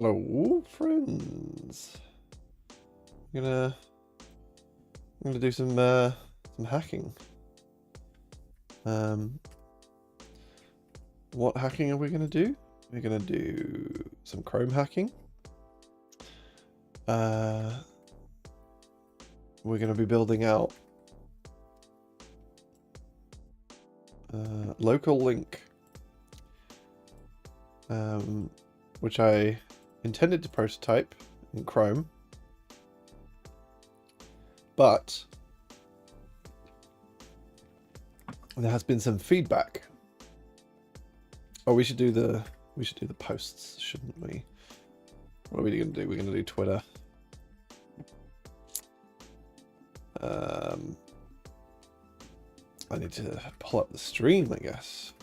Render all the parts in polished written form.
Hello, friends. I'm gonna do some hacking. What hacking are we gonna do? We're gonna do some Chrome hacking. We're gonna be building out local link, which I intended to prototype in Chrome, but there has been some feedback. Oh, we should do the posts, shouldn't we? What are we gonna do? We're gonna do Twitter. I need to pull up the stream, I guess.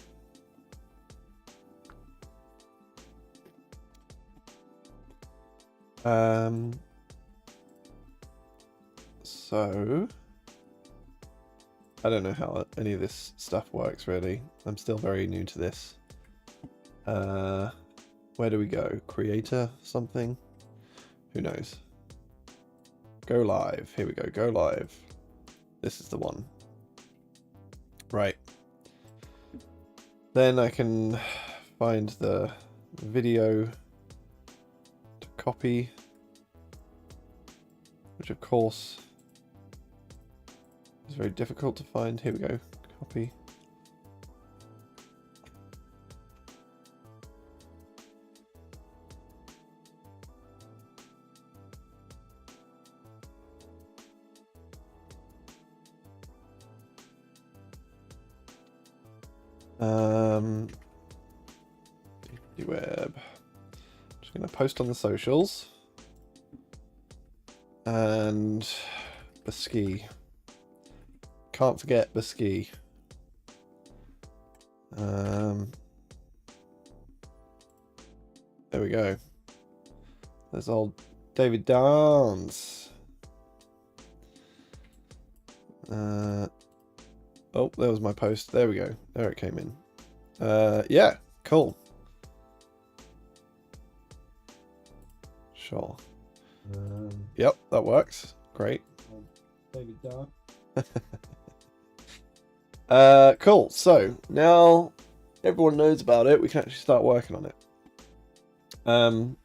So I don't know how any of this stuff works, really. I'm still very new to this. Where do we go? Creator something? Who knows? Go live. Here we go. Go live. This is the one. Right. Then I can find the video to copy, which of course is very difficult to find. Here we go. Copy. Web. Just gonna post on the socials. And Basqui. Can't forget Basqui. There we go. There's old David Dance. Oh, there was my post. There we go. There it came in. Yeah, cool. Sure. Yep, that works. Great. David Dance. Cool. So now everyone knows about it. We can actually start working on it. Oh,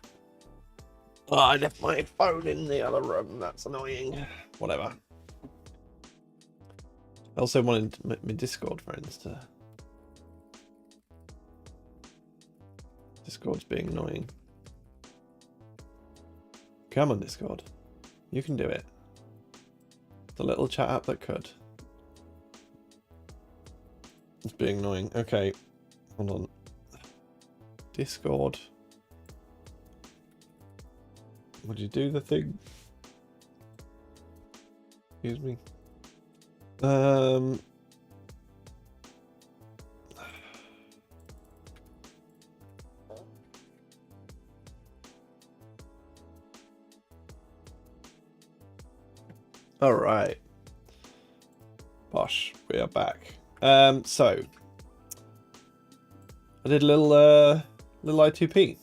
I left my phone in the other room. That's annoying. Whatever. I also wanted my Discord friends to. Discord's being annoying. Come on, Discord. You can do it. The little chat app that could. It's being annoying. Okay. Hold on. Discord. Would you do the thing? Excuse me. All right. Bosh, we are back. So I did a little I2P.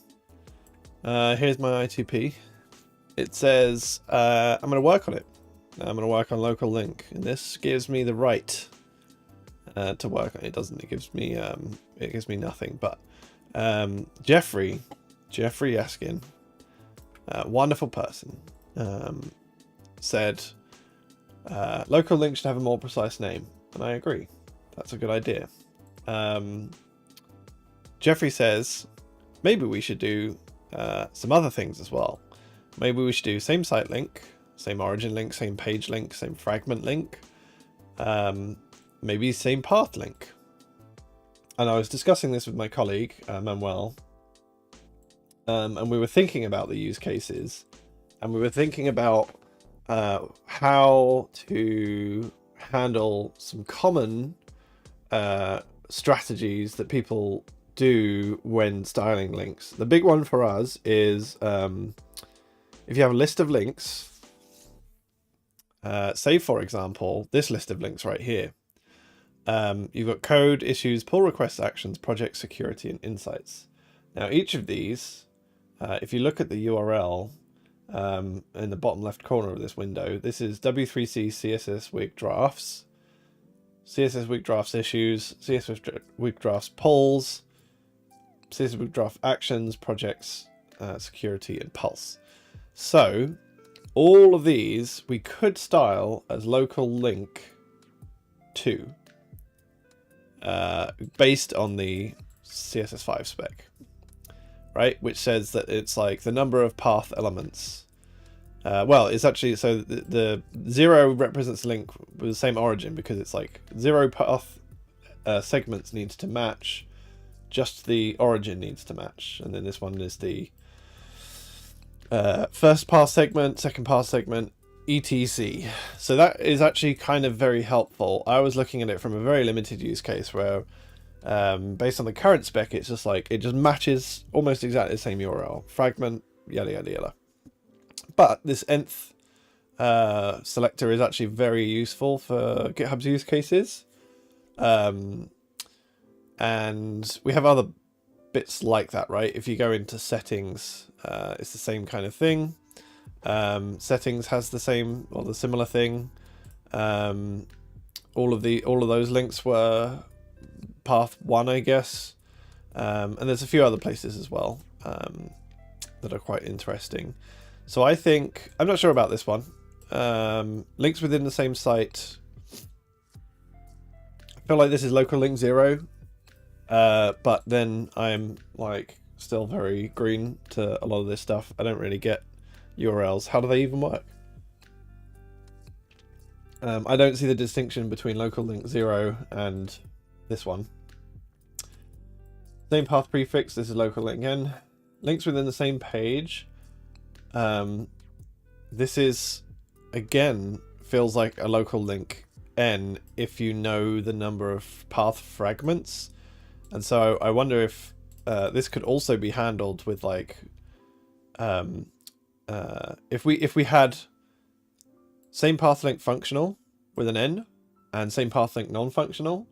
Here's my I2P. It says I'm going to work on it. I'm going to work on local link, and this gives me the right to work on it. It doesn't. It gives me nothing. But Jeffrey Eskin, wonderful person, said local link should have a more precise name, and I agree. That's a good idea. Jeffrey says maybe we should do some other things as well. Maybe we should do same site link, same origin link, same page link, same fragment link, maybe same path link. And I was discussing this with my colleague, Manuel, and we were thinking about the use cases, and we were thinking about how to handle some common strategies that people do when styling links. The big one for us is if you have a list of links, say for example this list of links right here, you've got code, issues, pull request actions, project security, and insights. Now each of these if you look at the URL in the bottom left corner of this window, this is W3C CSS Week Drafts, CSS Week Drafts Issues, CSS Week Drafts Polls, CSS Week Draft Actions, Projects, Security, and Pulse. So all of these we could style as local link to, based on the CSS5 spec, right? Which says that it's like the number of path elements. Well, it's actually, so the 0 represents a link with the same origin, because it's like 0 path segments needs to match, just the origin needs to match. And then this one is the first path segment, second path segment, etc. So that is actually kind of very helpful. I was looking at it from a very limited use case where, based on the current spec, it's just like, it just matches almost exactly the same URL, fragment, yada yada yada. But this nth selector is actually very useful for GitHub's use cases. And we have other bits like that, right? If you go into settings, it's the same kind of thing. Settings has the same or the similar thing. All of those links were path 1, I guess. And there's a few other places as well that are quite interesting. So I think, I'm not sure about this one. Links within the same site. I feel like this is local link 0. But then I'm like still very green to a lot of this stuff. I don't really get URLs. How do they even work? I don't see the distinction between local link 0 and this one. Same path prefix, this is local link n. Links within the same page. This is, again, feels like a local link n if you know the number of path fragments. And so I wonder if this could also be handled with like, if we had same path link functional with an n and same path link non-functional,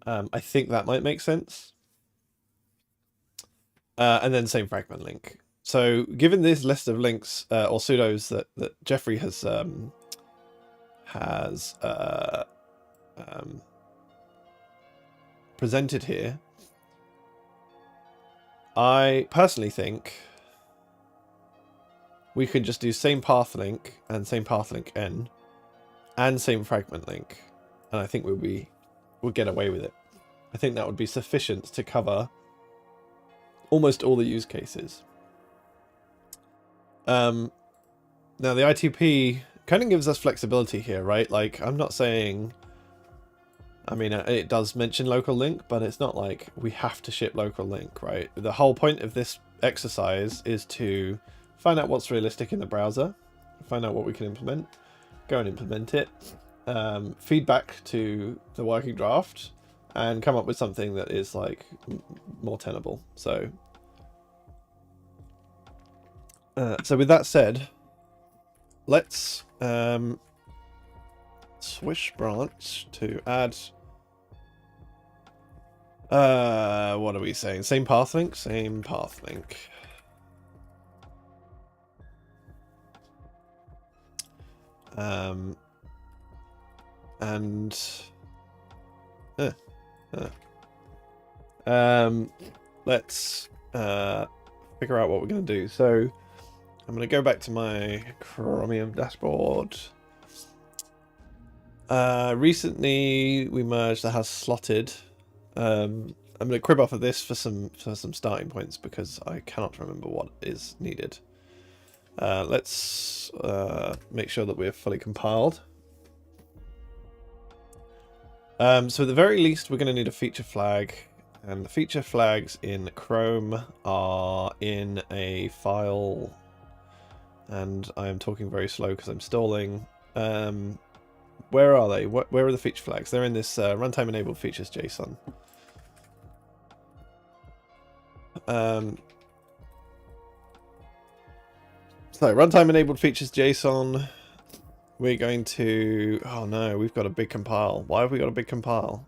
I think that might make sense. And then same fragment link. So given this list of links or pseudos that Jeffrey has presented here, I personally think we could just do same path link and same path link n and same fragment link, and I think we'd get away with it. I think that would be sufficient to cover almost all the use cases. Now the I2P kind of gives us flexibility here, right? Like, I'm not saying, I mean, it does mention local link, but it's not like we have to ship local link, right? The whole point of this exercise is to find out what's realistic in the browser, find out what we can implement, go and implement it, feedback to the working draft, and come up with something that is like more tenable. So with that said, let's swish branch to add, what are we saying? Same path link? Same path link. Let's figure out what we're going to do. So I'm going to go back to my Chromium dashboard. Recently we merged that has slotted. I'm going to crib off of this for some starting points because I cannot remember what is needed. Let's make sure that we're fully compiled. So at the very least, we're going to need a feature flag, and the feature flags in Chrome are in a file, and I am talking very slow because I'm stalling. Where are they? Where are the feature flags? They're in this runtime enabled features JSON. So runtime enabled features JSON. We're going to, oh no, we've got a big compile. Why have we got a big compile?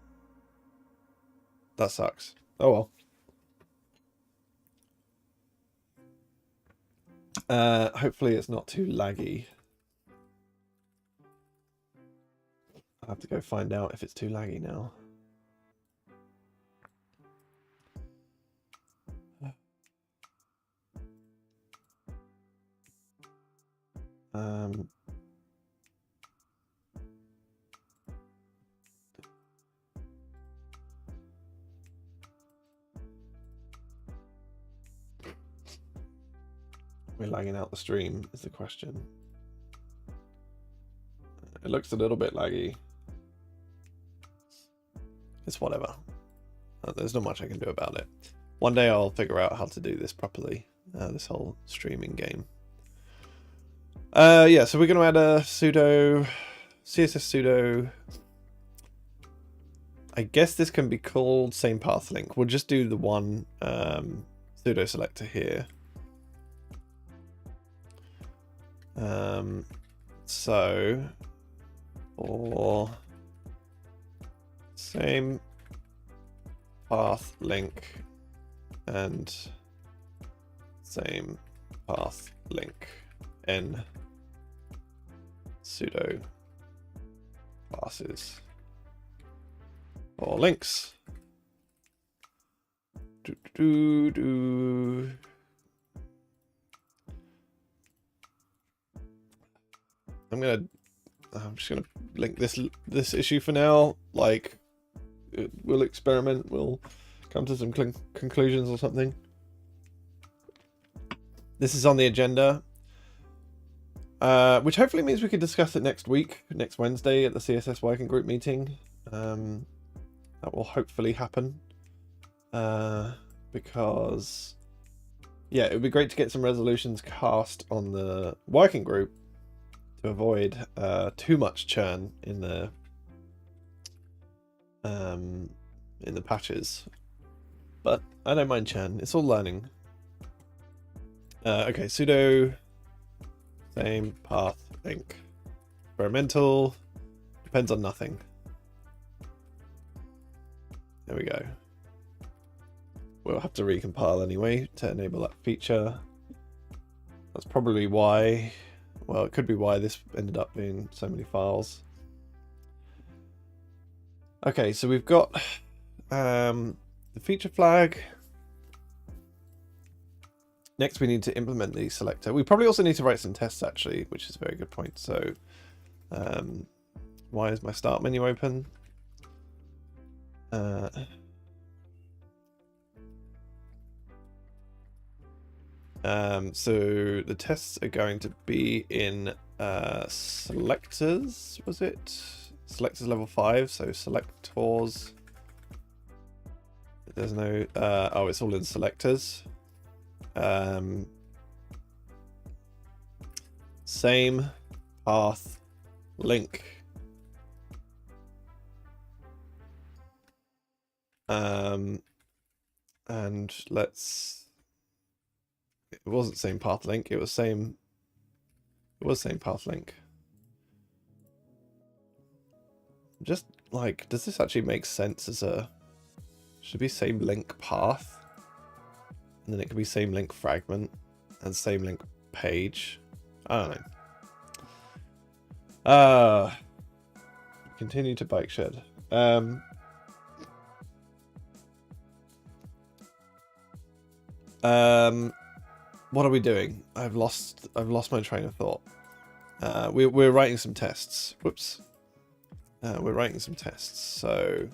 That sucks. Oh well. Hopefully it's not too laggy. I'll have to go find out if it's too laggy now. We're lagging out the stream is the question. It looks a little bit laggy. It's whatever. There's not much I can do about it. One day I'll figure out how to do this properly. This whole streaming game. Yeah, so we're going to add a pseudo, CSS pseudo. I guess this can be called same path link. We'll just do the one pseudo selector here. So for same path link and same path link n pseudo classes or links. I'm just gonna link this issue for now. Like, we'll experiment. We'll come to some conclusions or something. This is on the agenda, which hopefully means we can discuss it next week, next Wednesday at the CSS working group meeting. That will hopefully happen, because yeah, it would be great to get some resolutions cast on the working group to avoid too much churn in the patches. But I don't mind churn. It's all learning. Okay, pseudo same path link. Experimental depends on nothing. There we go. We'll have to recompile anyway to enable that feature. That's probably why. Well, it could be why this ended up being so many files. Okay, so we've got the feature flag. Next, we need to implement the selector. We probably also need to write some tests, actually, which is a very good point. So, why is my start menu open? So the tests are going to be in selectors, was it? Selectors level 5, so selectors. There's no, oh, it's all in selectors. Same path link. And let's, it wasn't same path link, it was same path link. Just like, does this actually make sense as a, should be same link path, and then it could be same link fragment and same link page. I don't know. Continue to bike shed. What are we doing? I've lost my train of thought. We're writing some tests. Whoops. We're writing some tests. So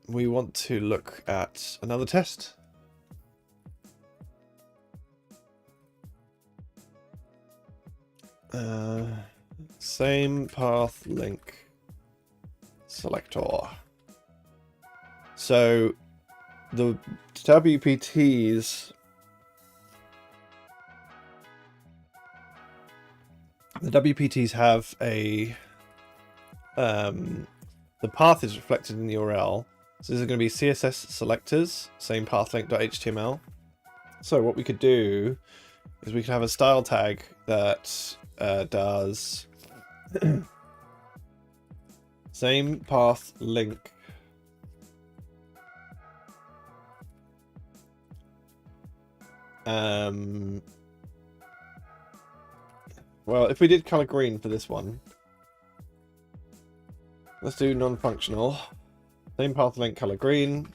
we want to look at another test. Same path link selector. So the WPTs, have a the path is reflected in the URL. So this is going to be CSS selectors, same path link.html. So what we could do is we could have a style tag that does same path link Well, if we did color green for this one, let's do non-functional. Same path link, color green.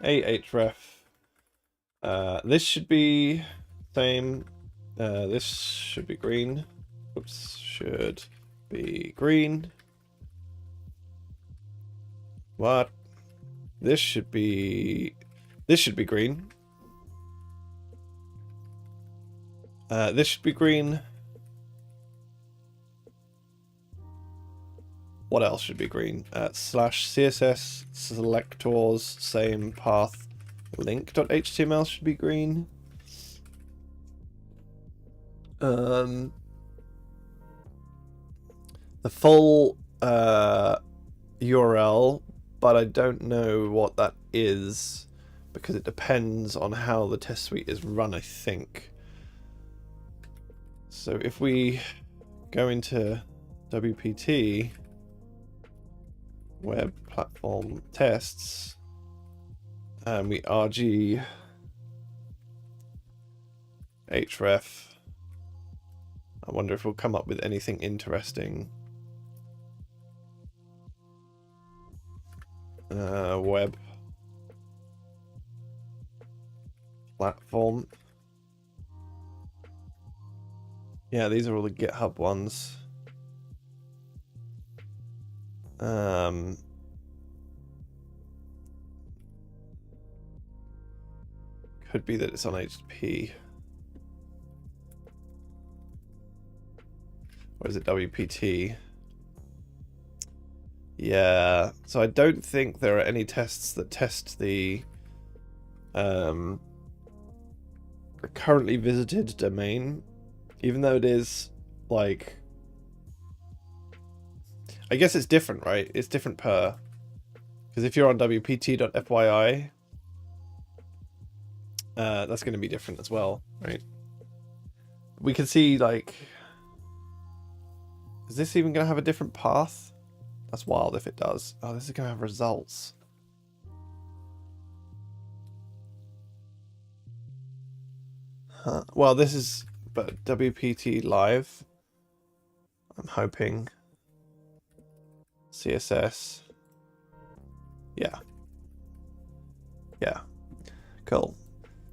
Ahref. This should be same. This should be green. Oops, should be green. What? This should be green. This should be green. What else should be green? Slash CSS selectors same path link.html should be green. The full URL, but I don't know what that is because it depends on how the test suite is run, I think. So if we go into WPT, web platform tests, and we RG href, I wonder if we'll come up with anything interesting. Web platform. Yeah, these are all the GitHub ones. Could be that it's on HTTP. Or is it WPT? Yeah, so I don't think there are any tests that test the currently visited domain, even though it is like, I guess it's different, right? It's different per, because if you're on wpt.fyi, that's going to be different as well, right? We can see, like, is this even going to have a different path? That's wild if it does. Oh, this is going to have results. Huh. Well, this is but WPT live. I'm hoping. CSS. Yeah. Yeah. Cool.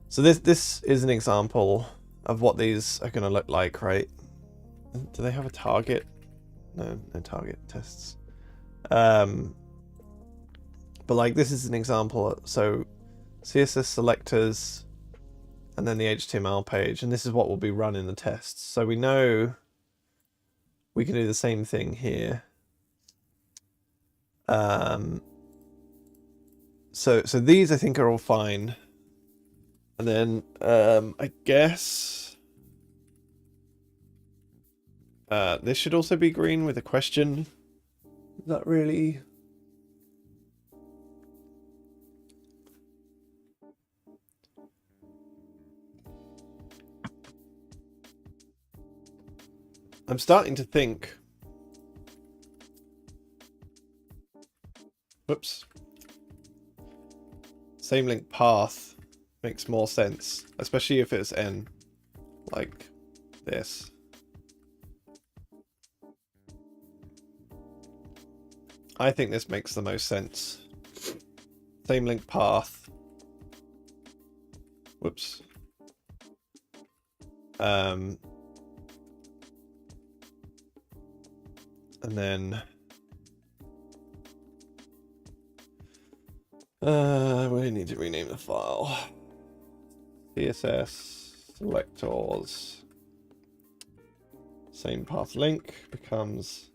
So this is an example of what these are going to look like, right? Do they have a target? No target tests. But like this is an example. So CSS selectors and then the HTML page, and this is what will be run in the tests. So we know we can do the same thing here. So these I think are all fine. And then I guess this should also be green with a question. Is that really? I'm starting to think. Whoops. Same link path makes more sense, especially if it's n, like this. I think this makes the most sense. Same link path. Whoops. And then we need to rename the file. CSS selectors. Same path link becomes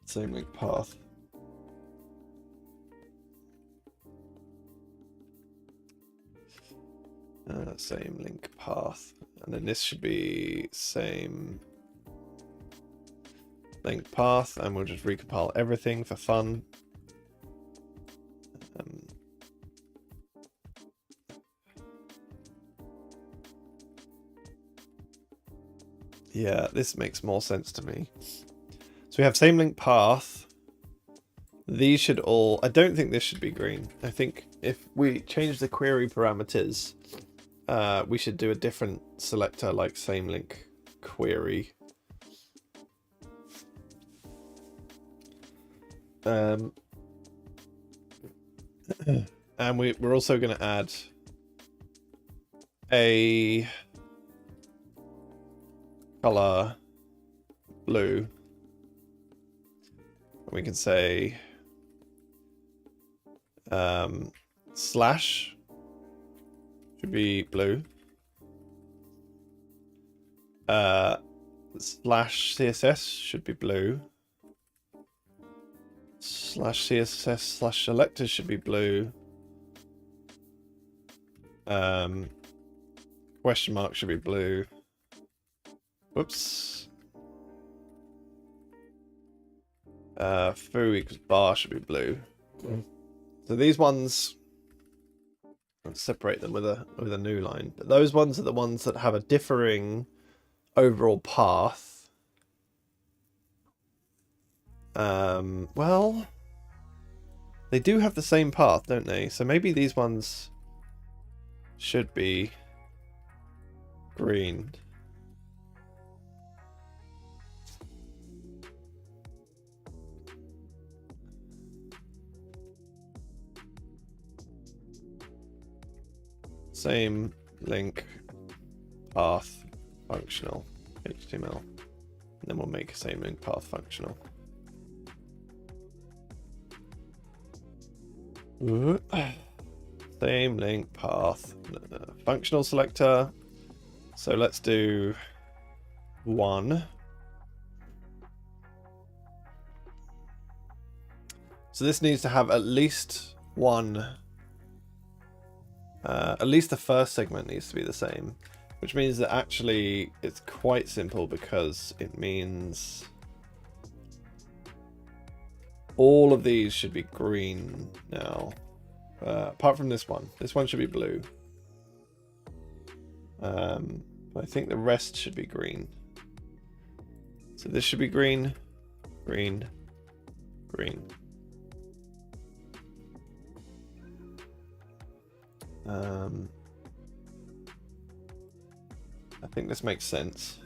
same link path. Same link path, and then this should be same link path, and we'll just recompile everything for fun. Yeah, this makes more sense to me. So we have same link path. These should all, I don't think this should be green. I think if we change the query parameters we should do a different selector, like same link query. And we're also going to add a color blue. We can say slash should be blue. Slash CSS should be blue. Slash CSS slash selectors should be blue. Question mark should be blue. Whoops. Foo equals bar should be blue. So these ones, let's separate them with a new line. But those ones are the ones that have a differing overall path. Well, they do have the same path, don't they? So maybe these ones should be green. Same link path functional HTML. And then we'll make a same link path functional. Same link path functional selector. So let's do 1. So this needs to have at least one. At least the first segment needs to be the same, which means that actually it's quite simple because it means all of these should be green now, apart from this one. This one should be blue. But I think the rest should be green. So this should be green, green, green. I think this makes sense.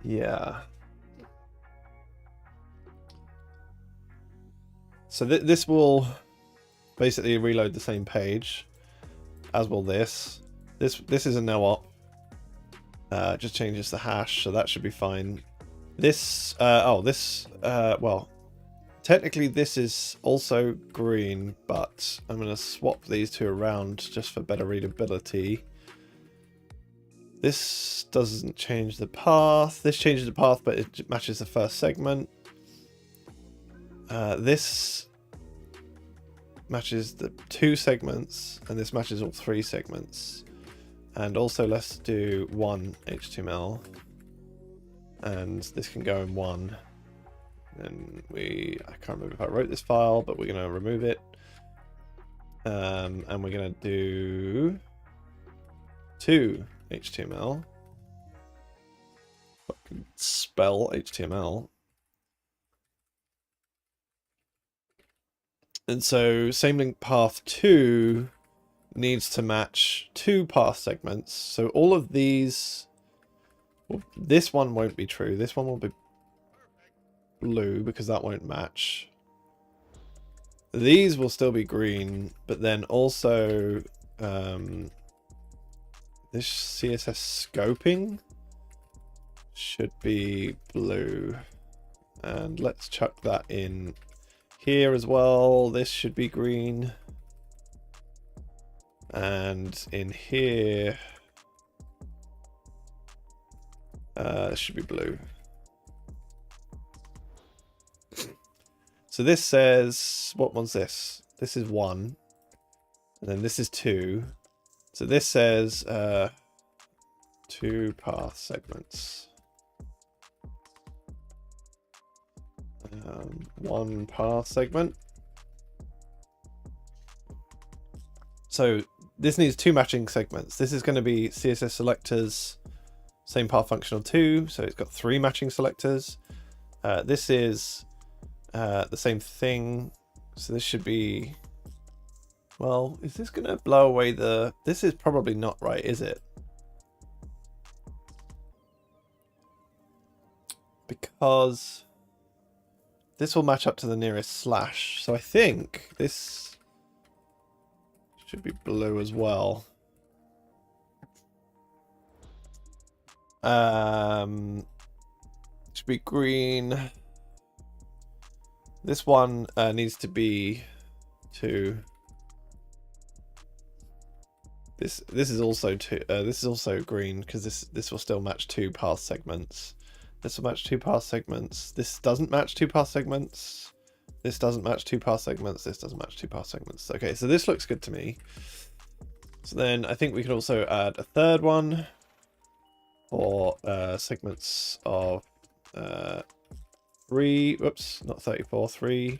Yeah. So this will basically reload the same page, as will this. This is a no op. Just changes the hash, so that should be fine. This, well, technically this is also green, but I'm going to swap these two around just for better readability. This doesn't change the path. This changes the path, but it matches the first segment. This matches the 2 segments, and this matches all 3 segments. And also let's do 1 HTML, and this can go in 1. And I can't remember if I wrote this file, but we're going to remove it. And we're going to do 2 HTML. Fucking spell HTML. And so same link path 2 needs to match 2 path segments. So all of these, well, this one won't be true. This one will be blue because that won't match. These will still be green, but then also this CSS scoping should be blue. And let's chuck that in here as well. This should be green. And in here, it should be blue. So this says, what one's this? This is 1, and then this is 2. So this says 2 path segments. 1 path segment. So this needs 2 matching segments. This is going to be CSS selectors same path functional 2, so it's got 3 matching selectors. This is the same thing, so this should be, well, is this going to blow away the, this is probably not right, is it? Because this will match up to the nearest slash, so I think this should be blue as well. Should be green. This one needs to be 2. This is also 2. This is also green because this will still match 2 path segments. This will match 2 path segments. This doesn't match 2 path segments. This doesn't match 2 path segments. This doesn't match 2 path segments. Okay, so this looks good to me. So then I think we could also add a third one for segments of 3. Whoops, not 34. 3.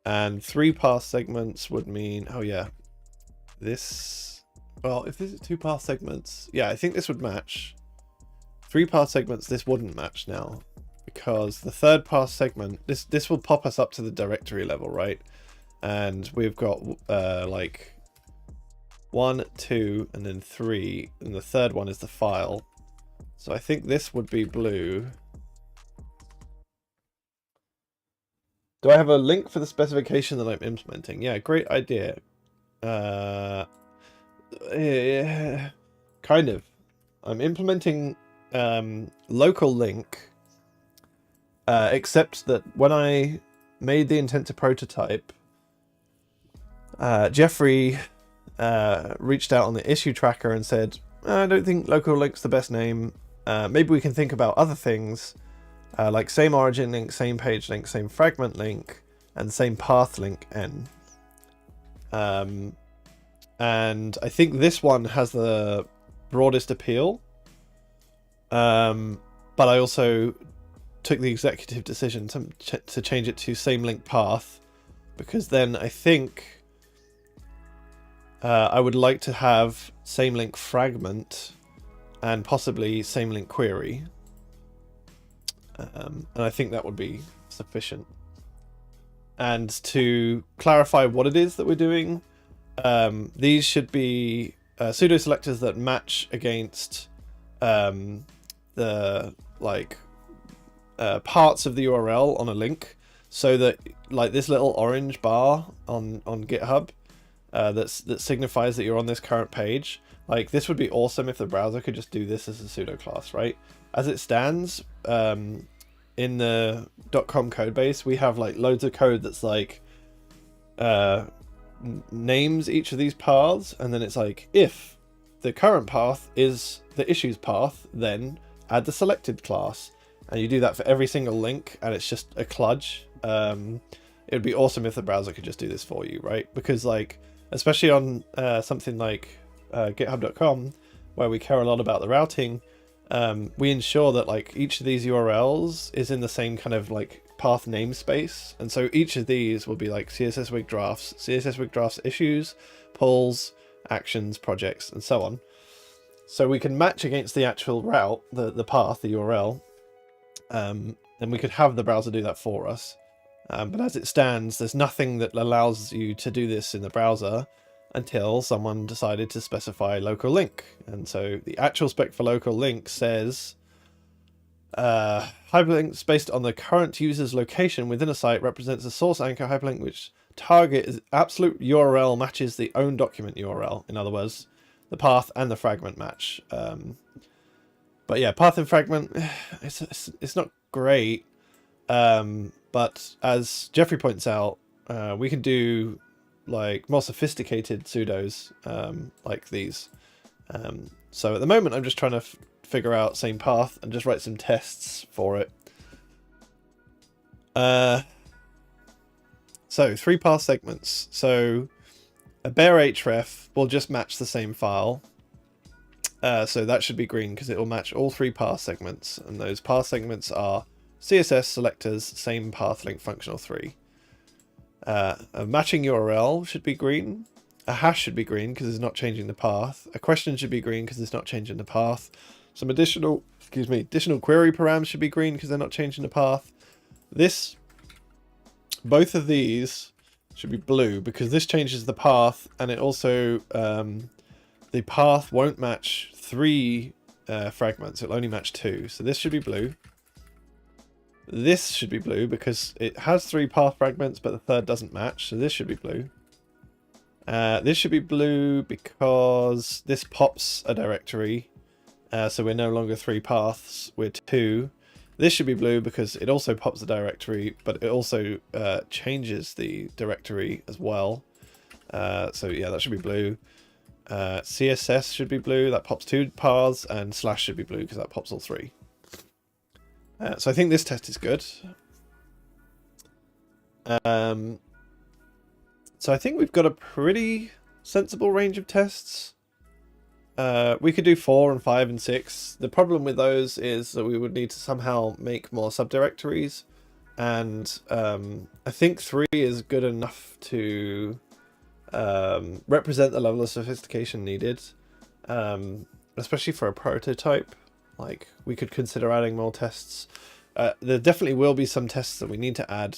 And 3 path segments would mean, oh yeah, this, well, if this is 2 path segments, yeah, I think this would match. 3 path segments, this wouldn't match now, because the 3rd path segment, this will pop us up to the directory level, right? And we've got like 1, 2, and then 3, and the 3rd one is the file. So I think this would be blue. Do I have a link for the specification that I'm implementing? Yeah, great idea. Yeah, kind of. I'm implementing local link, except that when I made the intent to prototype, Jeffrey reached out on the issue tracker and said, I don't think local link's the best name. Maybe we can think about other things. Like same origin link, same page link, same fragment link, and same path link n. And I think this one has the broadest appeal. But I also took the executive decision to change it to same link path, because then I think I would like to have same link fragment and possibly same link query. And I think that would be sufficient. And to clarify what it is that we're doing, these should be pseudo selectors that match against the parts of the URL on a link, so that like this little orange bar on GitHub that signifies that you're on this current page. Like, this would be awesome if the browser could just do this as a pseudo class, right? As it stands, in the .com code base, we have like loads of code that's like names each of these paths, and then it's like, if the current path is the issues path, then add the selected class. And you do that for every single link, and it's just a kludge. It would be awesome if the browser could just do this for you, right? Because like, especially on something like github.com, where we care a lot about the routing, we ensure that like each of these URLs is in the same kind of like path namespace. And so each of these will be like CSS Wig drafts, CSS Wig drafts issues, pulls, actions, projects, and so on. So we can match against the actual route, the path, the URL, and we could have the browser do that for us. But as it stands, there's nothing that allows you to do this in the browser until someone decided to specify local link. And so the actual spec for local link says hyperlinks based on the current user's location within a site represents a source anchor hyperlink which target is absolute URL matches the own document URL. In other words, the path and the fragment match. But yeah, path and fragment, it's not great. But as Jeffrey points out, we can do like more sophisticated pseudos like these. So at the moment, I'm just trying to figure out same path and just write some tests for it. So 3 path segments. So a bare href will just match the same file. So that should be green because it will match all 3 path segments. And those path segments are CSS selectors, same path link functional 3. A matching URL should be green. A hash should be green because it's not changing the path. A question should be green because it's not changing the path. Some additional query params should be green because they're not changing the path. Both of these should be blue because this changes the path, and it also the path won't match 3 fragments. It'll only match 2. So this should be blue. This should be blue because it has 3 path fragments, but the third doesn't match. So this should be blue. This should be blue because this pops a directory. So we're no longer 3 paths, we're 2. This should be blue because it also pops the directory, but it also changes the directory as well. So yeah, that should be blue. CSS should be blue, that pops 2 paths, and slash should be blue because that pops all 3. So I think this test is good. So I think we've got a pretty sensible range of tests. We could do 4 and 5 and 6. The problem with those is that we would need to somehow make more subdirectories. And I think 3 is good enough to represent the level of sophistication needed. Especially for a prototype. Like, we could consider adding more tests. There definitely will be some tests that we need to add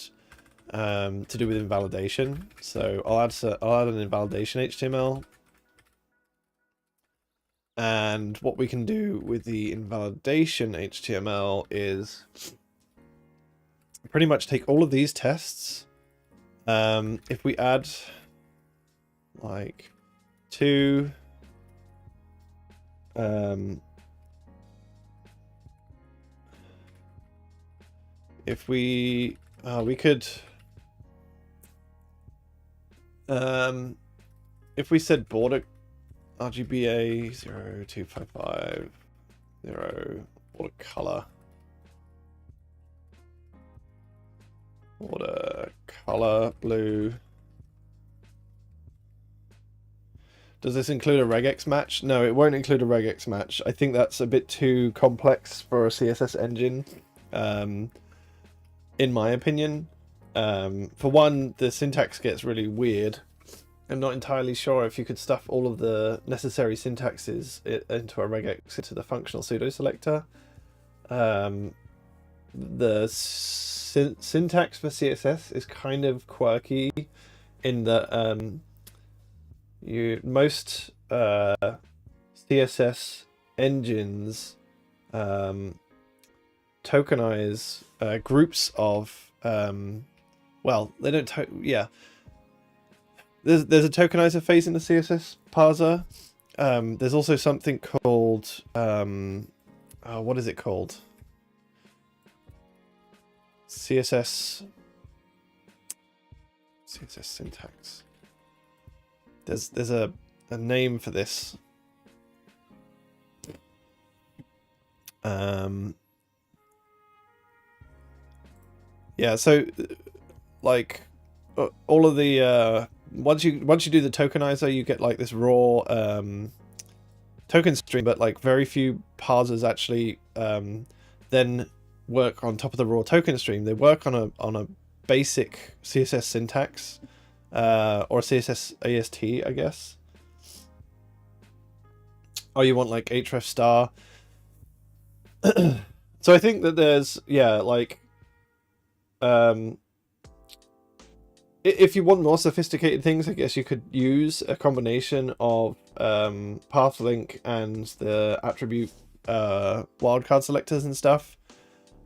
to do with invalidation. So I'll add an invalidation HTML. And what we can do with the invalidation HTML is pretty much take all of these tests. If we add like 2 if we could if we said border RGBA 0255 0 border color blue. Does this include a regex match? No, it won't include a regex match. I think that's a bit too complex for a CSS engine, in my opinion. For one, the syntax gets really weird. I'm not entirely sure if you could stuff all of the necessary syntaxes into a regex into the functional pseudo selector. The syntax for CSS is kind of quirky in that most CSS engines tokenize groups of well, they don't there's a tokenizer phase in the CSS parser. There's also something called what is it called? CSS syntax. There's a name for this. Yeah, so like all of the once you do the tokenizer, you get like this raw token stream, but like very few parsers actually then work on top of the raw token stream. They work on a basic CSS syntax or CSS AST, I guess. Oh, you want like href star. So I think that there's like if you want more sophisticated things, I guess you could use a combination of path link and the attribute wildcard selectors and stuff.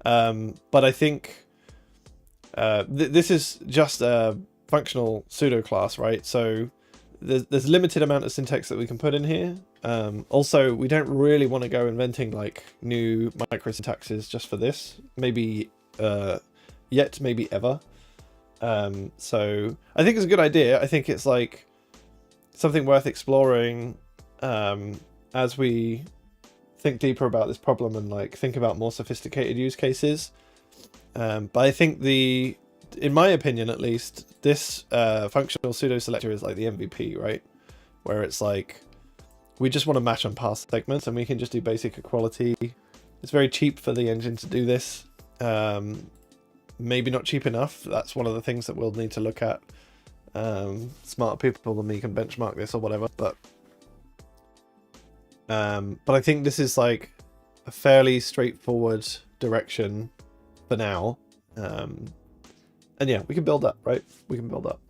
But I think this is just a functional pseudo class, right? So there's a limited amount of syntax that we can put in here. Also, we don't really want to go inventing like new micro syntaxes just for this. Maybe yet, maybe ever. So I think it's a good idea. I think it's like something worth exploring as we think deeper about this problem and like think about more sophisticated use cases. But I think in my opinion at least, this functional pseudo selector is like the MVP, right? Where it's like we just want to match on path segments and we can just do basic equality. It's very cheap for the engine to do this. Maybe not cheap enough. That's one of the things that we'll need to look at Smarter people than me can benchmark this or whatever, but I think this is like a fairly straightforward direction for now. And yeah, we can build up, right? We can build up.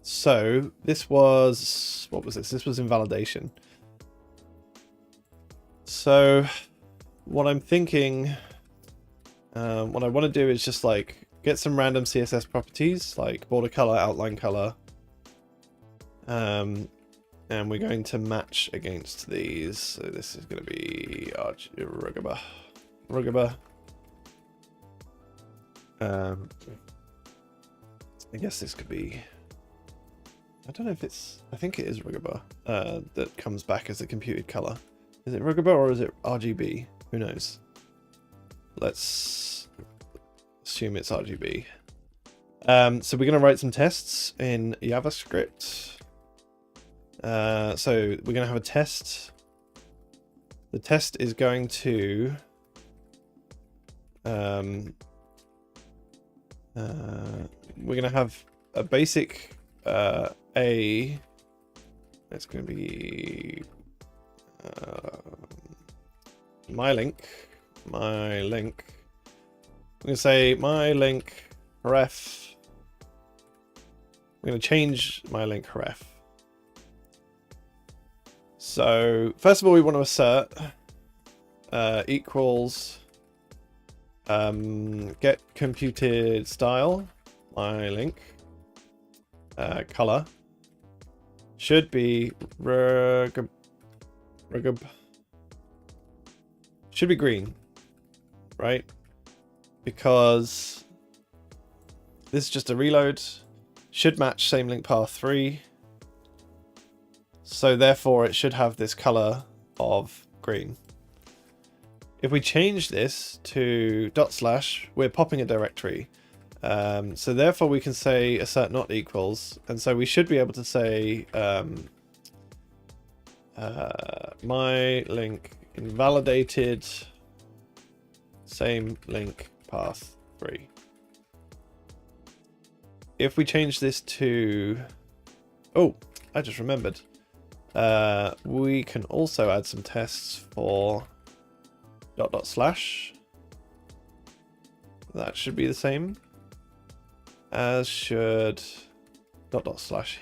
So this was, what was this? This was invalidation. So what I'm thinking, what I want to do is just like get some random CSS properties like border color, outline color. And we're going to match against these. So this is going to be Rugaba. I guess this could be, I don't know if it's, I think it is Rugaba that comes back as a computed color. Is it Rugaba or is it RGB? Who knows? Let's assume it's RGB. So we're going to write some tests in JavaScript. So we're going to have a test. The test is going to we're going to have a basic A. It's going to be my link. I'm going to say my link ref. I'm going to change my link ref. So first of all, we want to assert equals get computed style, my link color should be should be green, right? Because this is just a reload, should match same link path 3. So therefore it should have this color of green. If we change this to .. we're popping a directory. So therefore we can say assert not equals. And so we should be able to say my link invalidated same link path 3. If we change this to, oh, I just remembered. We can also add some tests for .. That should be the same as should ..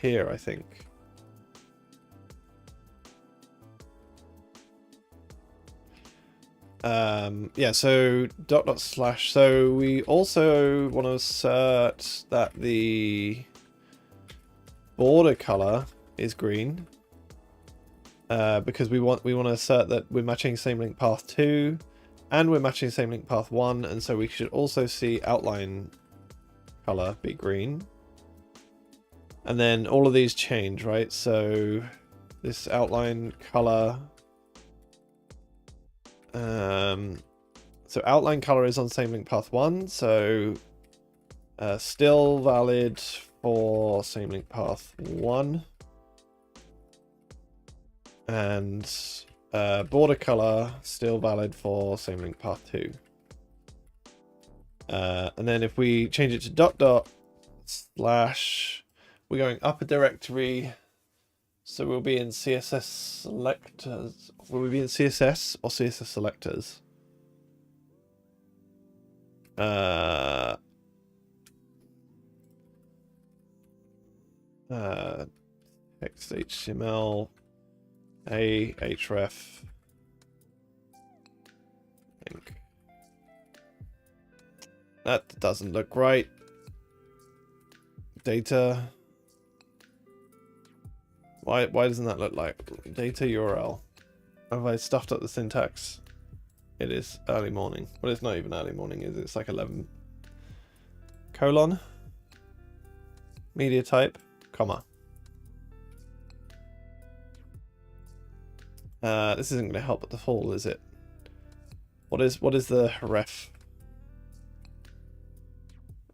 here, I think. Yeah, so .. So we also want to assert that the border color is green. Because we want to assert that we're matching same link path 2 and we're matching same link path 1, and so we should also see outline color be green. And then all of these change, right? So this outline color, so outline color is on same link path 1, so still valid for same link path 1. And border color still valid for same link path 2. And then if we change it to .. we're going up a directory, so we'll be in CSS selectors. Will we be in CSS or CSS selectors? Text HTML. href link. That doesn't look right. Data. Why doesn't that look like data URL? Have I stuffed up the syntax? It is early morning. Well, it's not even early morning, is it? It's like 11. Colon. Media type, comma. This isn't going to help at the fall, is it? What is the ref?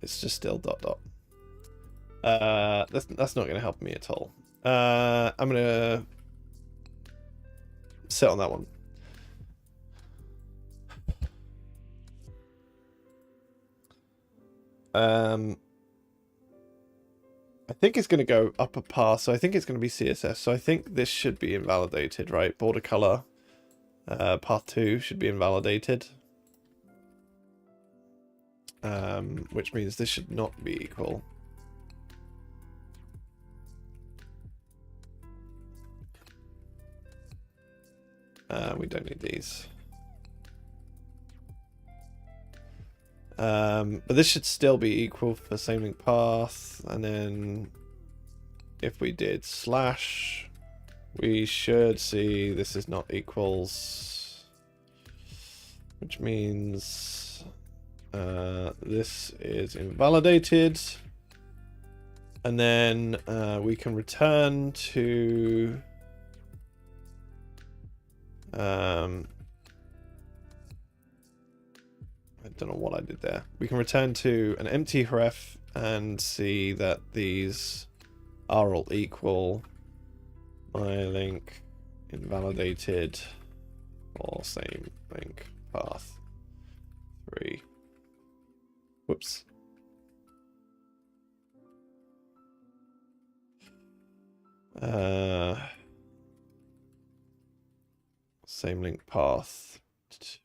It's just still ... That's not going to help me at all. I'm going to sit on that one. I think it's going to go up a path, so I think it's going to be CSS. So I think this should be invalidated, right? Border color, path 2 should be invalidated. Which means this should not be equal. We don't need these. But this should still be equal for same link path. And then if we did slash, we should see this is not equals, which means this is invalidated. And then we can return to I don't know what I did there. We can return to an empty ref and see that these are all equal. My link invalidated or same link path 3. Whoops. Same link path.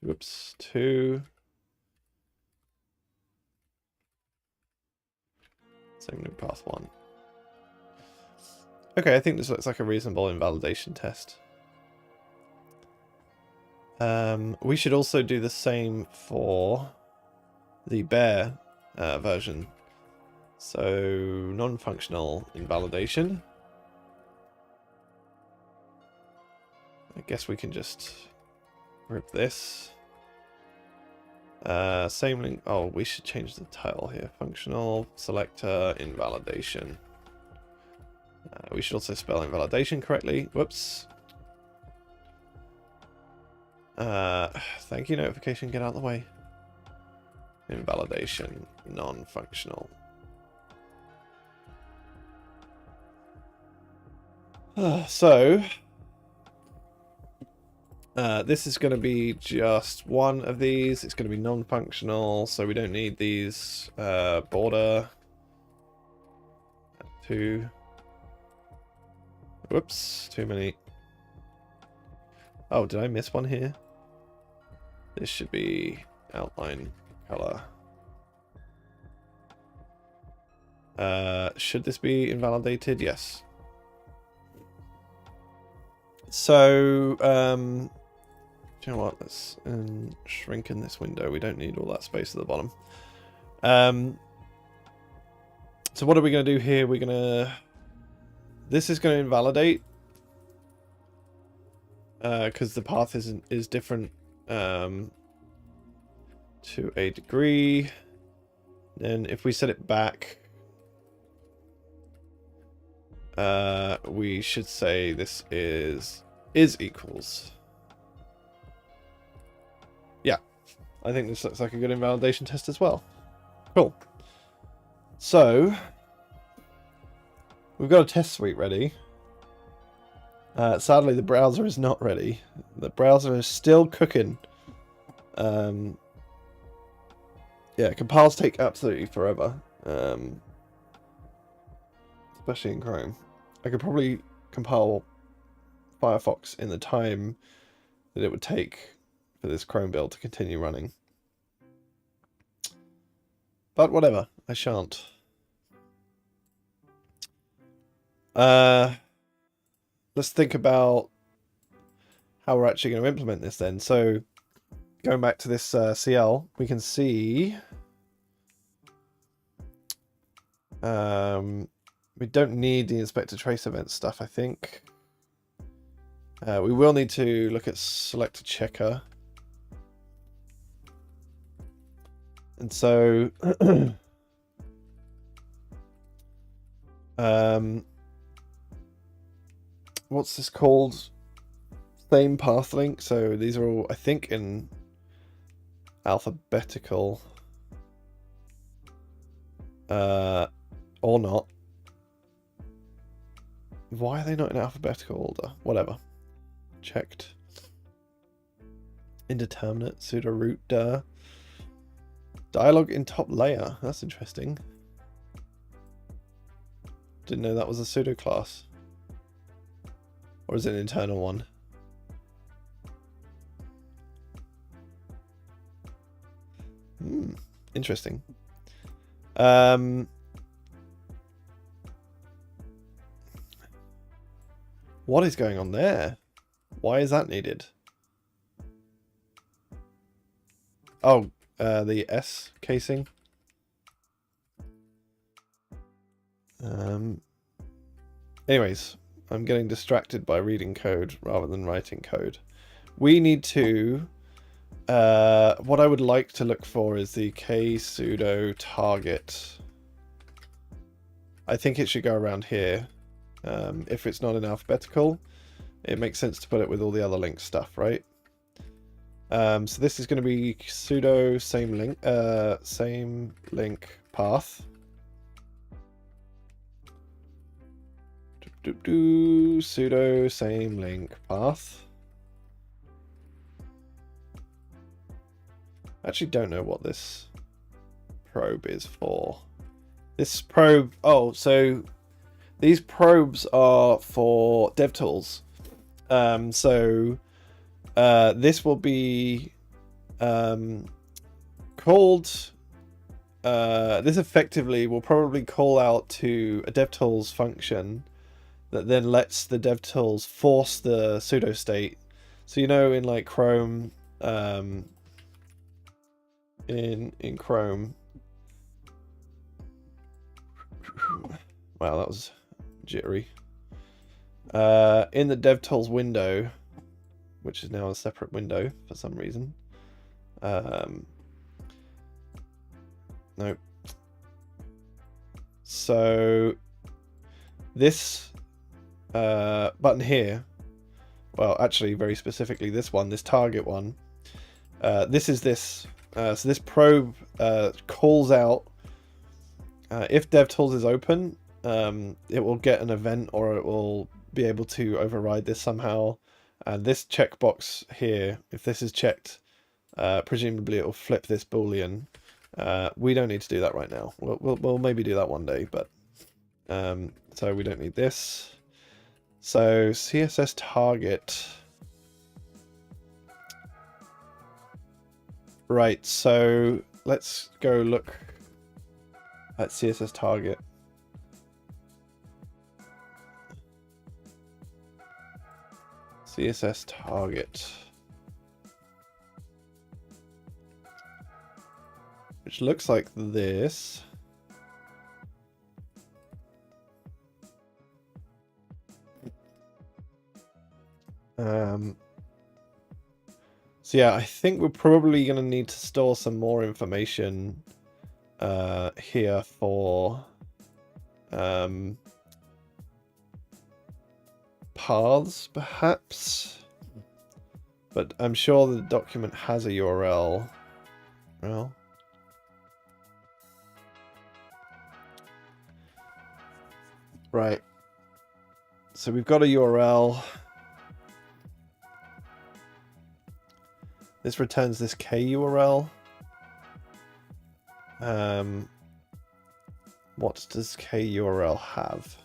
Whoops. 2. Same link path 1. Okay, I think this looks like a reasonable invalidation test. We should also do the same for the bear version. So non-functional invalidation. I guess we can just rip this. Same link. Oh, we should change the title here. Functional selector invalidation. We should also spell invalidation correctly. Whoops. Thank you, notification. Get out of the way. Invalidation, non-functional. So this is going to be just one of these. It's going to be non-functional, so we don't need these. Border 2. Whoops, too many. Oh, did I miss one here? This should be outline color. Should this be invalidated? Yes. So, do you know what? Let's shrink in this window. We don't need all that space at the bottom. So what are we going to do here? We're going to... This is going to invalidate. Because the path is different to a degree. Then if we set it back... we should say this is equals. Yeah, I think this looks like a good invalidation test as well. Cool. So we've got a test suite ready. Sadly, the browser is not ready. The browser is still cooking. Yeah, compiles take absolutely forever. Especially in Chrome. I could probably compile Firefox in the time that it would take for this Chrome build to continue running. But whatever, I shan't. Let's think about how we're actually going to implement this then. So going back to this CL, we can see we don't need the inspector trace event stuff, I think. We will need to look at selector checker. And so what's this called? Same path link. So these are all, I think, in alphabetical or not. Why are they not in alphabetical order? Whatever. Checked. Indeterminate, pseudo root dir. Dialogue in top layer. That's interesting. Didn't know that was a pseudo class. Or is it an internal one? Interesting. What is going on there? Why is that needed? Oh, the S casing. Anyways, I'm getting distracted by reading code rather than writing code. We need to... what I would like to look for is the pseudo target. I think it should go around here. If it's not in alphabetical, it makes sense to put it with all the other link stuff, right? So this is going to be pseudo same link path. Pseudo same link path. I actually don't know what this probe is for. This probe, oh, so these probes are for DevTools. This will be called, this effectively will probably call out to a DevTools function that then lets the DevTools force the pseudo state. So you know in like Chrome, in Chrome, wow, that was jittery. In the DevTools window, which is now a separate window for some reason. Nope. So this button here, well, actually very specifically this one, this target one, this is this. So this probe calls out, if DevTools is open, it will get an event or it will be able to override this somehow. And this checkbox here, if this is checked, presumably it will flip this boolean. We don't need to do that right now. We'll maybe do that one day, but so we don't need this. So CSS target. Right, so let's go look at CSS target. CSS target. Which looks like this. So yeah, I think we're probably going to need to store some more information here for paths, perhaps. But I'm sure the document has a URL. Well, right. So we've got a URL. This returns this KURL. What does KURL have?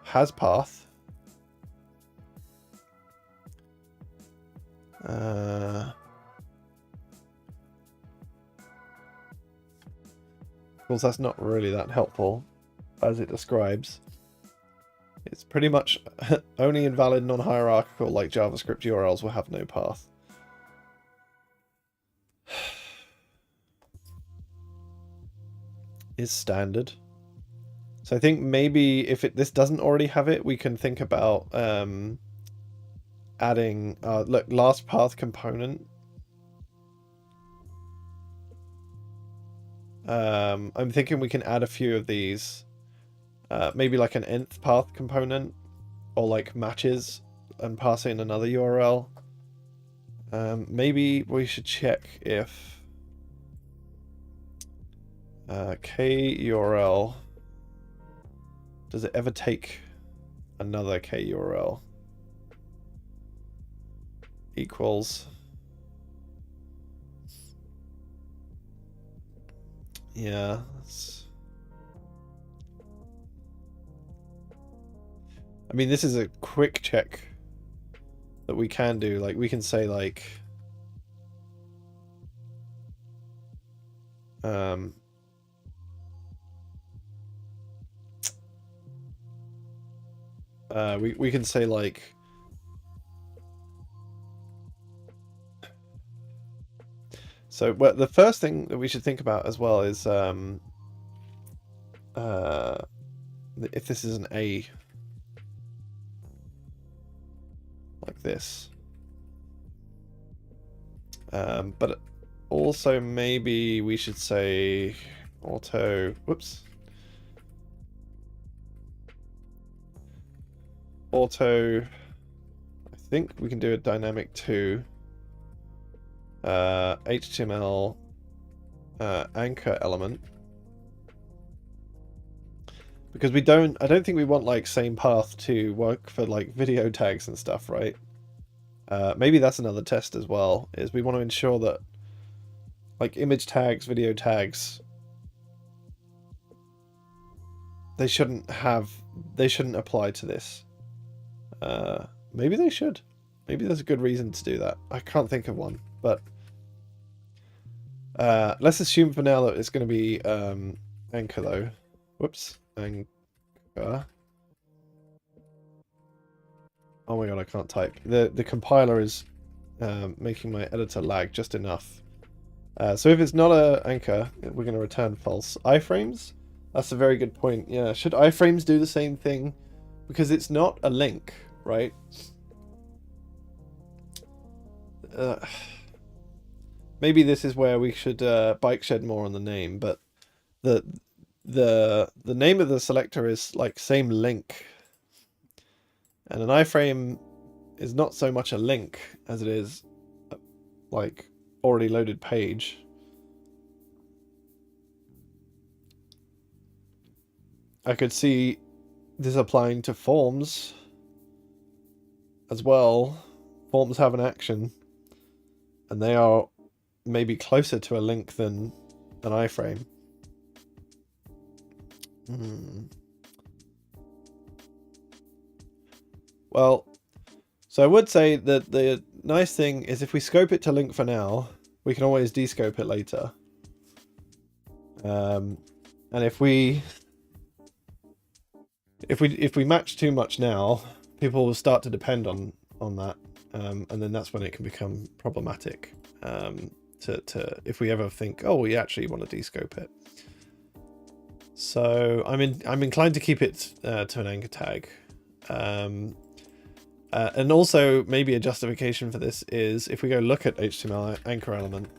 Has path. Of course, that's not really that helpful, as it describes. It's pretty much only invalid non-hierarchical like JavaScript URLs will have no path. Is standard. So I think maybe if this doesn't already have it, we can think about adding, look, last path component. I'm thinking we can add a few of these. Maybe like an nth path component, or like matches and pass in another URL. Maybe we should check if KURL, does it ever take another KURL? Equals. Yeah. I mean, this is a quick check that we can do. Like, we can say, like, we can say, like, so well, the first thing that we should think about as well is if this is an A, like this, but also maybe we should say auto, whoops, auto, I think we can do a dynamic too, HTML anchor element, because I don't think we want like same path to work for like video tags and stuff, right? Maybe that's another test as well, is we want to ensure that like image tags, video tags, they shouldn't apply to this. Maybe they should. Maybe there's a good reason to do that. I can't think of one, but let's assume for now that it's going to be anchor though. Whoops, anchor. Oh my god, I can't type. The compiler is making my editor lag just enough. So if it's not a anchor, we're going to return false. Iframes? That's a very good point. Yeah, should iframes do the same thing? Because it's not a link, right? Maybe this is where we should bike shed more on the name, but the name of the selector is like same link, and an iframe is not so much a link as it is like already loaded page. I could see this applying to forms as well. Forms have an action, and they are maybe closer to a link than an iframe. Well, so I would say that the nice thing is if we scope it to link for now, we can always descope it later. And if we match too much now, people will start to depend on that, and then that's when it can become problematic. If we ever think, oh, we actually want to descope it. So I'm inclined to keep it to an anchor tag. And also maybe a justification for this is if we go look at HTML anchor element,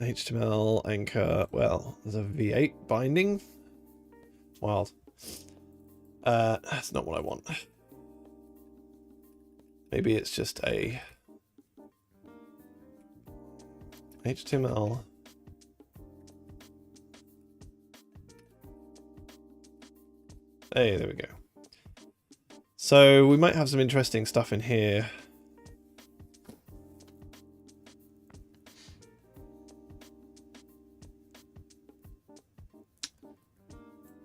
HTML anchor, well, there's a V8 binding. Wild. That's not what I want. Maybe it's just a HTML. Hey, there we go. So we might have some interesting stuff in here.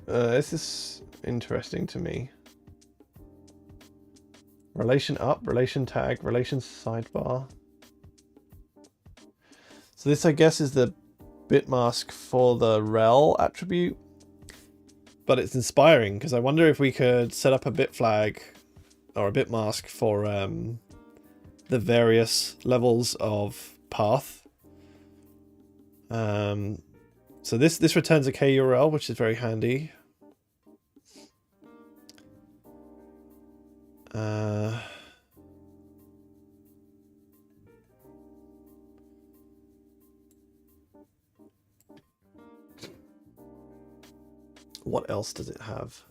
This is interesting to me. Relation up, relation tag, relation sidebar. So this, I guess, is the bit mask for the rel attribute, but it's inspiring because I wonder if we could set up a bit flag or a bit mask for the various levels of path. So this returns a KURL, which is very handy. What else does it have?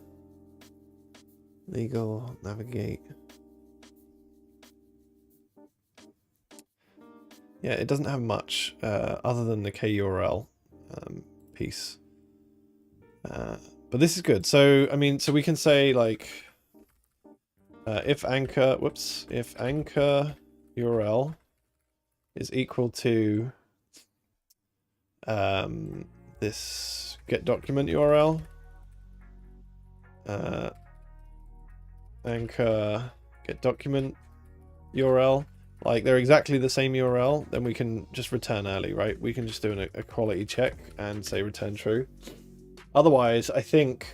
Legal, navigate. Yeah, it doesn't have much other than the KURL piece. But this is good. So, I mean, so we can say like if anchor URL is equal to this get document URL, anchor get document URL, like they're exactly the same URL, then we can just return early, right? We can just do an equality check and say return true. Otherwise, I think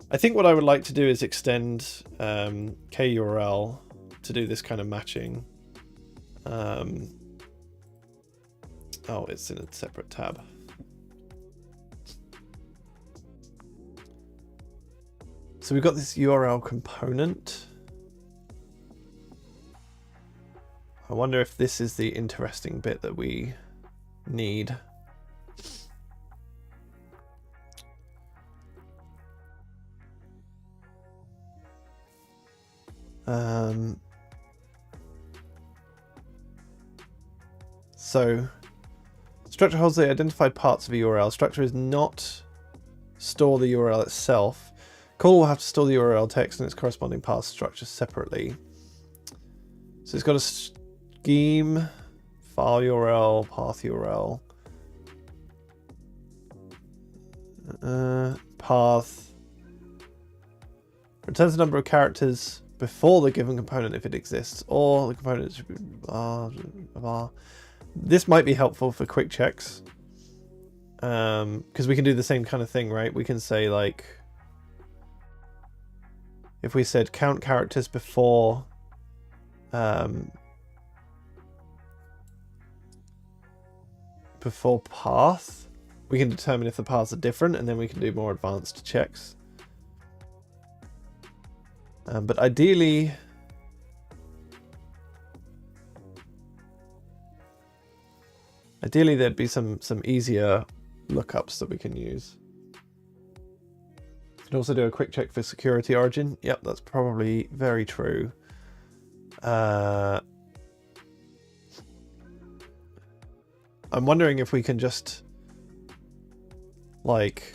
what I would like to do is extend KURL to do this kind of matching. Oh, it's in a separate tab. So we've got this URL component. I wonder if this is the interesting bit that we need. So structure holds the identified parts of a URL. Structure is not store the URL itself. Call will have to store the URL text and its corresponding path structure separately. So it's got a scheme, file URL, path URL, path. Returns the number of characters before the given component if it exists, or the component should be blah, blah, blah. This might be helpful for quick checks, because we can do the same kind of thing, right? We can say, like, if we said count characters before before path, we can determine if the paths are different, and then we can do more advanced checks. But ideally, there'd be some easier lookups that we can use. You can also do a quick check for security origin. Yep, that's probably very true. I'm wondering if we can just, like,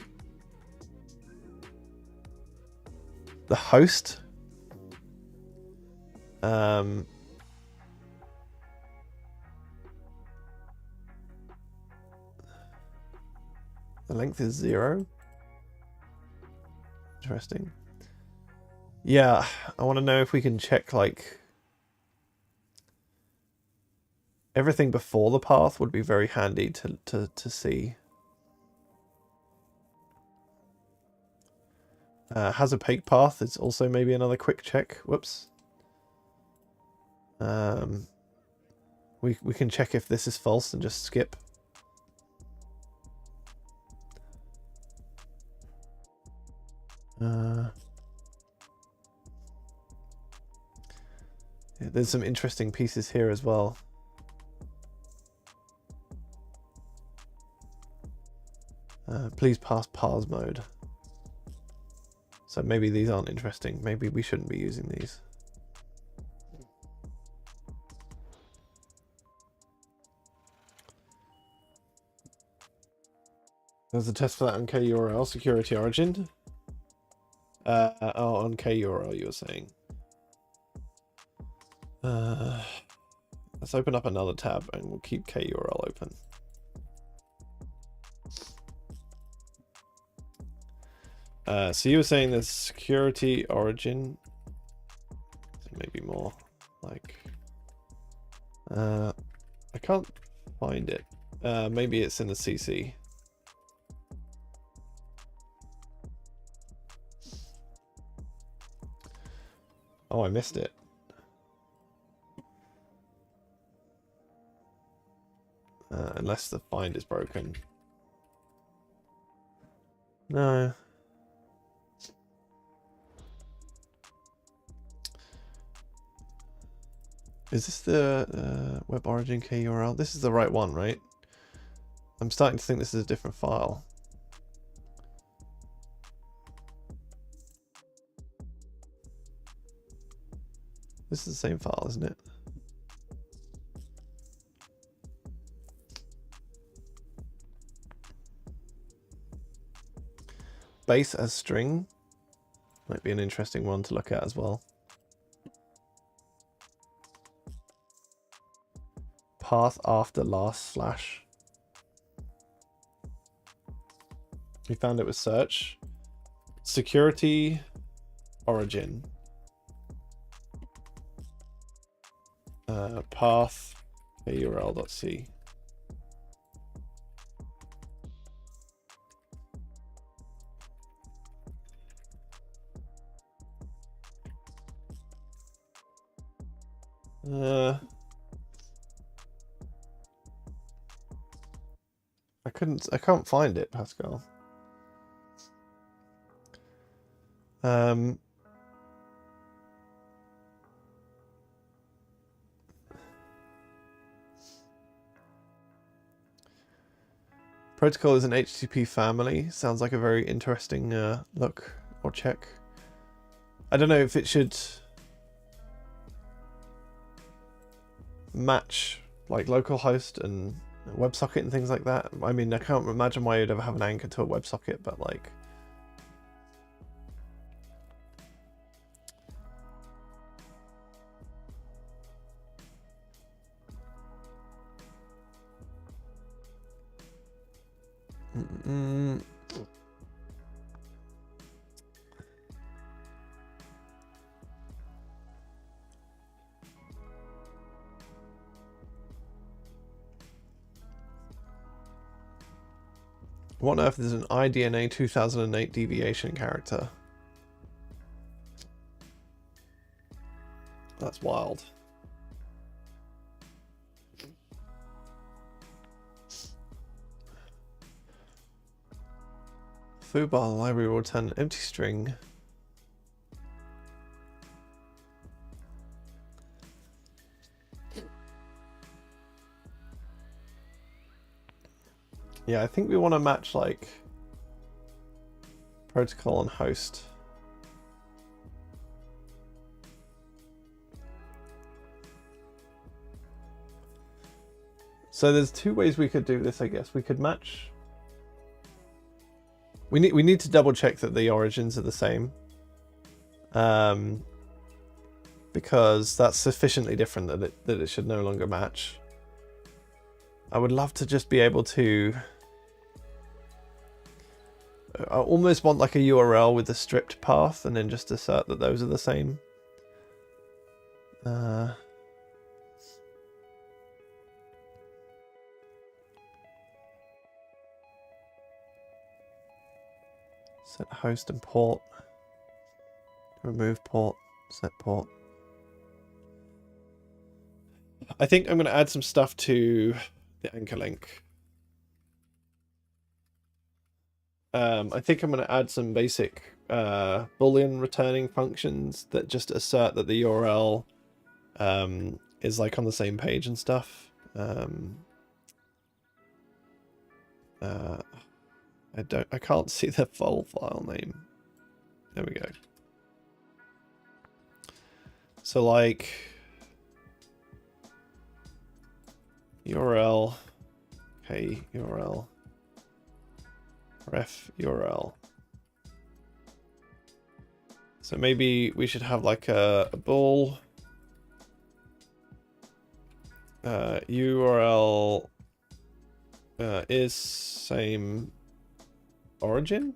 the host. The length is 0. Interesting. Yeah, I want to know if we can check, like, everything before the path would be very handy to see. Has opaque path is also maybe another quick check. Whoops. We can check if this is false and just skip. Yeah, there's some interesting pieces here as well. Please pass parse mode. So maybe these aren't interesting. Maybe we shouldn't be using these. There's a test for that on KURL, security origin. Oh, on KURL you were saying. Let's open up another tab and we'll keep KURL open. So you were saying the security origin, maybe more like, I can't find it. Maybe it's in the CC. Oh, I missed it. Unless the find is broken. No. Is this the web origin KURL? This is the right one, right? I'm starting to think this is a different file. This is the same file, isn't it? Base as string might be an interesting one to look at as well. Path after last slash. We found it with search. Security origin. Path url.c. I can't find it, Pascal. Protocol is an HTTP family. Sounds like a very interesting look or check. I don't know if it should match like localhost and WebSocket and things like that. I mean, I can't imagine why you'd ever have an anchor to a WebSocket, but like... What on earth is an iDNA 2008 deviation character? That's wild. Foobar library will return an empty string. Yeah, I think we want to match like protocol and host. So there's two ways we could do this, I guess. We could match. We need to double check that the origins are the same. Because that's sufficiently different that it should no longer match. I would love to just be able to... I almost want like a URL with a stripped path and then just assert that those are the same. Set host and port. Remove port. Set port. I think I'm going to add some stuff to the anchor link. I think I'm going to add some basic Boolean returning functions that just assert that the URL is like on the same page and stuff. I can't see the full file name. There we go. So like URL, okay, URL, ref URL. So maybe we should have like a bool URL is same origin.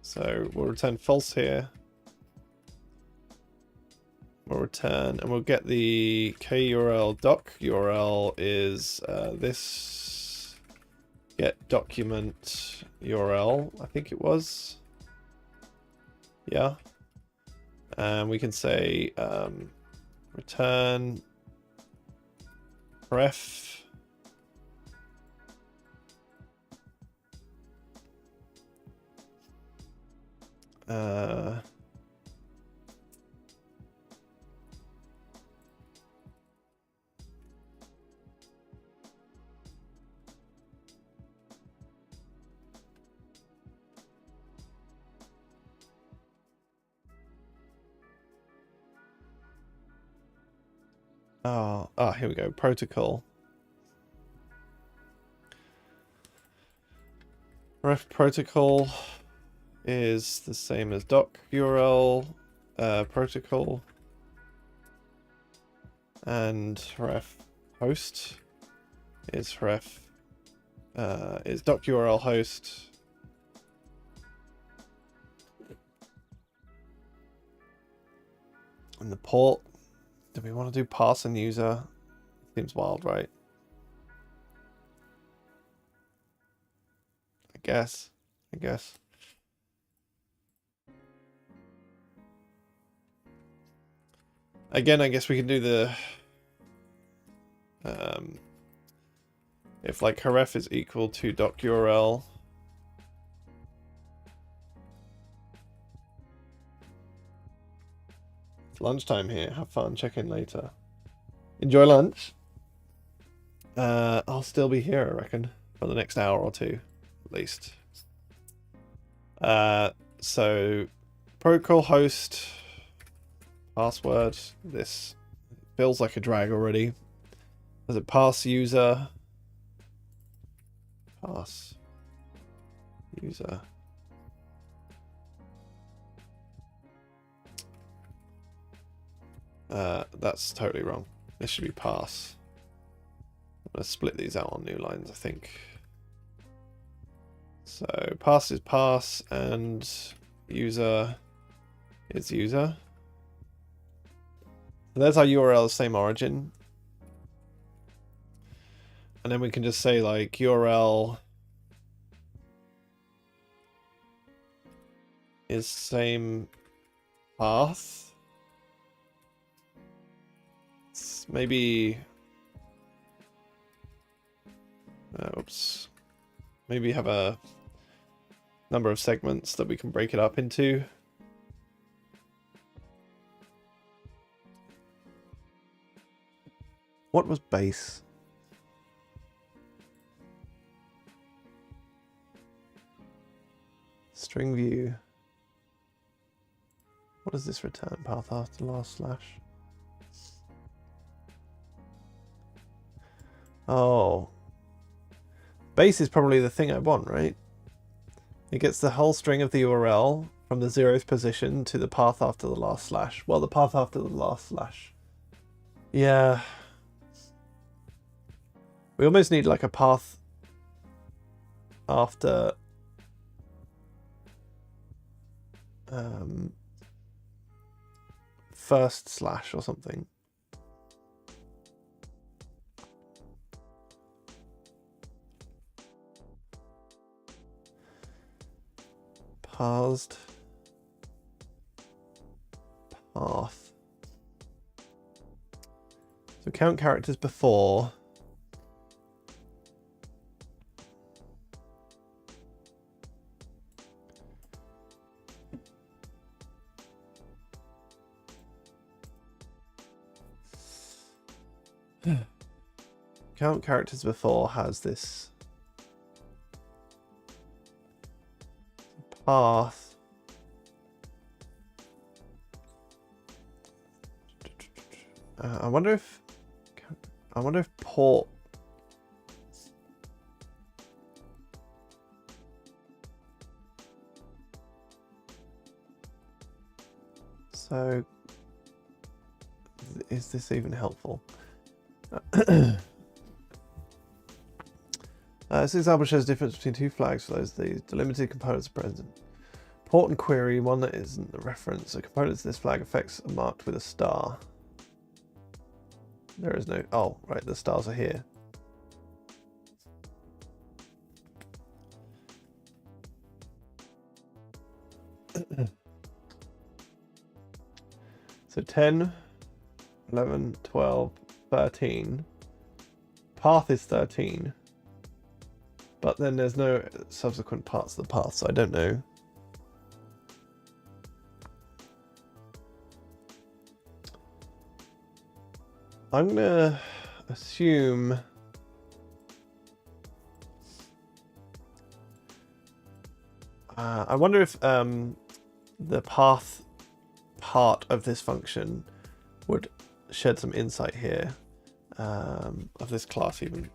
So we'll return false here. We'll return and we'll get the KURL doc URL is this get document URL, I think it was. Yeah. And we can say return ref here we go. Protocol. Ref protocol is the same as doc URL protocol. and ref host is ref is doc URL host. And the port, do we want to do pass and user? Seems wild, right? I guess. Again, I guess we can do the if like href is equal to doc URL. It's lunchtime here. Have fun. Check in later. Enjoy lunch. I'll still be here, I reckon, for the next hour or two, at least. So protocol host password. This feels like a drag already. Does it pass user? Pass user. That's totally wrong. This should be pass. I'm going to split these out on new lines, I think. So pass is pass and user is user. So there's our URL, same origin. And then we can just say like URL is same path. It's maybe oops. Maybe have a number of segments that we can break it up into. What was base? String view. What does this return? Path after last slash. Oh. Base is probably the thing I want, right? It gets the whole string of the URL from the 0th position to the path after the last slash. Well, the path after the last slash. Yeah. We almost need like a path after first slash or something. Parsed path. So count characters before. Count characters before has this path. I wonder if port. So is this even helpful? This example shows the difference between two flags for those the delimited components are present. Port and query, one that isn't the reference. The components in this flag effects are marked with a star. There is no... Oh, right, the stars are here. So 10, 11, 12, 13. Path is 13. But then there's no subsequent parts of the path, so I don't know. I'm going to assume... I wonder if the path part of this function would shed some insight here of this class even.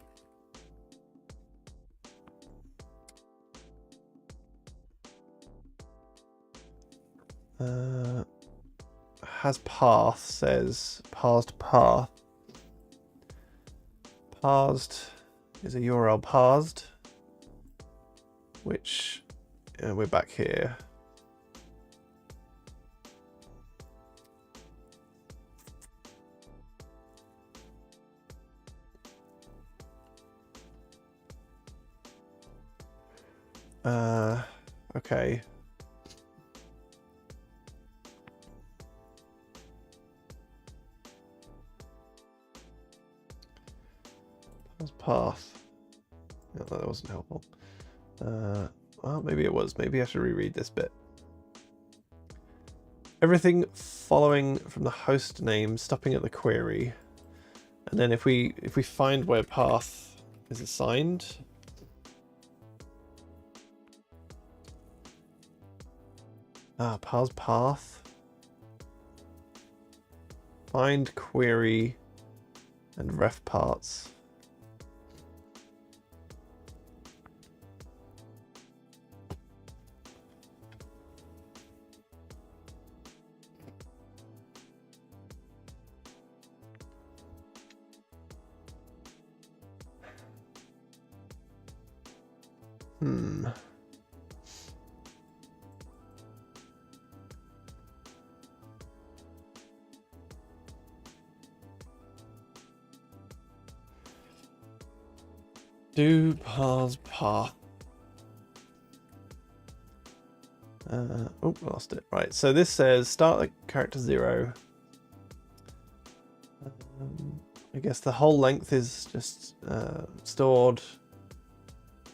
Has path says parsed path. parsed is a URL parsed, which we're back here. Okay. Path. Yeah, that wasn't helpful. Well, maybe it was. Maybe I should reread this bit. Everything following from the host name, stopping at the query, and then if we find where path is assigned. Parse path. Find query and ref parts. Do parse path. Oh, lost it. Right, so this says start at character 0. I guess the whole length is just stored.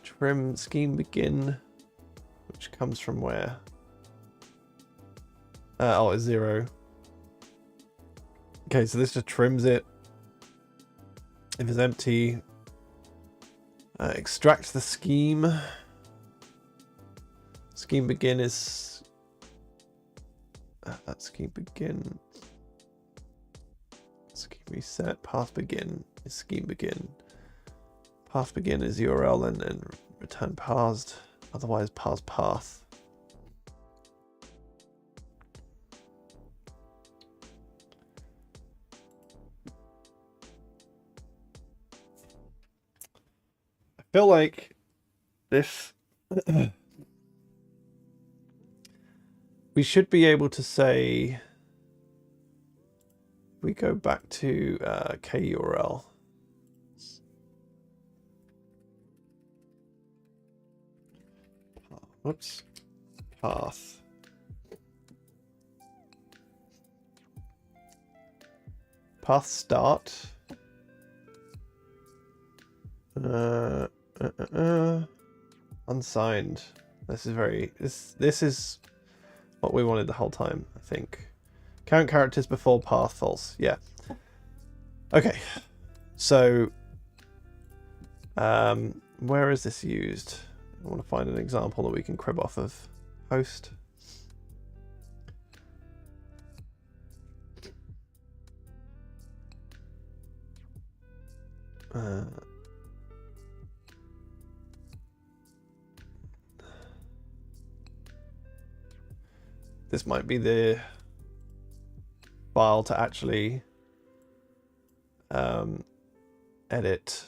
Trim scheme begin, which comes from where? Oh, it's 0. Okay, so this just trims it. If it's empty, extract the scheme. Scheme begin is scheme begin. Scheme reset. Path begin is scheme begin. Path begin is URL and then return parsed. Otherwise, parse path. I feel like this. We should be able to say. We go back to KURL. Whoops. Path. Path start. Unsigned. This is very. This is what we wanted the whole time, I think. Count characters before path false. Yeah. Okay. So, where is this used? I want to find an example that we can crib off of host. This might be the file to actually edit.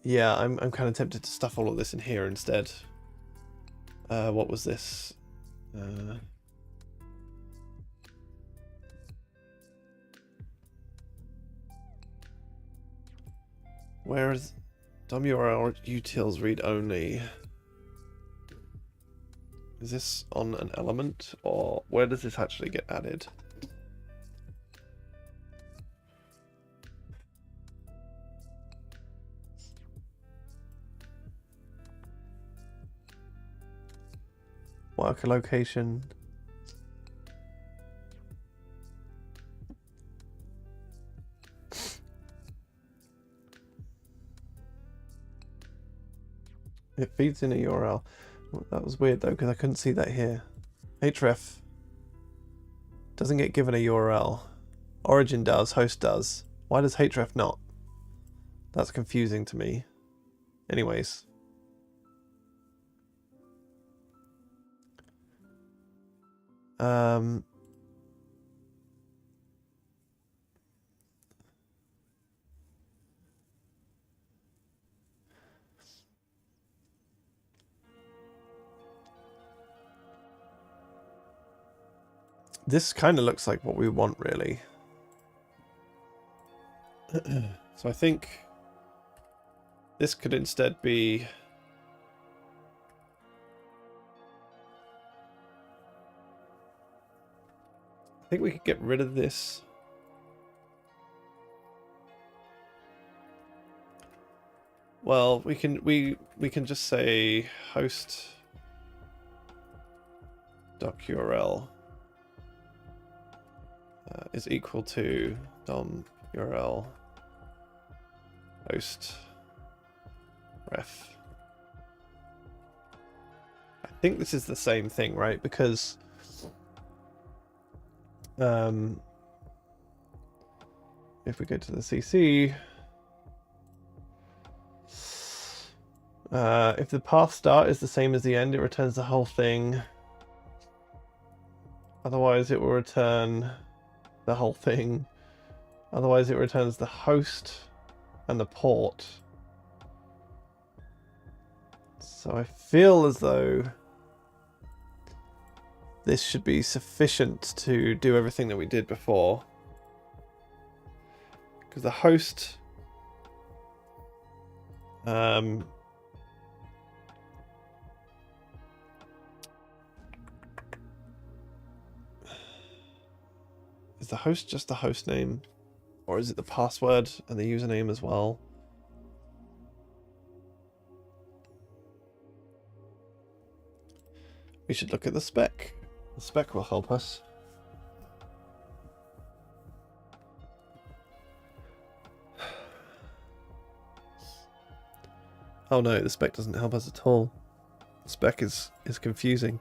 Yeah, I'm kind of tempted to stuff all of this in here instead. What was this? Where is WRL utils read only? Is this on an element, or where does this actually get added? Worker location. It feeds in a URL. Well, that was weird though, because I couldn't see that here. href doesn't get given a URL. Origin does, host does. Why does href not? That's confusing to me. Anyways. This kind of looks like what we want, really. So I think this could instead be... I think we could get rid of this. Well, we can just say host doc.url is equal to dom URL host ref. I think this is the same thing, right? Because if we go to the CC, if the path start is the same as the end, it returns the whole thing. Otherwise, it will return the whole thing. Otherwise, it returns the host and the port. So I feel as though this should be sufficient to do everything that we did before. Because the host... is the host just the host name? Or is it the password and the username as well? We should look at the spec. The spec will help us. Oh no, the spec doesn't help us at all. The spec is confusing.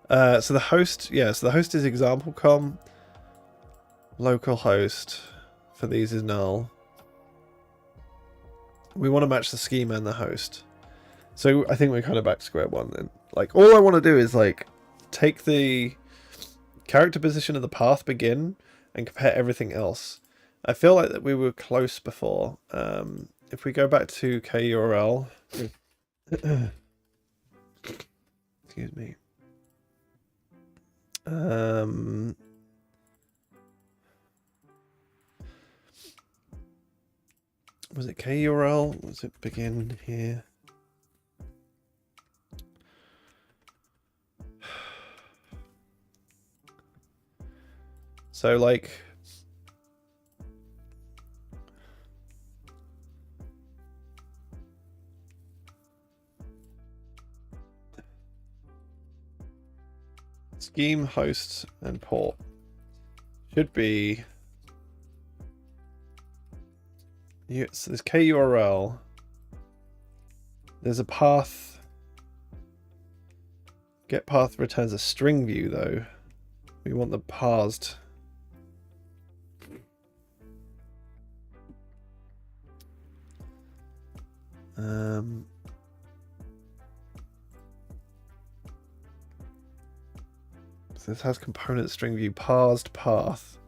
So the host, so the host is example.com. Localhost for these is null. We want to match the schema and the host. So I think we're kind of back to square one then. Like, all I want to do is like take the character position of the path begin and compare everything else. I feel like that we were close before. If we go back to KURL, excuse me. Was it KURL? Was it begin here? So like scheme, host, and port should be so there's KURL. There's a path. Get path returns a string view though. We want the parsed. So this has component string view parsed path.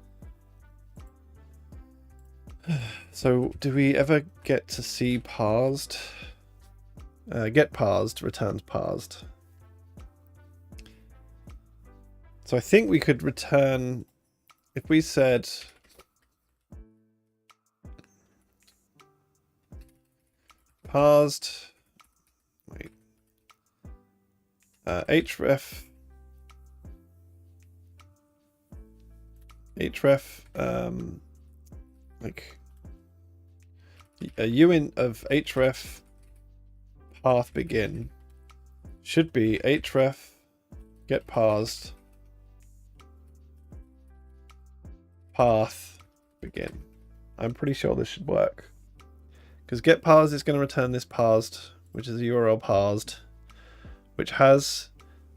So do we ever get to see parsed? Get parsed returns parsed. So I think we could return, if we said parsed, wait, href, like a uint of href path begin should be href get parsed path begin. I'm pretty sure this should work because get parsed is going to return this parsed, which is a URL parsed, which has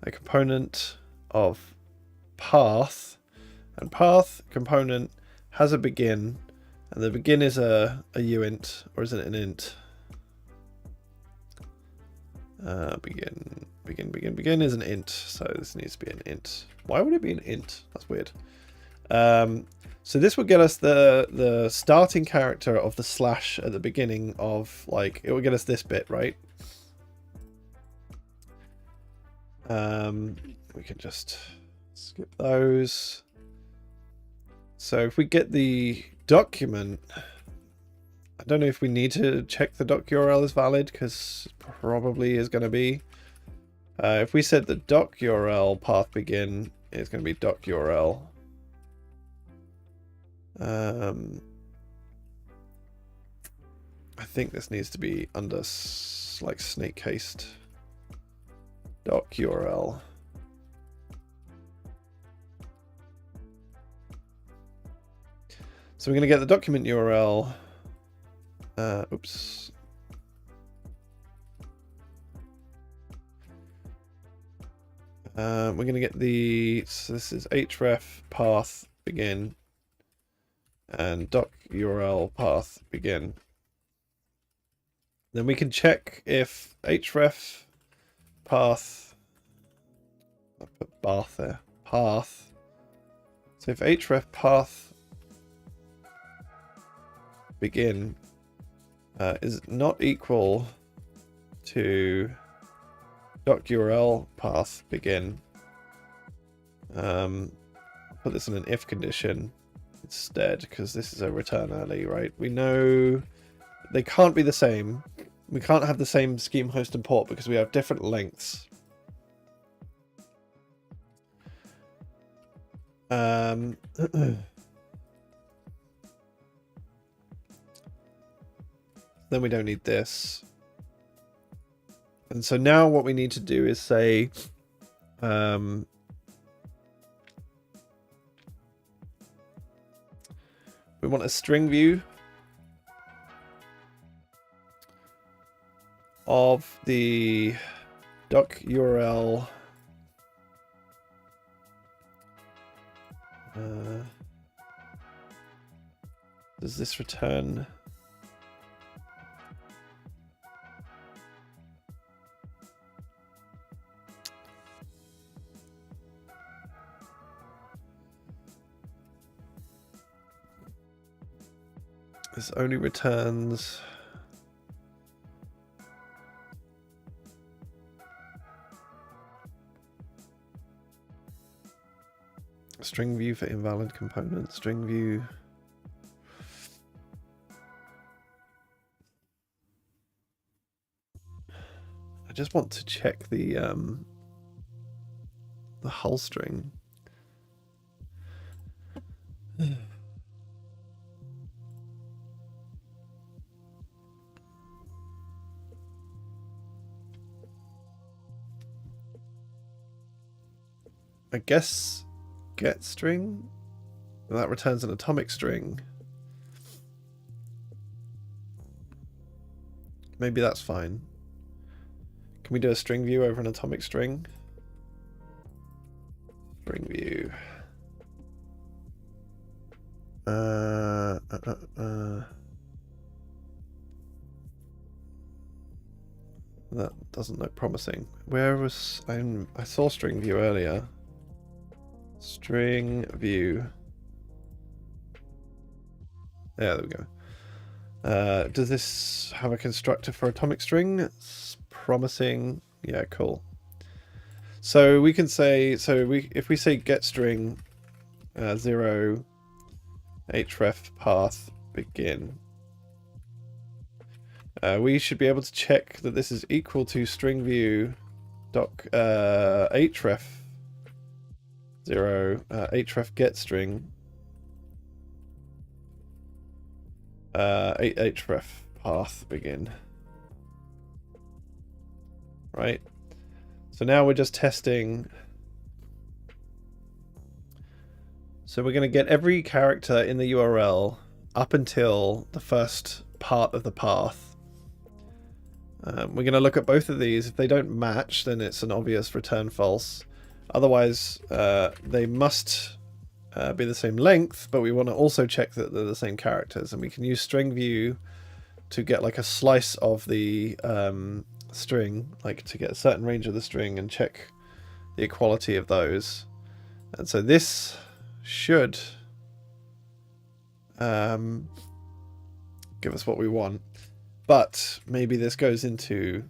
a component of path, and path component has a begin, and the begin is a uint, or is it an int? Begin. begin is an int, so this needs to be an int. Why would it be an int? That's weird. So this will get us the starting character of the slash at the beginning of, like, it will get us this bit, right? We can just skip those. So if we get the document, I don't know if we need to check the doc URL is valid, because probably is going to be. If we said the doc URL path begin, it's going to be doc URL. I think this needs to be under like snake cased doc URL. So we're going to get the document URL. Oops. We're going to get the, so this is href path begin and doc URL path begin. Then we can check if href path, I'll put bath there, path. So if href path begin is not equal to doc URL path begin, put this in an if condition instead, because this is a return early, right? We know they can't be the same. We can't have the same scheme host and port because we have different lengths. Then we don't need this. And so now what we need to do is say, we want a string view of the doc URL does this return? This only returns string view for invalid component, string view. I just want to check the hull string. I guess get string, and that returns an atomic string. Maybe that's fine. Can we do a string view over an atomic string? String view. That doesn't look promising. Where was I saw string view earlier. String view. Yeah, there we go. Does this have a constructor for atomic string? It's promising. Yeah, cool. So we can say, if we say get string 0 href path begin, we should be able to check that this is equal to string view doc href 0 href get string href path begin. Right. So now we're just testing. So we're going to get every character in the URL up until the first part of the path. We're going to look at both of these. If they don't match, then it's an obvious return false. Otherwise, they must be the same length, but we want to also check that they're the same characters. And we can use string view to get like a slice of the string, like to get a certain range of the string and check the equality of those. And so this should give us what we want. But maybe this goes into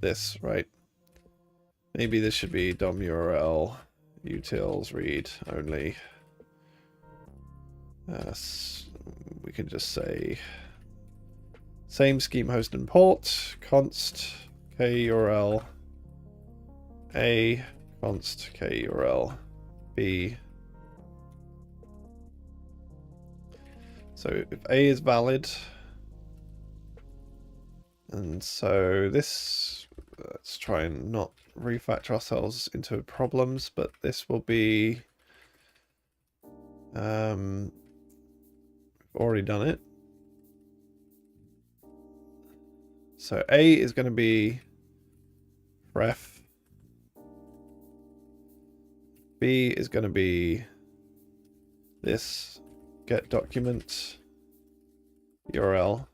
this, right? Maybe this should be DOM URL utils read only. We can just say same scheme host and port const KURL A const KURL B. So if A is valid, and so this, let's try and not refactor ourselves into problems, but this will be, we've already done it. So A is going to be ref. B is going to be this get document URL.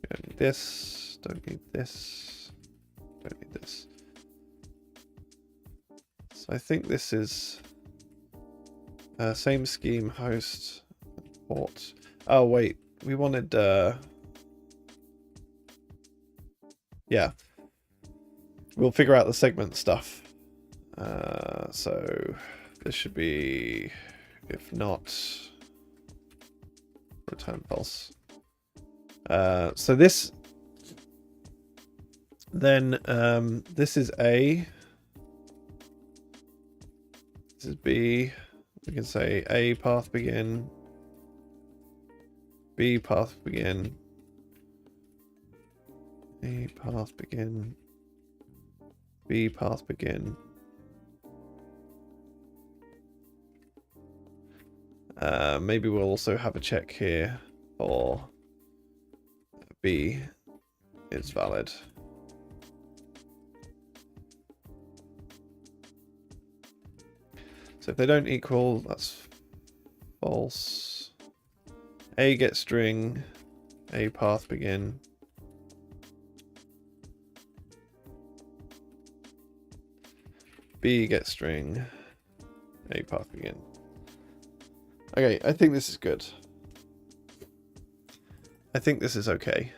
Don't need this, don't need this, don't need this. So I think this is same scheme host port. Oh wait, we wanted yeah, we'll figure out the segment stuff. So this should be, if not, return false. So this, then this is A, this is B. We can say A path begin, B path begin, A path begin, B path begin. Maybe we'll also have a check here for B is valid. So if they don't equal, that's false. A get string, A path begin. B get string, A path begin. Okay, I think this is good. I think this is okay.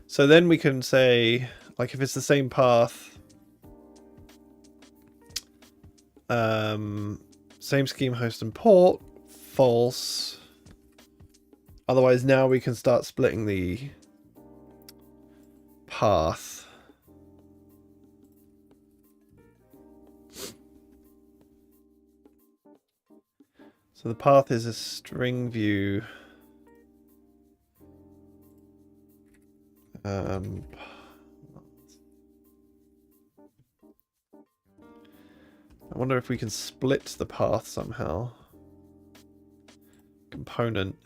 So then we can say, like, if it's the same path, same scheme host and port, false. Otherwise, now we can start splitting the path. So the path is a string view. I wonder if we can split the path somehow. Component.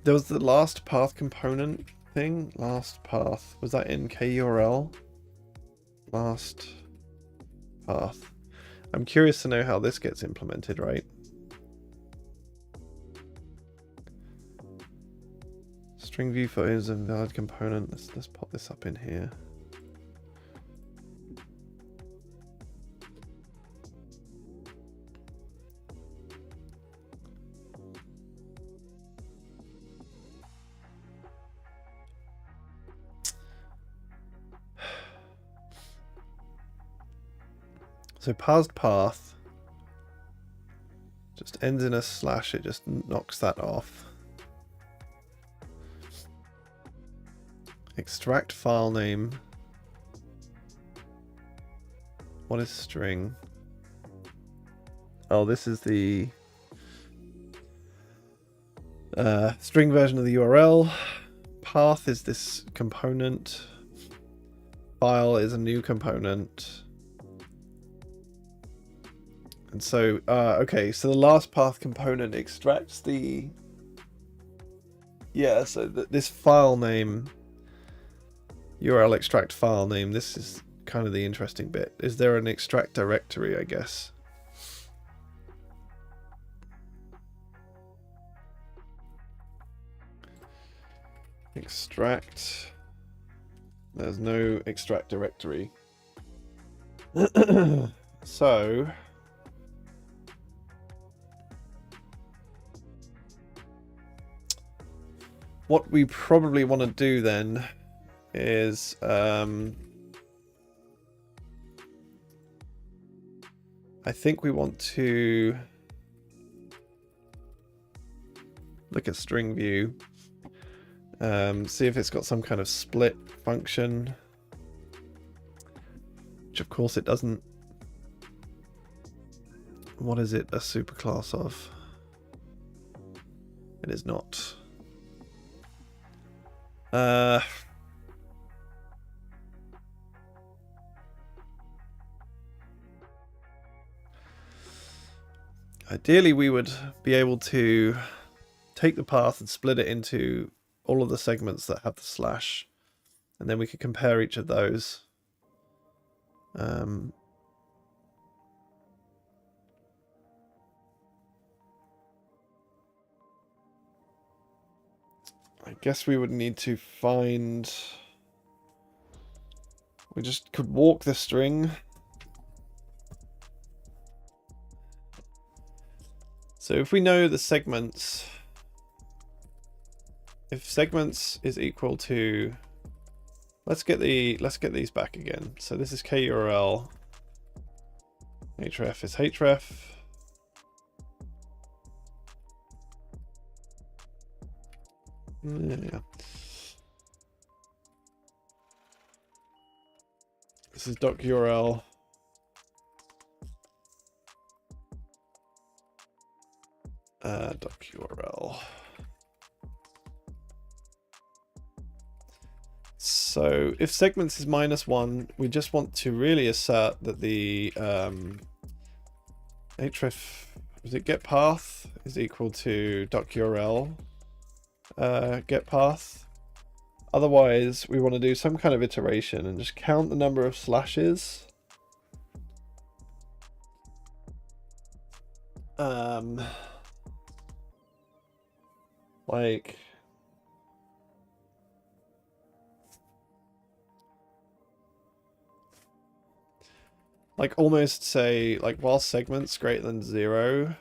There was the last path component thing. Last path. Was that in KURL? Last path. I'm curious to know how this gets implemented, right? String view for is a valid component. Let's pop this up in here. So parsed path just ends in a slash. It just knocks that off. Extract file name. What is string? Oh, this is the String version of the URL. Path is this component. File is a new component. And so, okay, so the last path component extracts the... Yeah, so this file name, URL extract file name, this is kind of the interesting bit. Is there an extract directory, I guess? Extract. There's no extract directory. So what we probably want to do then is I think we want to look at string view, see if it's got some kind of split function, which of course it doesn't. What is it a superclass of? It is not. Ideally we would be able to take the path and split it into all of the segments that have the slash, and then we could compare each of those. I guess we would need to find... We just could walk the string. So if we know the segments... If segments is equal to... Let's get these back again. So this is KURL. href is href. Yeah. This is doc.url. Doc.url. So if segments is -1, we just want to really assert that the href, is it get path is equal to doc.url get path. Otherwise, we want to do some kind of iteration and just count the number of slashes. Like almost say, like while segments greater than 0,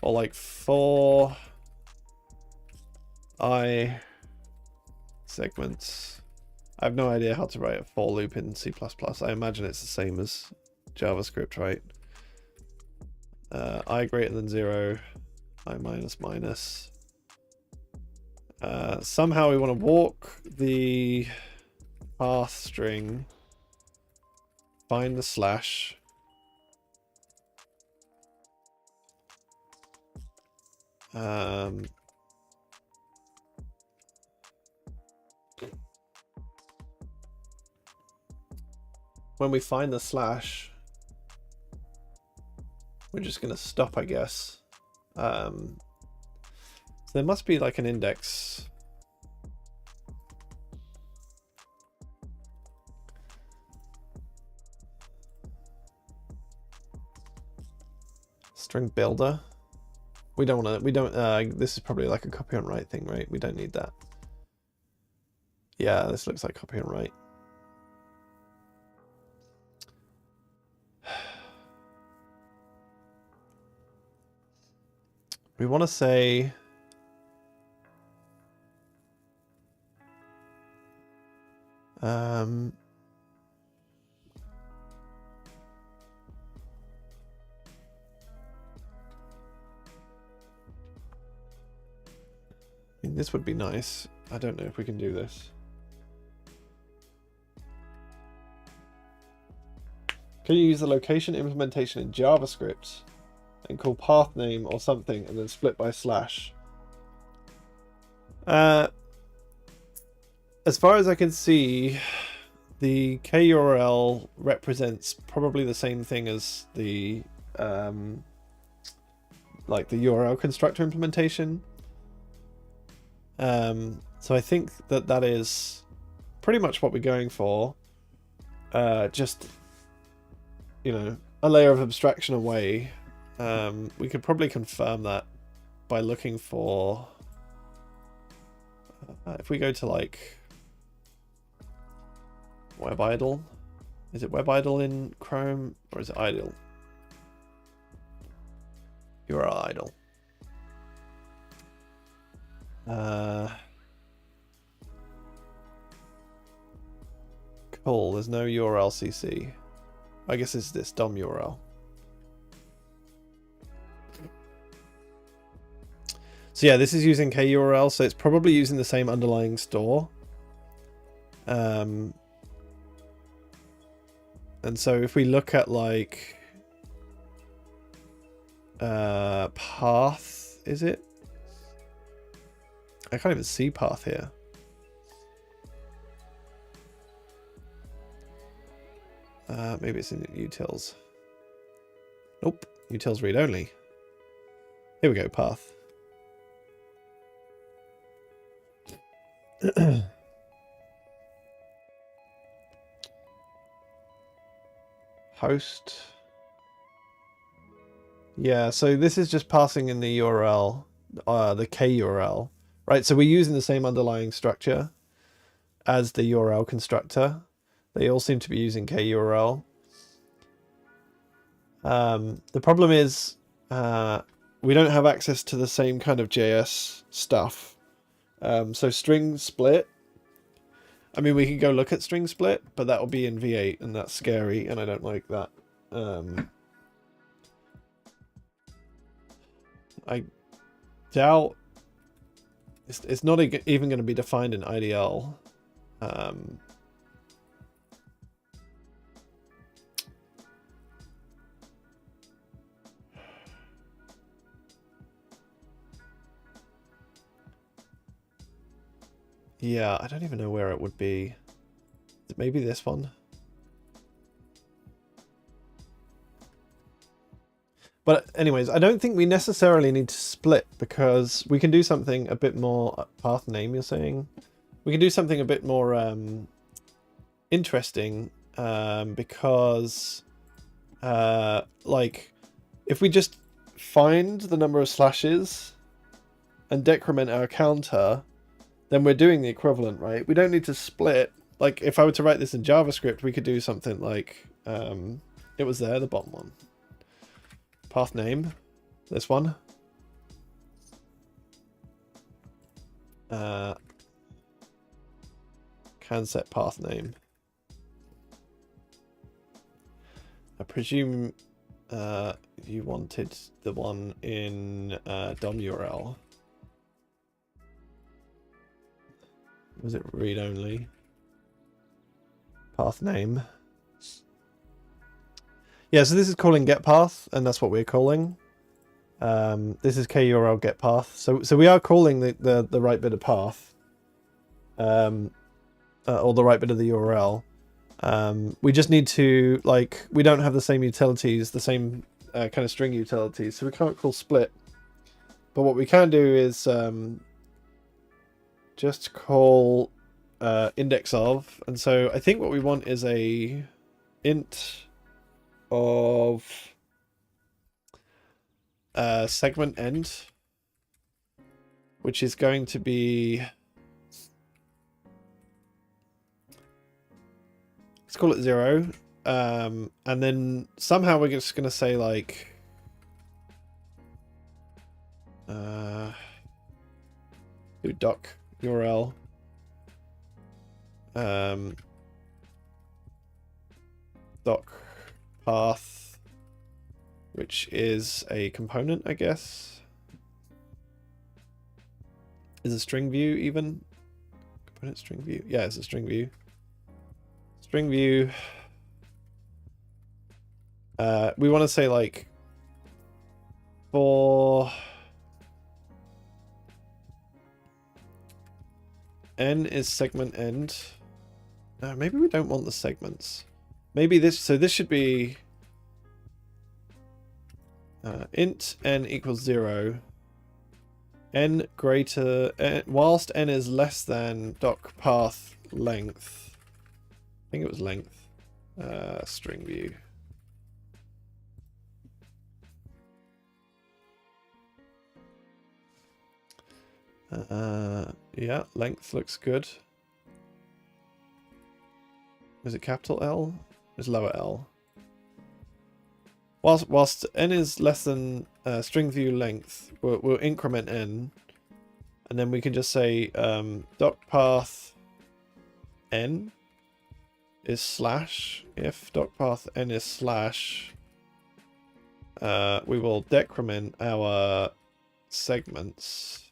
or like for I segments. I have no idea how to write a for loop in C++. I imagine it's the same as JavaScript, right? I greater than 0, I minus minus. Somehow we want to walk the path string, find the slash, when we find the slash, we're just going to stop, I guess. So there must be like an index. String builder. We don't want to, this is probably like a copy on write thing, right? We don't need that. Yeah, this looks like copy on write. We want to say I mean, this would be nice. I don't know if we can do this. Can you use the location implementation in JavaScript? and call path name or something, and then split by slash. As far as I can see, the KURL represents probably the same thing as the like the URL constructor implementation. So I think that is pretty much what we're going for. Just, you know, a layer of abstraction away. We could probably confirm that by looking for, if we go to like Web Idle. Is it Web Idle in Chrome or is it Idle? URL Idle. Cool, there's no URL CC. I guess it's this DOM URL. So yeah, this is using KURL, so it's probably using the same underlying store. And so if we look at like path, is it? I can't even see path here. Maybe it's in utils. Nope, utils read only. Here we go, path. Host. Yeah, so this is just passing in the URL, the KURL, right? So we're using the same underlying structure as the URL constructor. They all seem to be using KURL. The problem is we don't have access to the same kind of JS stuff. So string split, I mean, we can go look at string split, but that will be in V8 and that's scary and I don't like that. I doubt it's not even going to be defined in IDL. Yeah, I don't even know where it would be. Maybe this one. But anyways, I don't think we necessarily need to split because we can do something a bit more path name, you're saying? We can do something a bit more interesting because like if we just find the number of slashes and decrement our counter, then we're doing the equivalent, right? We don't need to split. Like if I were to write this in JavaScript, we could do something like it was there, the bottom one. Path name, this one. Can set path name. I presume you wanted the one in DOM URL. Was it read only? Path name. Yeah, so this is calling get path, and that's what we're calling. This is KURL get path. So we are calling the right bit of path, or the right bit of the URL. We just need to, like, we don't have the same utilities, the same kind of string utilities, so we can't call split. But what we can do is just call index of, and so I think what we want is a int of segment end, which is going to be, let's call it 0, and then somehow we're just going to say like do doc URL doc path, which is a component, I guess. Is a string view even? Component string view. Yeah, it's a string view. String view. We want to say like for n is segment end. No, maybe we don't want the segments. Maybe this, so this should be int n equals 0. N greater, whilst n is less than doc path length. I think it was length. String view. Yeah, length looks good. Is it capital L? It's lower L. Whilst n is less than string view length, we'll increment n, and then we can just say doc path n is slash. If doc path n is slash, we will decrement our segments.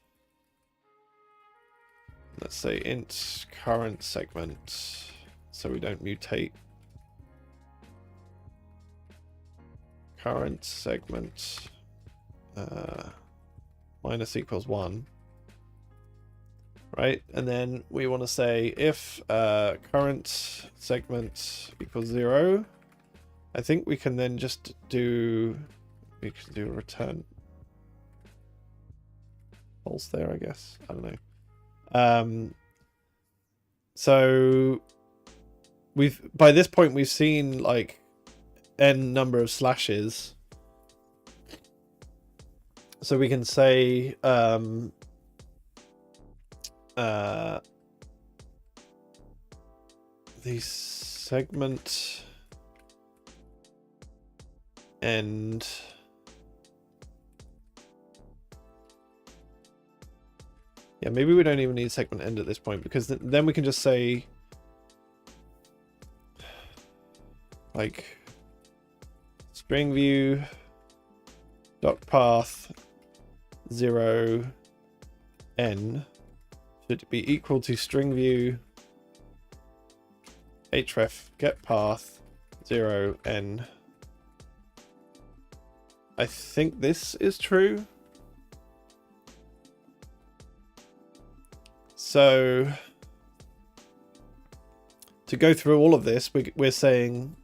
Let's say int current segment, so we don't mutate. Current segment minus equals 1. Right, and then we want to say if current segment equals 0, I think we can then just do, we can do a return false there, I guess. I don't know. So by this point we've seen like n number of slashes, so we can say the segment end yeah, maybe we don't even need segment end at this point, because then we can just say like string view doc path 0 n should be equal to string view href get path 0 n. I think this is true. So to go through all of this, we're saying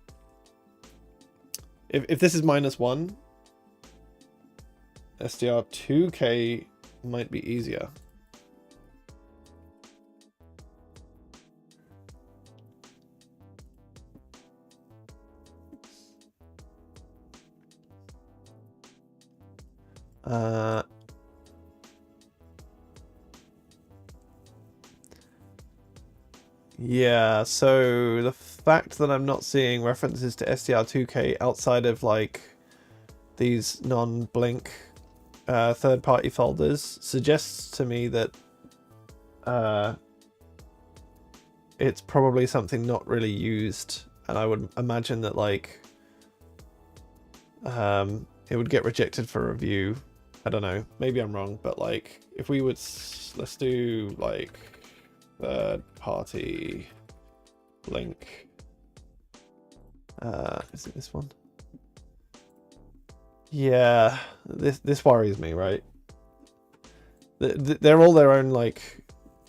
if this is -1, str2k might be easier. Yeah, so the fact that I'm not seeing references to str2k outside of like these non-blink third-party folders suggests to me that it's probably something not really used, and I would imagine that like it would get rejected for review. I don't know, maybe I'm wrong, but like if we would, let's do like third party link, is it this one? Yeah, this worries me, right? They're all their own like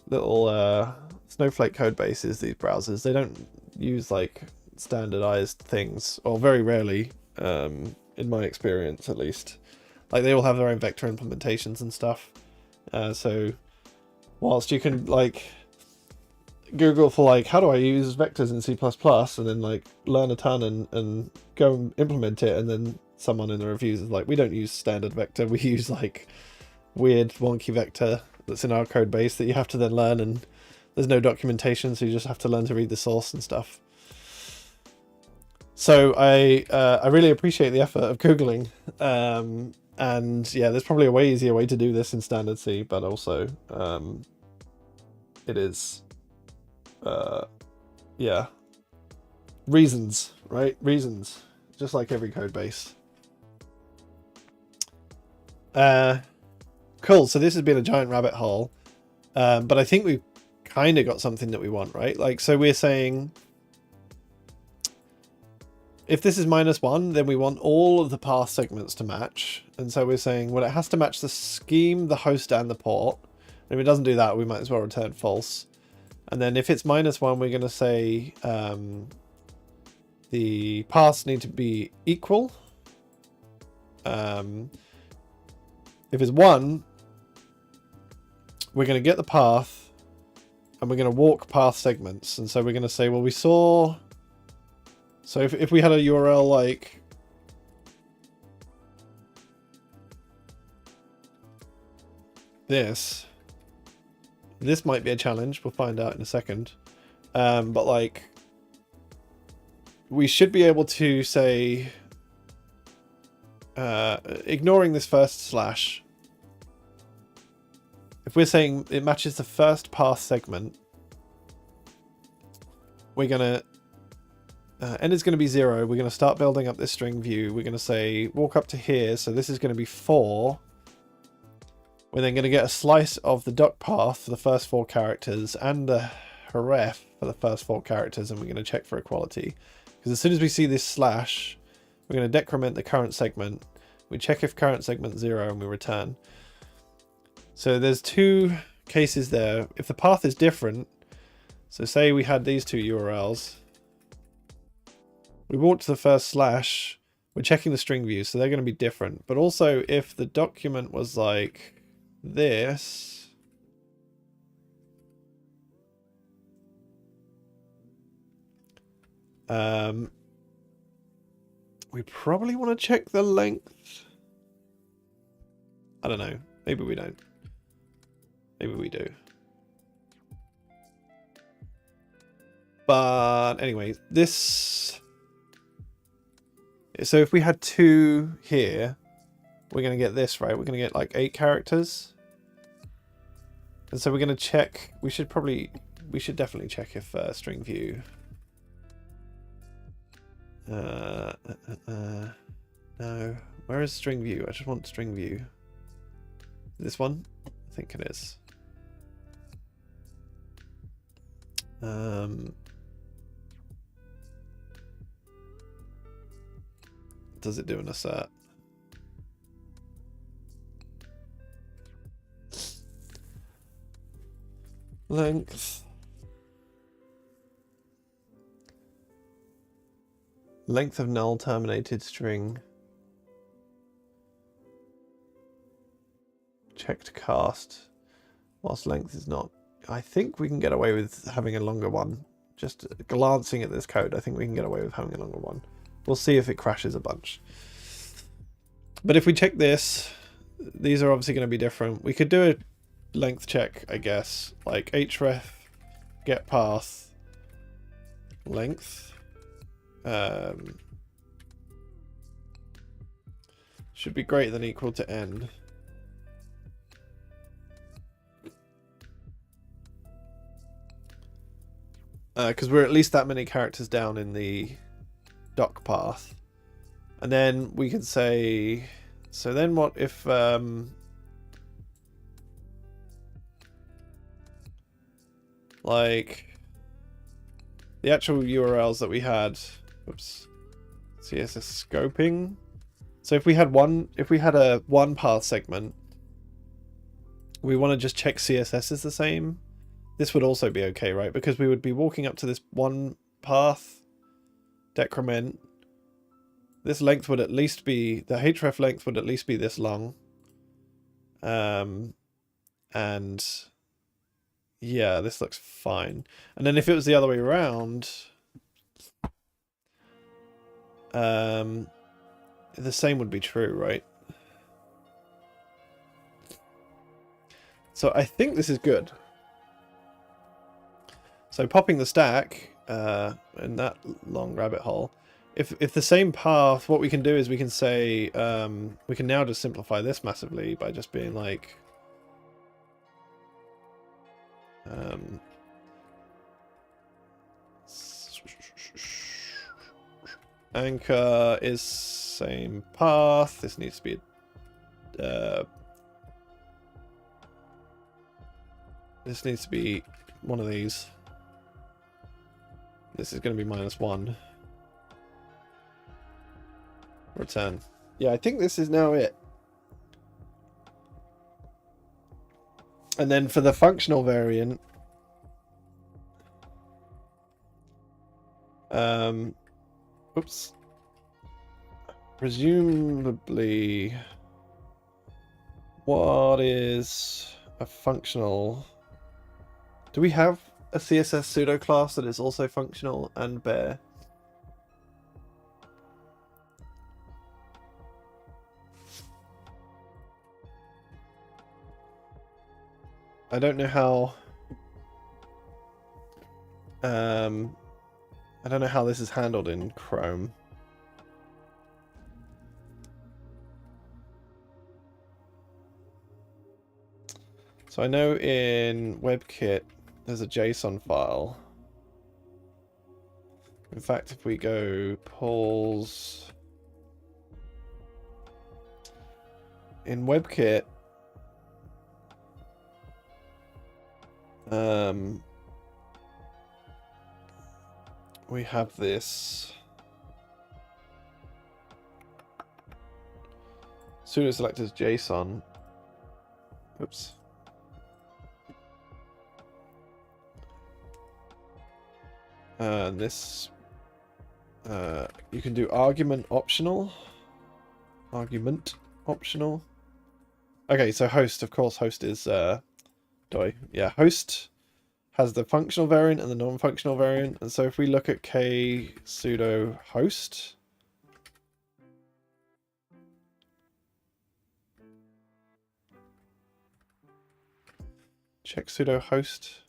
little snowflake code bases, these browsers. They don't use like standardized things, or very rarely, in my experience at least. Like they all have their own vector implementations and stuff. So whilst you can like Google for like how do I use vectors in C++ and then like learn a ton and go and implement it, and then someone in the reviews is like, we don't use standard vector, we use like weird wonky vector that's in our code base that you have to then learn, and there's no documentation, so you just have to learn to read the source and stuff. So I really appreciate the effort of Googling, and yeah, there's probably a way easier way to do this in standard C, but also it is yeah, reasons, right? Reasons, just like every code base. Cool, so this has been a giant rabbit hole, but I think we've kind of got something that we want, right? Like, so we're saying if this is -1, then we want all of the path segments to match. And so we're saying, well, it has to match the scheme, the host, and the port. And if it doesn't do that, we might as well return false. And then if it's -1, we're going to say the paths need to be equal. If it's 1, we're going to get the path, and we're going to walk path segments. And so we're going to say, well, we saw... So if we had a URL like this might be a challenge. We'll find out in a second. But like, we should be able to say, ignoring this first slash, if we're saying it matches the first path segment, we're going to n is going to be 0. We're going to start building up this string view. We're going to say walk up to here. So this is going to be 4. We're then going to get a slice of the duck path for the first 4 characters and the href for the first 4 characters. And we're going to check for equality. Because as soon as we see this slash, we're going to decrement the current segment. We check if current segment 0 and we return. So there's 2 cases there. If the path is different, so say we had these 2 URLs. We walk to the first slash, we're checking the string views, so they're going to be different. But also, if the document was like this, we probably want to check the length. I don't know. Maybe we don't. Maybe we do. But anyway, this... So if we had 2 here, we're going to get this, right? We're going to get like 8 characters. And so we're going to check... We should definitely check if string view... no. Where is string view? I just want string view. This one? I think it is. Does it do an assert? Length. Length of null terminated string. Checked cast. Whilst length is not. I think we can get away with having a longer one. Just glancing at this code, I think we can get away with having a longer one. We'll see if it crashes a bunch. But if we check this, these are obviously going to be different. We could do a length check, I guess. Like href get path length. Should be greater than equal to n. Because we're at least that many characters down in the doc path. And then we can say, so then what if like the actual URLs that we had, oops, CSS scoping. So if we had a one path segment, we want to just check CSS is the same. This would also be okay, right? Because we would be walking up to this one path, decrement. This length would at least be, the href length would at least be this long. And yeah, this looks fine. And then if it was the other way around, the same would be true, right? So I think this is good. So popping the stack in that long rabbit hole, if the same path, what we can do is we can say, we can now just simplify this massively by just being like, anchor is same path. This needs to be this needs to be one of these. This is going to be -1. return. Yeah, I think this is now it. And then for the functional variant, oops. Presumably, what is a functional? Do we have a CSS pseudo class that is also functional and bare? I don't know how. I don't know how this is handled in Chrome. So I know in WebKit there's a JSON file. In fact, if we go polls in WebKit, we have this pseudo selectors JSON. Oops. This you can do argument optional. Argument optional. Okay, so host, of course, host is DOI. Yeah, host has the functional variant and the non-functional variant. And so if we look at k pseudo host, check pseudo host.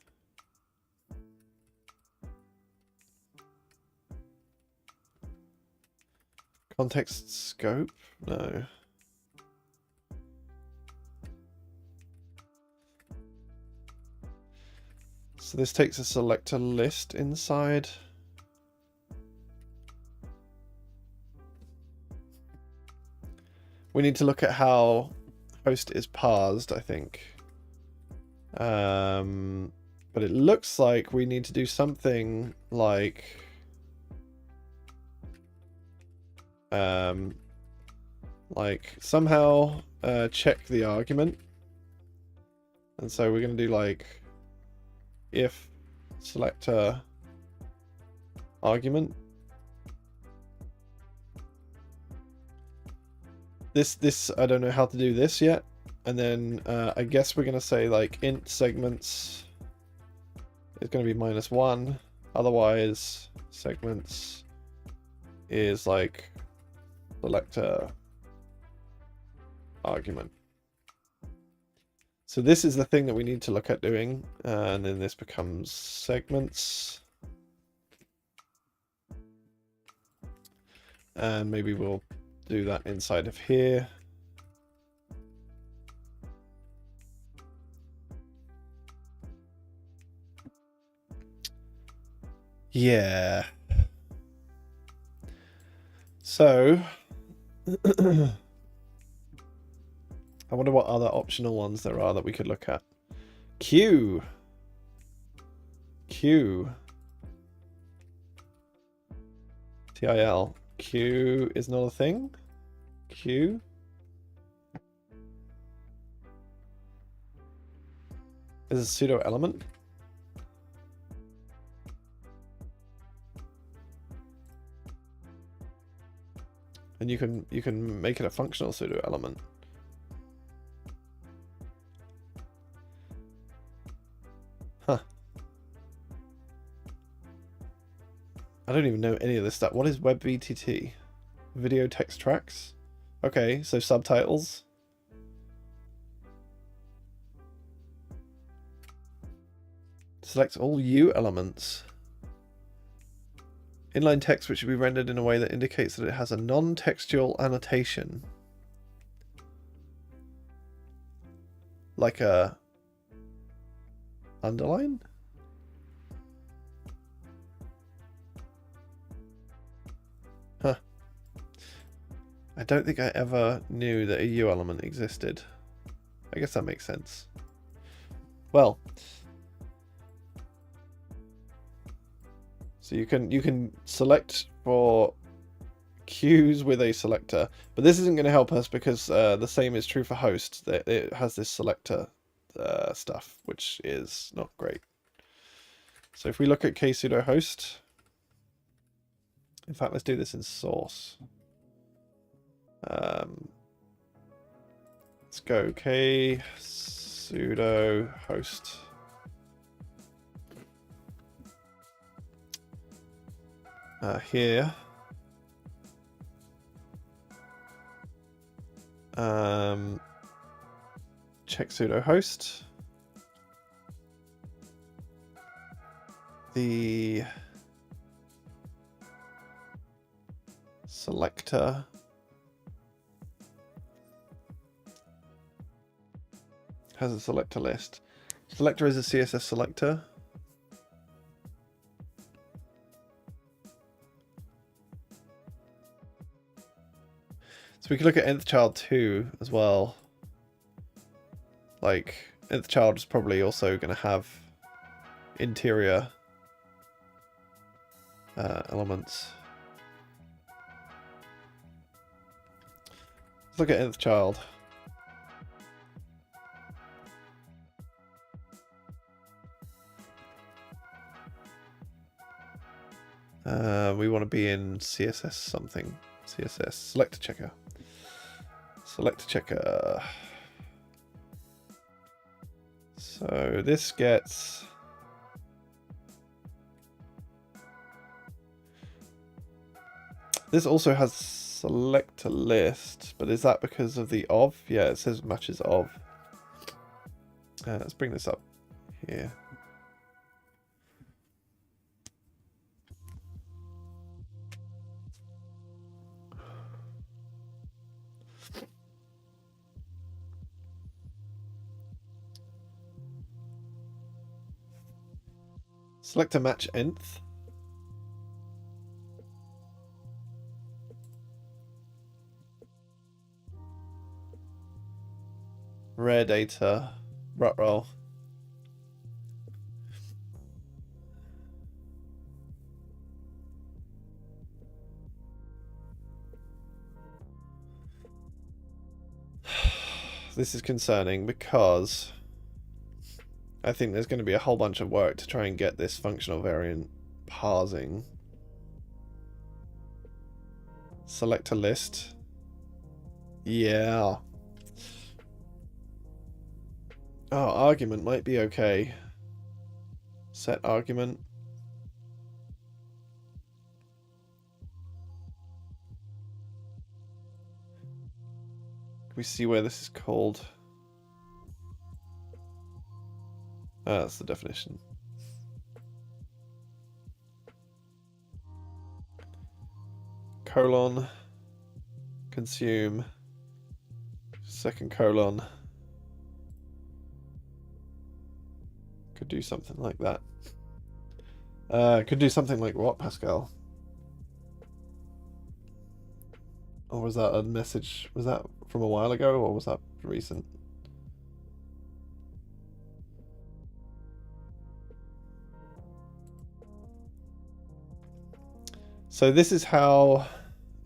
Context scope? No. So this takes a selector list inside. We need to look at how host is parsed, I think. But it looks like we need to do something like somehow check the argument. And so we're going to do like if selector argument. This I don't know how to do this yet. And then I guess we're going to say like int segments is going to be -1. Otherwise segments is like selector argument. So this is the thing that we need to look at doing, and then this becomes segments. And maybe we'll do that inside of here. Yeah. So I wonder what other optional ones there are that we could look at. Q. TIL. Q is not a thing. Q. Is a pseudo element. And you can make it a functional pseudo element. Huh. I don't even know any of this stuff. What is WebVTT? Video text tracks? Okay, so subtitles. Select all U elements. Inline text which should be rendered in a way that indicates that it has a non-textual annotation. Like a underline? Huh. I don't think I ever knew that a U element existed. I guess that makes sense. Well, so you can select for queues with a selector. But this isn't going to help us because the same is true for host. That it has this selector stuff, which is not great. So if we look at pseudo host, in fact, let's do this in source. Let's go pseudo host. Here. Check pseudo host. The selector has a selector list. Selector is a CSS selector. So we can look at nth child 2 as well. Like, nth child is probably also going to have interior elements. Let's look at nth child. We want to be in CSS something. CSS selector checker. Selector checker. So this gets this also has selector list, but is that because of the of? Yeah, it says matches of. Let's bring this up here. Selector match nth. Rare data. Rut roll. This is concerning because I think there's going to be a whole bunch of work to try and get this functional variant parsing. Select a list. Yeah. Oh, argument might be okay. Set argument. Can we see where this is called? Ah, that's the definition. Colon. Consume. Second colon. Could do something like that. Could do something like what, Pascal? Or was that a message? Was that from a while ago, or was that recent? So this is how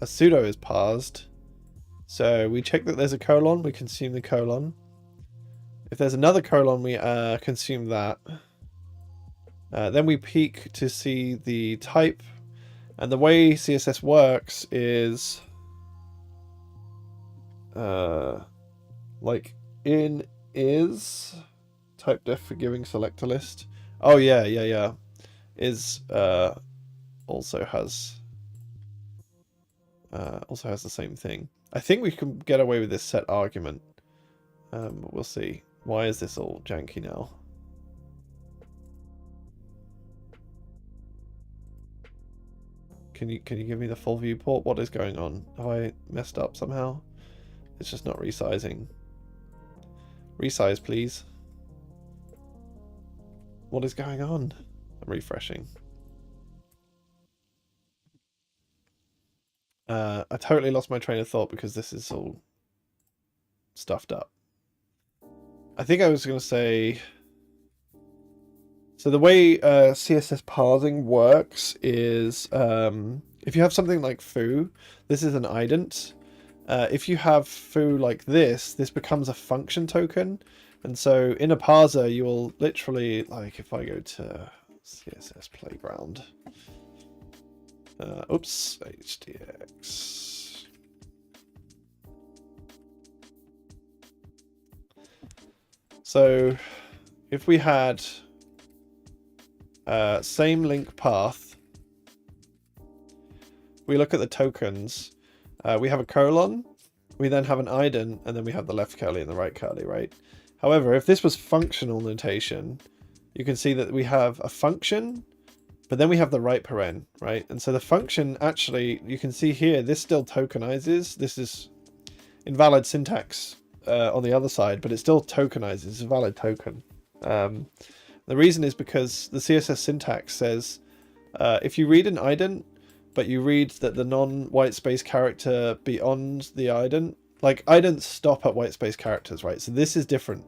a pseudo is parsed. So we check that there's a colon, we consume the colon. If there's another colon, we consume that. Then we peek to see the type. And the way CSS works is like in is type def for giving selector list. Oh yeah. Is also has the same thing. I think we can get away with this set argument. But we'll see. Why is this all janky now? Can you give me the full viewport? What is going on? Have I messed up somehow? It's just not resizing. Resize, please. What is going on? I'm refreshing. I totally lost my train of thought because this is all stuffed up. I think I was going to say... So the way CSS parsing works is if you have something like foo, this is an ident. If you have foo like this becomes a function token. And so in a parser, you will literally, like if I go to CSS Playground, oops, HDX. So if we had same link path, we look at the tokens, we have a colon, we then have an ident, and then we have the left curly and the right curly, right? However, if this was functional notation, you can see that we have a function, but then we have the right paren, right? And so the function actually, you can see here, this still tokenizes. This is invalid syntax on the other side, but it still tokenizes. It's a valid token. The reason is because the CSS syntax says, if you read an ident, but you read that the non-white space character beyond the ident, like idents stop at white space characters, right? So this is different.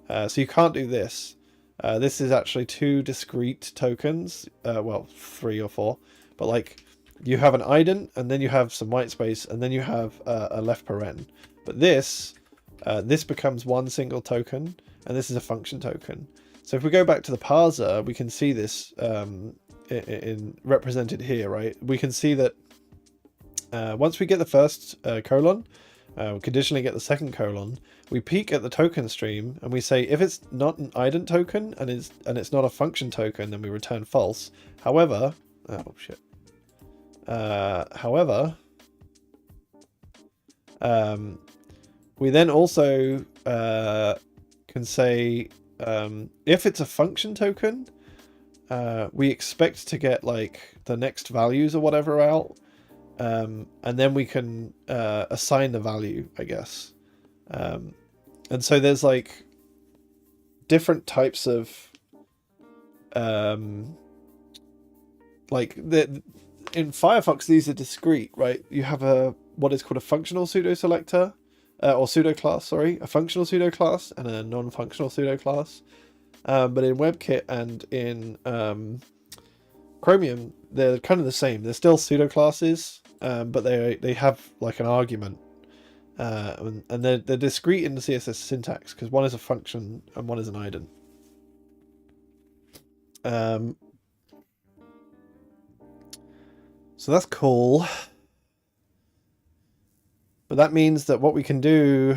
So you can't do this. This is actually two discrete tokens, well, 3 or 4, but like you have an ident and then you have some white space and then you have a left paren. But this becomes one single token and this is a function token. So if we go back to the parser, we can see this in represented here, right? We can see that once we get the first colon, we conditionally get the second colon, we peek at the token stream and we say if it's not an ident token and it's not a function token, then we return false. However, oh shit. However, we then also can say if it's a function token, we expect to get like the next values or whatever out. And then we can assign the value, I guess. And so there's like different types of like in Firefox these are discrete, right? You have what is called a functional pseudo selector or pseudo class, sorry, a functional pseudo class and a non-functional pseudo class. But in WebKit and in Chromium, they're kind of the same. They're still pseudo classes, but they have like an argument, and they're discrete in the CSS syntax because one is a function and one is an ident. So that's cool. But that means that what we can do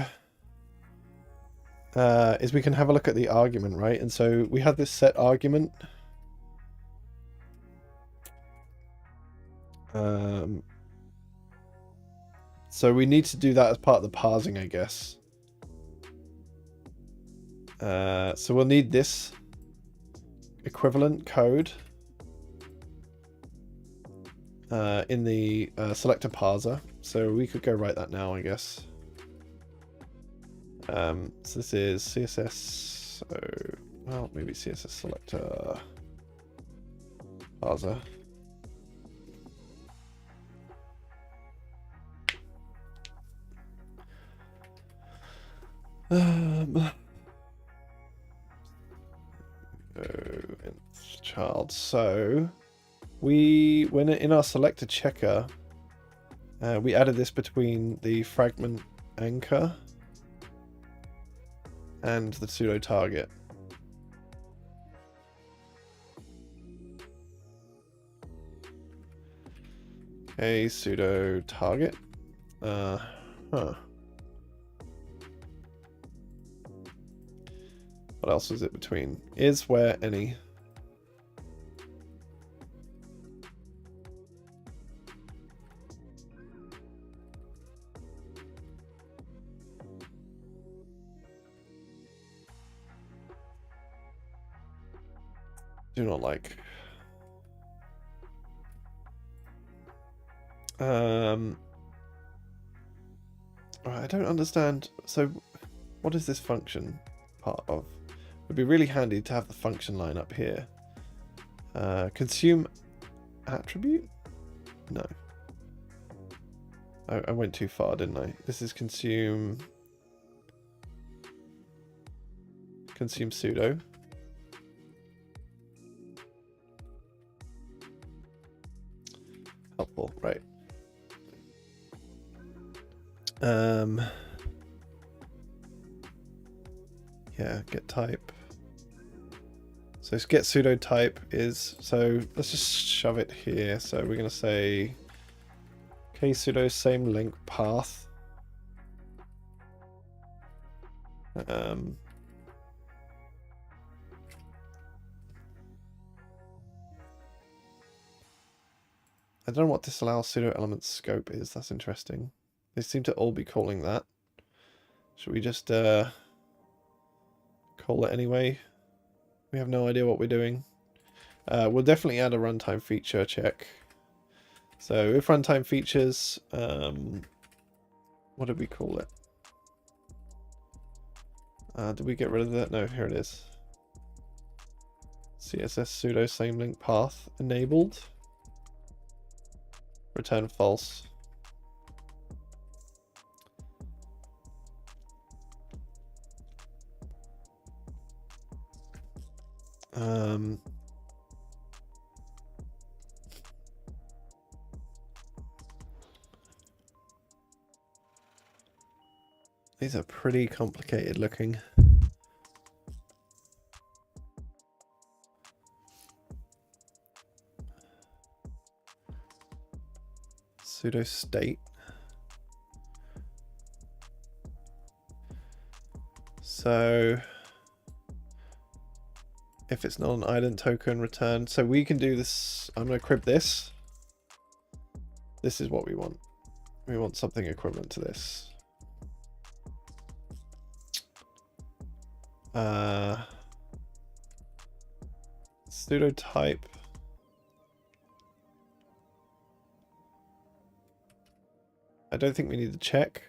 is we can have a look at the argument, right? And so we have this set argument. So we need to do that as part of the parsing, I guess. So we'll need this equivalent code in the selector parser. So we could go write that now, I guess. So this is CSS, so, well, maybe CSS selector parser. Child. So when in our selector checker, we added this between the fragment anchor and the pseudo target. Okay, pseudo target. Huh. What else is it between? Is where any. Do not like. I don't understand. So what is this function part of? It'd be really handy to have the function line up here. Consume attribute? No. I went too far, didn't I? This is consume pseudo. Oh, Helpful, right. Yeah, get type. So get pseudo type is, so let's just shove it here. So we're going to say pseudo same link path. I don't know what disallow pseudo element scope is. That's interesting. They seem to all be calling that. Should we just call it anyway? We have no idea what we're doing. We'll definitely add a runtime feature check. So if runtime features, what did we call it? Did we get rid of that? No, here it is. CSS pseudo same link path enabled. Return false. These are pretty complicated looking. Pseudo state. So if it's not an ident token, return. So we can do this. I'm going to crib this. This is what we want. We want something equivalent to this. Pseudo type. I don't think we need to check.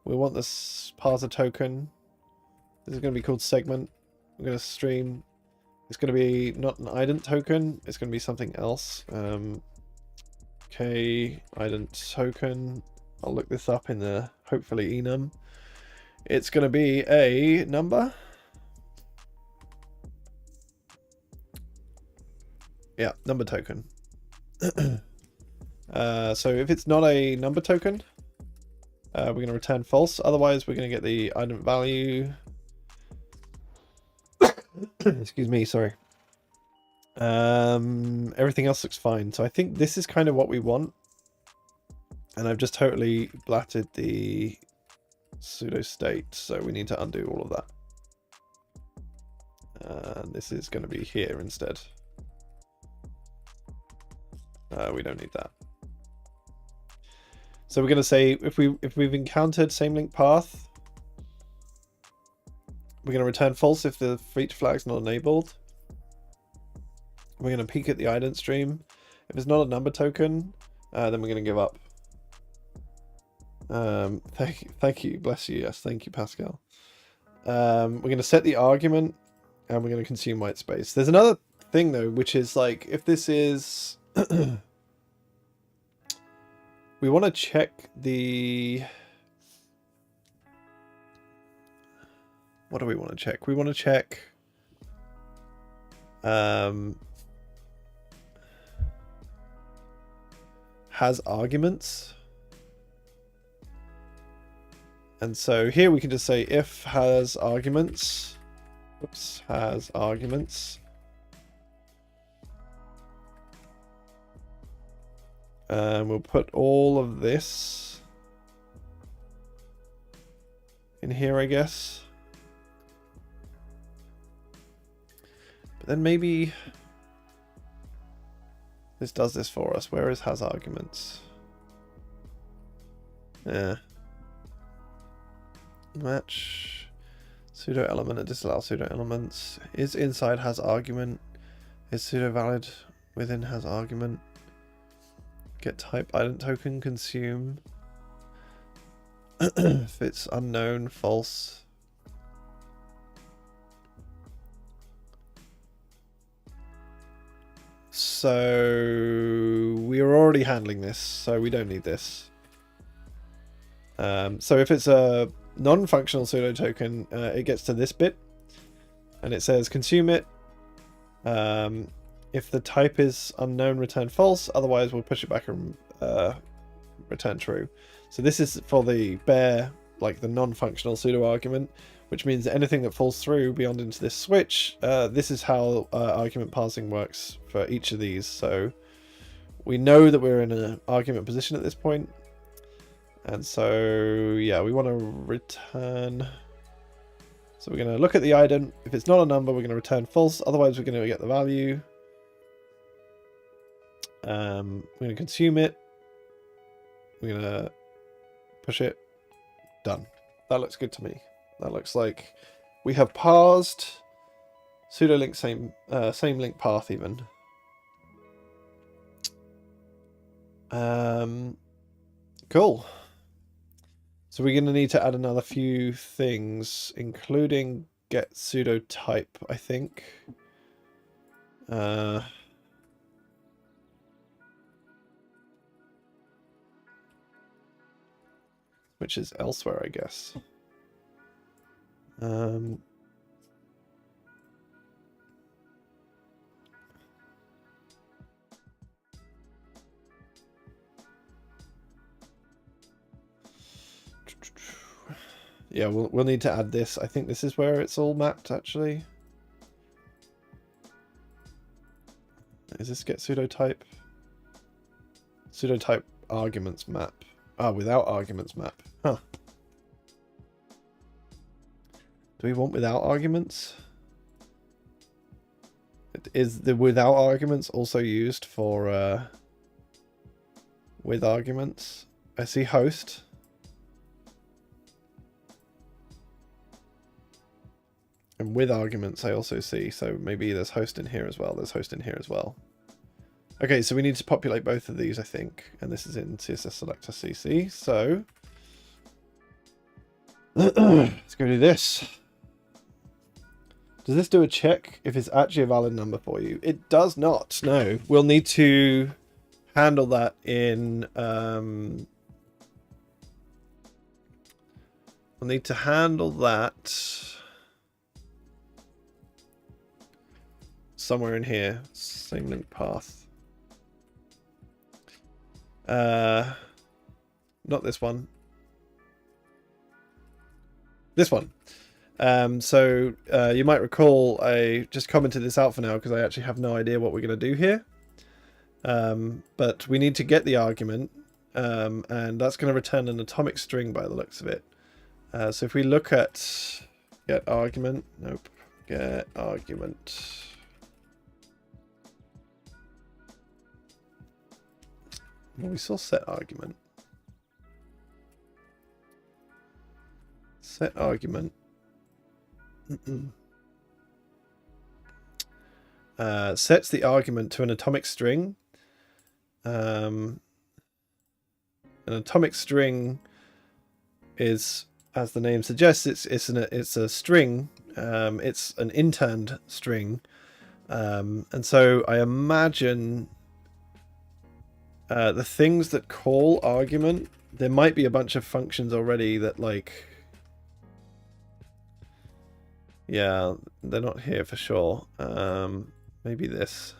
We want this parser token. This is going to be called segment. We're going to stream. It's going to be not an ident token. It's going to be something else. Ident token. I'll look this up in the hopefully enum. It's going to be a number. Yeah, number token. So if it's not a number token, we're going to return false. Otherwise, we're going to get the ident value. Excuse me, sorry. Everything else looks fine. So I think this is kind of what we want. And I've just totally blatted the pseudo state. So we need to undo all of that. And this is going to be here instead. We don't need that. So we're going to say if we've encountered same link path, we're going to return false if the feature flag's not enabled. We're going to peek at the ident stream. If it's not a number token, then we're going to give up. Thank you, bless you. Yes, thank you, Pascal. We're going to set the argument, and we're going to consume white space. There's another thing though, which is like if this is we want to check the, what do we want to check? We want to check has arguments. And so here we can just say if has arguments. Oops, has arguments. We'll put all of this in here, I guess. But then maybe this does this for us. Where is has arguments? Yeah. Match pseudo element and disallow pseudo elements. Is inside has argument. Is pseudo valid within has argument. Get type ident token consume. If it's unknown, false. So we are already handling this, so we don't need this. So if it's a non-functional pseudo token, it gets to this bit and it says consume it. If the type is unknown, return false. Otherwise, we'll push it back and return true. So this is for the bare, like the non-functional pseudo argument, which means that anything that falls through beyond into this switch, this is how argument parsing works for each of these. So we know that we're in an argument position at this point. And so, yeah, we want to return. So we're going to look at the item. If it's not a number, we're going to return false. Otherwise, we're going to get the value. We're going to consume it. We're going to push it. Done. That looks good to me. That looks like we have parsed pseudo link same link path even. Cool. So we're going to need to add another few things, including get pseudo type, I think. Which is elsewhere, I guess. Yeah, we'll need to add this. I think this is where it's all mapped, actually. Is this get pseudo type? Pseudo type arguments map. Ah, without arguments map. Huh. Do we want without arguments? Is the without arguments also used for with arguments? I see host. And with arguments I also see, so maybe there's host in here as well. There's host in here as well. Okay, so we need to populate both of these, I think. And this is in CSS selector CC, so let's go do this. Does this do a check if it's actually a valid number for you? It does not, no. We'll need to handle that in we'll need to handle that somewhere in here. Same link path. Not this one. This one. So you might recall I just commented this out for now because I actually have no idea what we're going to do here. But we need to get the argument, and that's going to return an atomic string by the looks of it. So if we look at get argument, nope, get argument. Well, we saw set argument. Set argument. Sets the argument to an atomic string. An atomic string is, as the name suggests, it's a string. It's an interned string, and so I imagine the things that call argument, there might be a bunch of functions already that, like, yeah, they're not here for sure. Maybe this.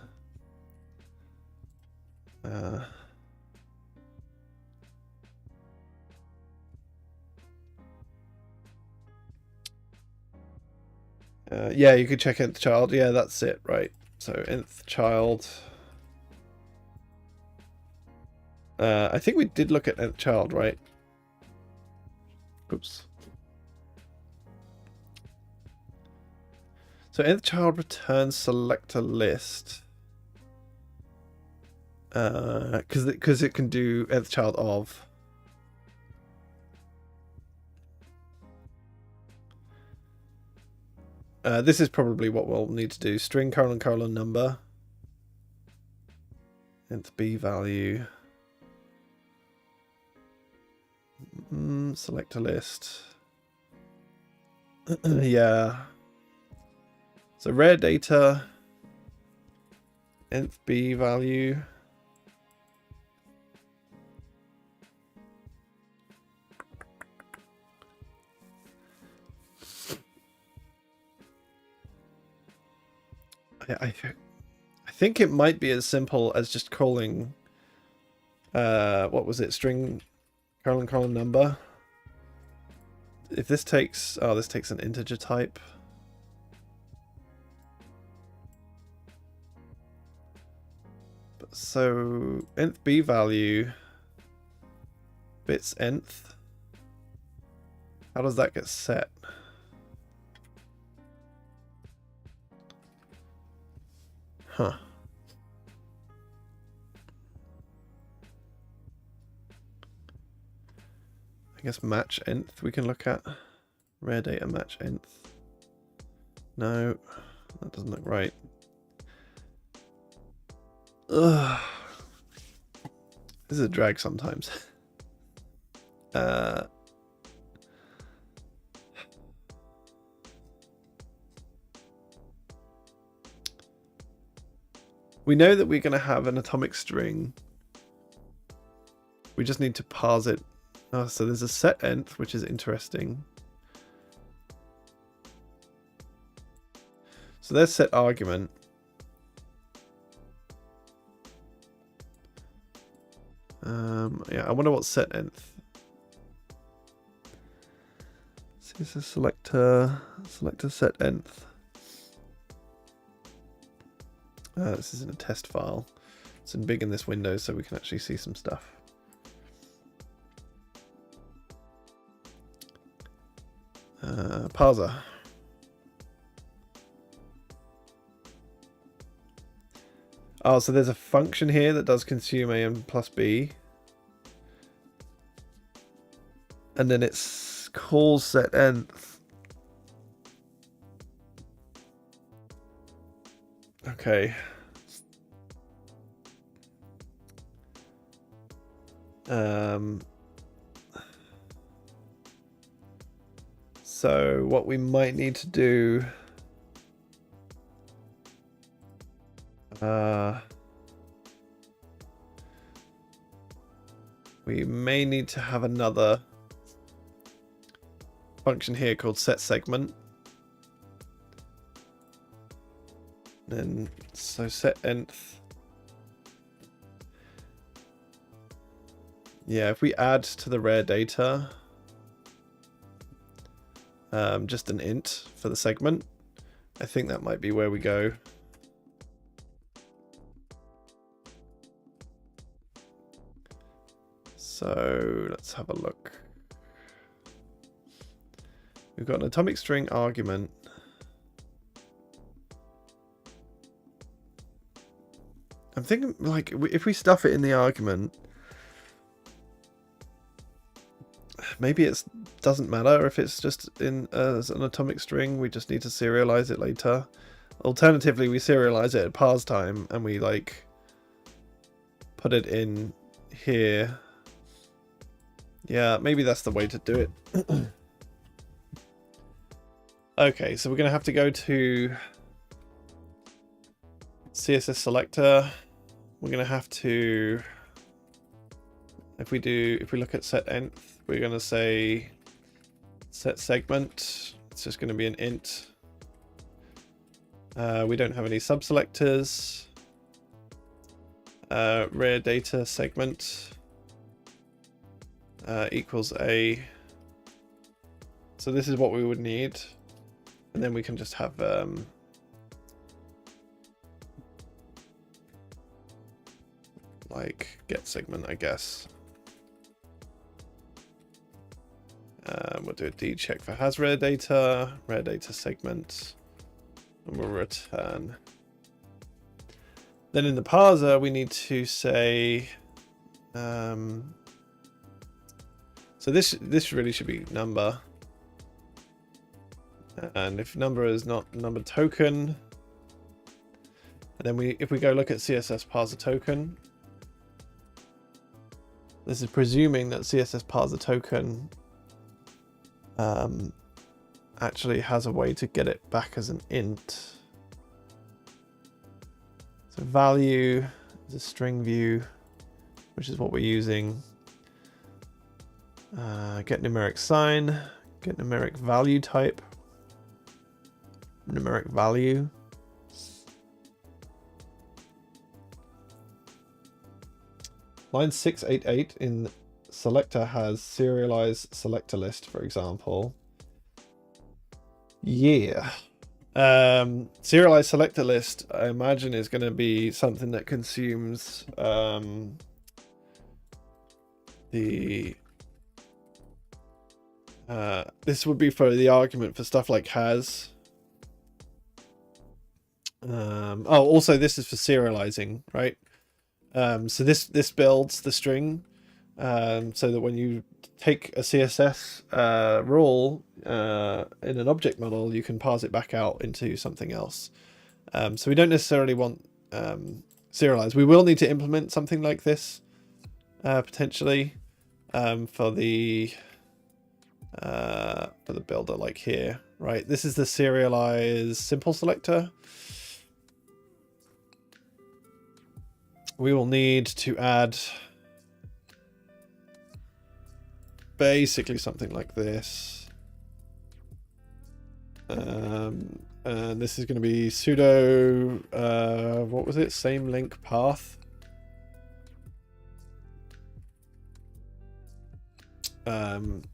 Yeah, you could check nth child. Yeah, that's it, right? So nth child. I think we did look at nth child, right? Oops. So nth child returns selector list. Because it can do nth child of. This is probably what we'll need to do. String : number. Nth b value. Selector list. Yeah. So rare data. Nth b value. I think it might be as simple as just calling, what was it, string colon number. If this takes, oh, this takes an integer type. So nth b value bits nth. How does that get set? Huh. I guess match nth we can look at. Rare data match nth. No, that doesn't look right. Ugh. This is a drag sometimes. We know that we're going to have an atomic string. We just need to parse it. Oh, so there's a set nth, which is interesting. So there's set argument. Yeah, I wonder what set nth. CSS selector set nth. This is in a test file. It's in big in this window, so we can actually see some stuff. Parser. Oh, so there's a function here that does consume a+b, and then it's calls set nth. Okay. So what we might need to do, we may need to have another function here called set segment. Then so set nth. Yeah, if we add to the rare data just an int for the segment, I think that might be where we go. So let's have a look. We've got an atomic string argument. I'm thinking, like, if we stuff it in the argument, maybe it doesn't matter if it's just in as an atomic string. We just need to serialize it later. Alternatively, we serialize it at parse time and we like put it in here. Yeah, maybe that's the way to do it. Okay, so we're going to have to go to CSS selector. We're going to have to, if we look at set nth, we're going to say set segment. It's just going to be an int. We don't have any subselectors. Rare data segment equals a. So this is what we would need, and then we can just have like get segment, I guess. We'll do a D check for has rare data segment, and we'll return. Then in the parser, we need to say, so this really should be number. And if number is not number token, and then if we go look at CSS parser token, this is presuming that CSS parser token actually has a way to get it back as an int. So value is a string view, which is what we're using. Get numeric sign, get numeric value type, numeric value. line 688 in selector has serialized selector list, for example. Yeah. Serialized selector list, I imagine, is going to be something that consumes this would be for the argument for stuff like has. Also this is for serializing, right? So this builds the string so that when you take a CSS rule in an object model, you can parse it back out into something else. So we don't necessarily want serialized. We will need to implement something like this potentially for the builder, like here, right? This is the serialized simple selector. We will need to add basically something like this. And this is going to be pseudo, what was it? Same link path. And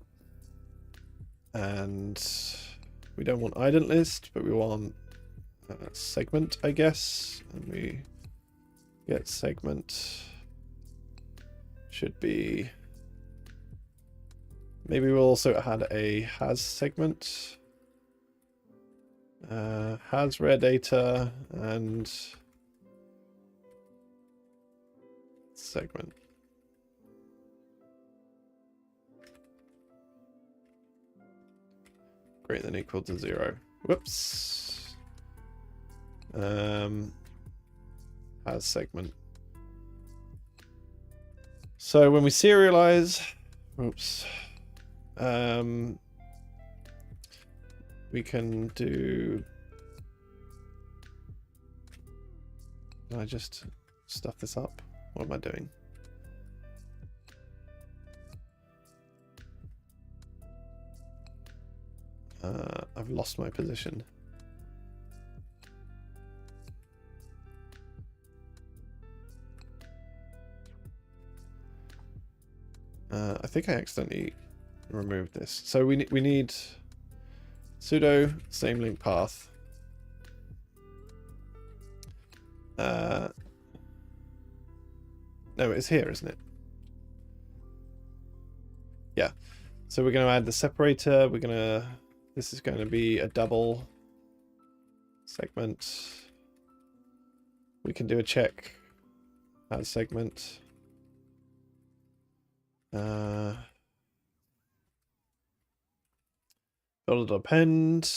we don't want ident list, but we want segment, I guess. And we get segment should be, maybe we'll also add a has segment, has rare data and segment. Greater than equal to 0. Whoops. Has segment. So when we serialize, oops, we can do. Can I just stuff this up? What am I doing? I've lost my position. I think I accidentally removed this. So we need pseudo same link path. No, it's here, isn't it? Yeah. So we're going to add the separator. This is going to be a double segment. We can do a check. Add segment. Build append.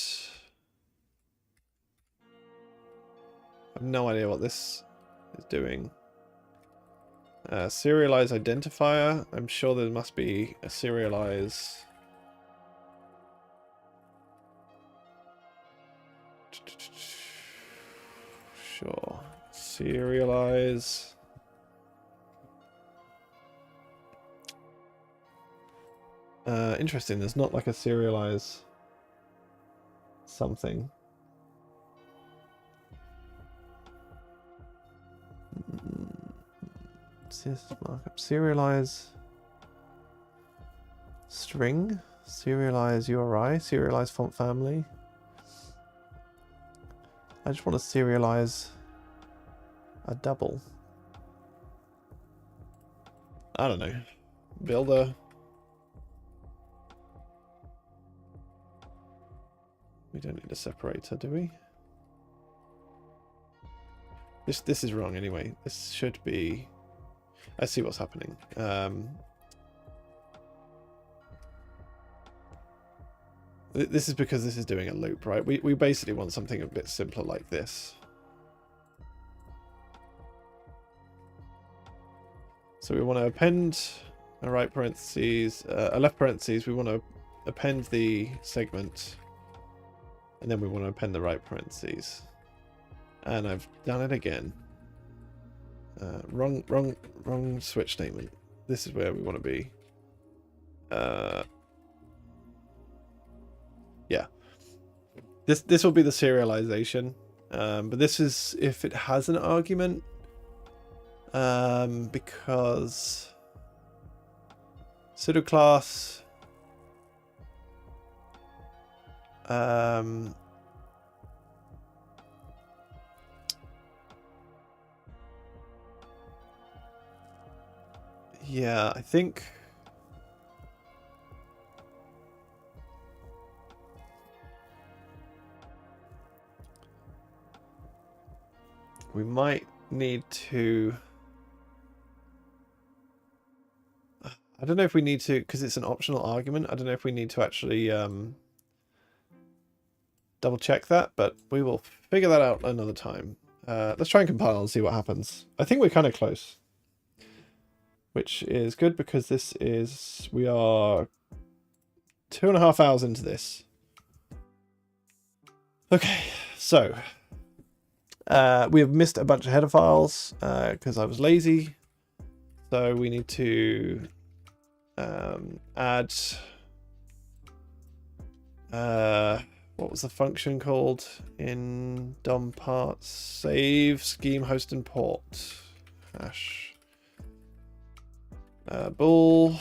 I have no idea what this is doing. Serialize identifier. I'm sure there must be a serialize. Sure. Serialize. Interesting. There's not like a serialize something. CSS markup. Serialize string. Serialize URI. Serialize font family. I just want to serialize a double. I don't know. Builder. We don't need a separator, do we? This is wrong anyway. This should be. I see what's happening. This is because this is doing a loop, right? We basically want something a bit simpler like this. So we want to append a right parentheses, a left parentheses. We want to append the segment, and then we want to append the right parentheses. And I've done it again. Wrong switch statement. This is where we want to be. Yeah. This will be the serialization. But this is if it has an argument. Because pseudo class. Yeah, I think we might need to. I don't know if we need to, because it's an optional argument. I don't know if we need to actually double check that, but we will figure that out another time. Let's try and compile and see what happens. I think we're kind of close, which is good because we are 2.5 hours into this. Okay, so we have missed a bunch of header files because I was lazy. So we need to add what was the function called in DOM parts? Save scheme host and port hash bool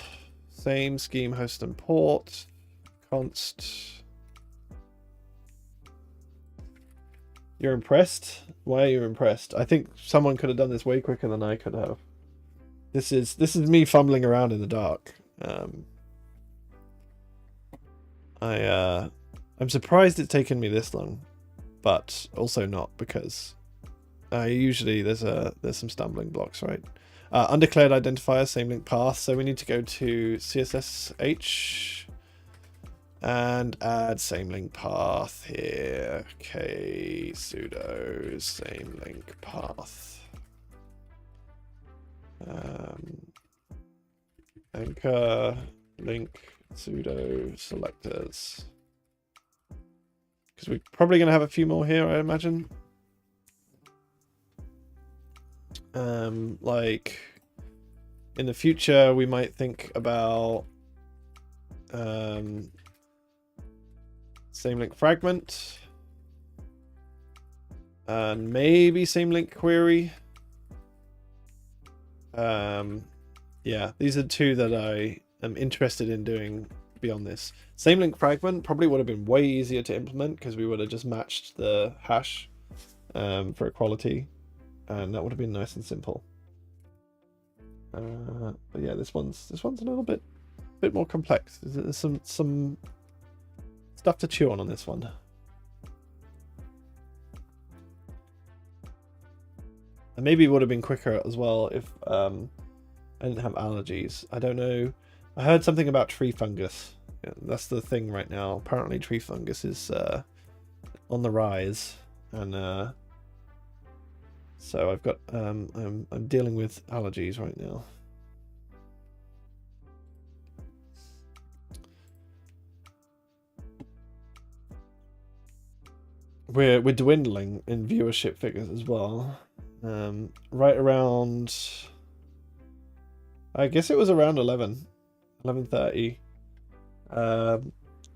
same scheme host and port const. You're impressed? Why are you impressed? I think someone could have done this way quicker than I could have. This is me fumbling around in the dark. I'm surprised it's taken me this long, but also not, because usually there's some stumbling blocks, right? Undeclared identifier, same link path. So we need to go to CSSH and add same link path here. Okay, pseudo same link path. Anchor link pseudo selectors. Because we're probably going to have a few more here, I imagine. Like in the future, we might think about same link fragment and maybe same link query. Yeah, these are two that I am interested in doing beyond this. Same link fragment probably would have been way easier to implement because we would have just matched the hash for equality, and that would have been nice and simple. But yeah, this one's a little bit more complex. There's some stuff to chew on this one. And maybe it would have been quicker as well if I didn't have allergies. I don't know. I heard something about tree fungus. Yeah, that's the thing right now. Apparently tree fungus is on the rise, and so I've got I'm dealing with allergies right now. We're dwindling in viewership figures as well. Right around, I guess it was around 11:30.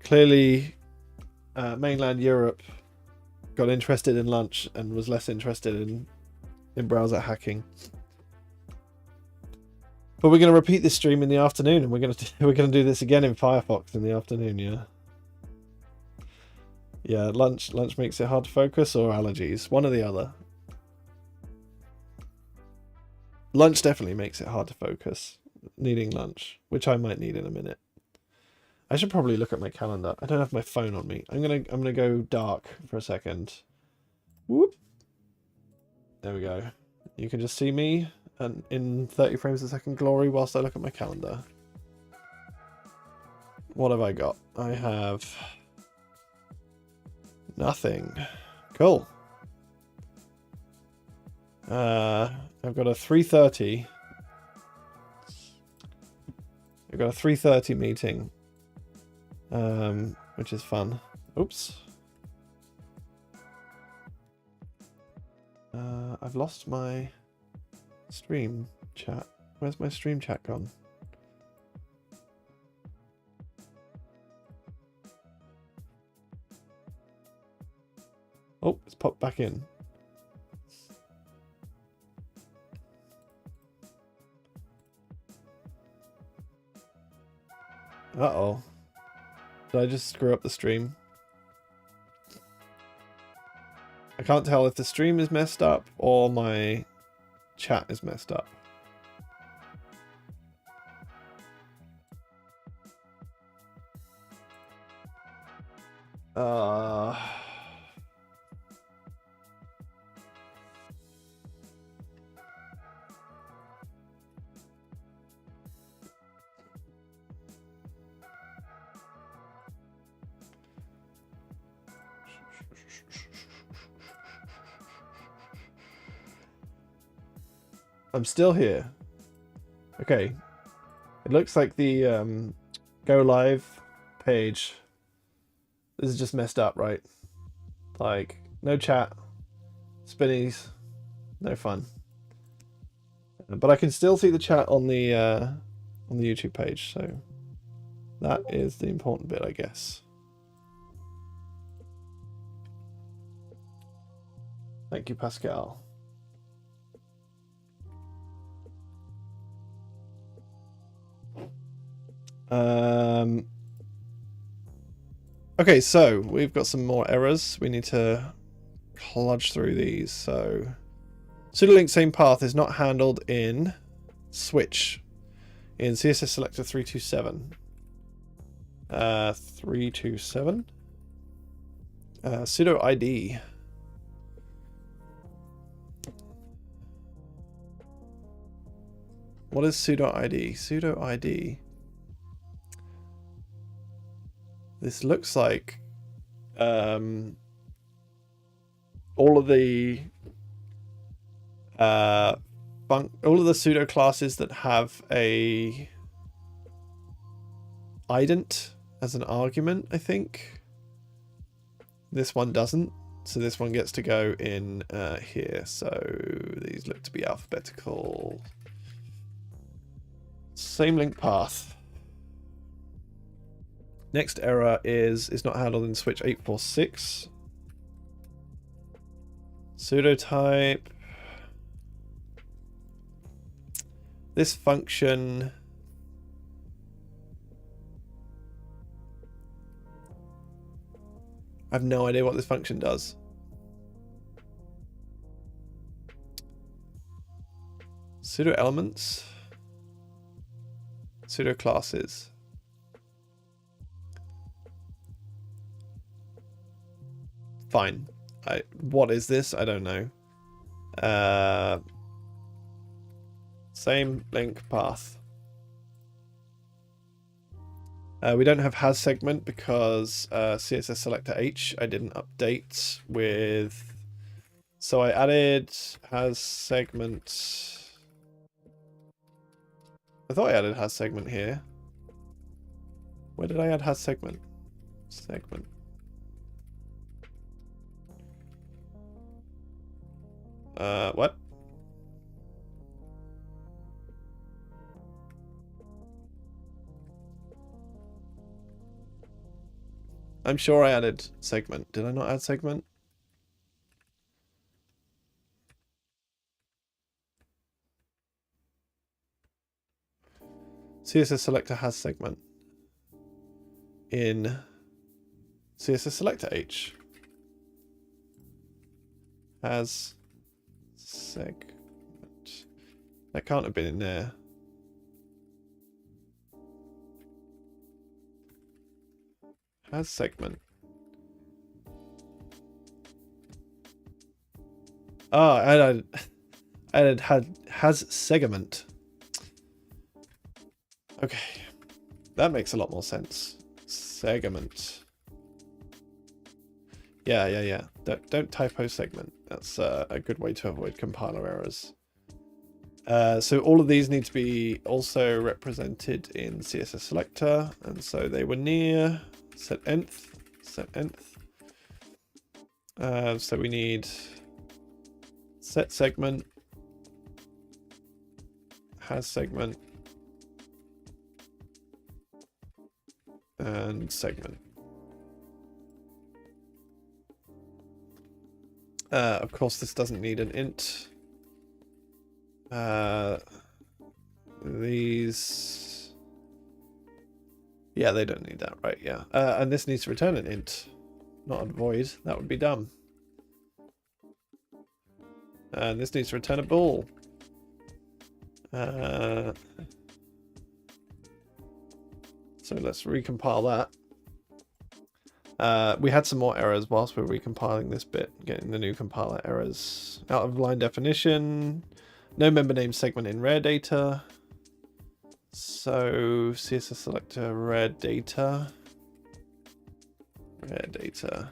Clearly, mainland Europe got interested in lunch and was less interested in browser hacking. But we're going to repeat this stream in the afternoon, and we're going to do this again in Firefox in the afternoon. Yeah, lunch makes it hard to focus, or allergies, one or the other. Lunch definitely makes it hard to focus. Needing lunch, which I might need in a minute. I should probably look at my calendar. I don't have my phone on me. I'm gonna go dark for a second. Whoop. There we go. You can just see me and in 30 frames a second glory whilst I look at my calendar. What have I got? I have nothing. Cool. I've got a 3:30. I've got a 3:30 meeting, which is fun. Oops. I've lost my stream chat. Where's my stream chat gone? Oh, it's popped back in. Uh-oh. Did I just screw up the stream? I can't tell if the stream is messed up or my chat is messed up. I'm still here. Okay. It looks like the go live page. This is just messed up, right? Like, no chat, spinnies, no fun. But I can still see the chat on the YouTube page, so that is the important bit, I guess. Thank you, Pascal. Okay, so we've got some more errors. We need to kludge through these. So pseudo-link same path is not handled in switch in CSS selector 327. 327. Pseudo ID. What is pseudo ID? Pseudo ID. This looks like all of the pseudo classes that have a ident as an argument, I think. This one doesn't, so this one gets to go in here. So these look to be alphabetical. Same link path. Next error is not handled in switch 846. Pseudo type. This function. I have no idea what this function does. Pseudo elements. Pseudo classes. Fine. What is this? I don't know. Same link path. We don't have has segment because CSS selector H I didn't update with. So I added has segment. I thought I added has segment here. Where did I add has segment? Segment. What? I'm sure I added segment. Did I not add segment? CSS selector has segment in CSS selector H. Has segment. That can't have been in there. Has segment. Oh, I added has segment. Okay, that makes a lot more sense. Segment. Yeah. Don't typo segment. That's a good way to avoid compiler errors. So all of these need to be also represented in CSS selector, and so they were near set nth, set nth. So we need set segment, has segment, and segment. Of course, this doesn't need an int. These Yeah, they don't need that, right? Yeah. And this needs to return an int, not a void. That would be dumb. And this needs to return a bool. So let's recompile that. We had some more errors whilst we were recompiling this bit, getting the new compiler errors. Out of line definition, no member name segment in rare data. So CSS selector rare data. Rare data.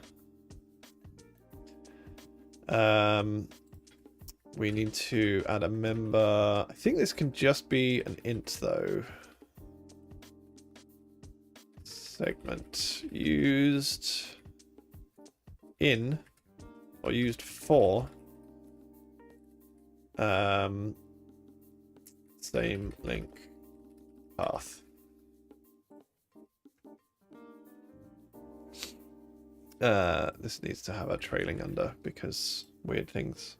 We need to add a member. I think this can just be an int though. Segment used in or used for same link path. This needs to have a trailing under because weird things.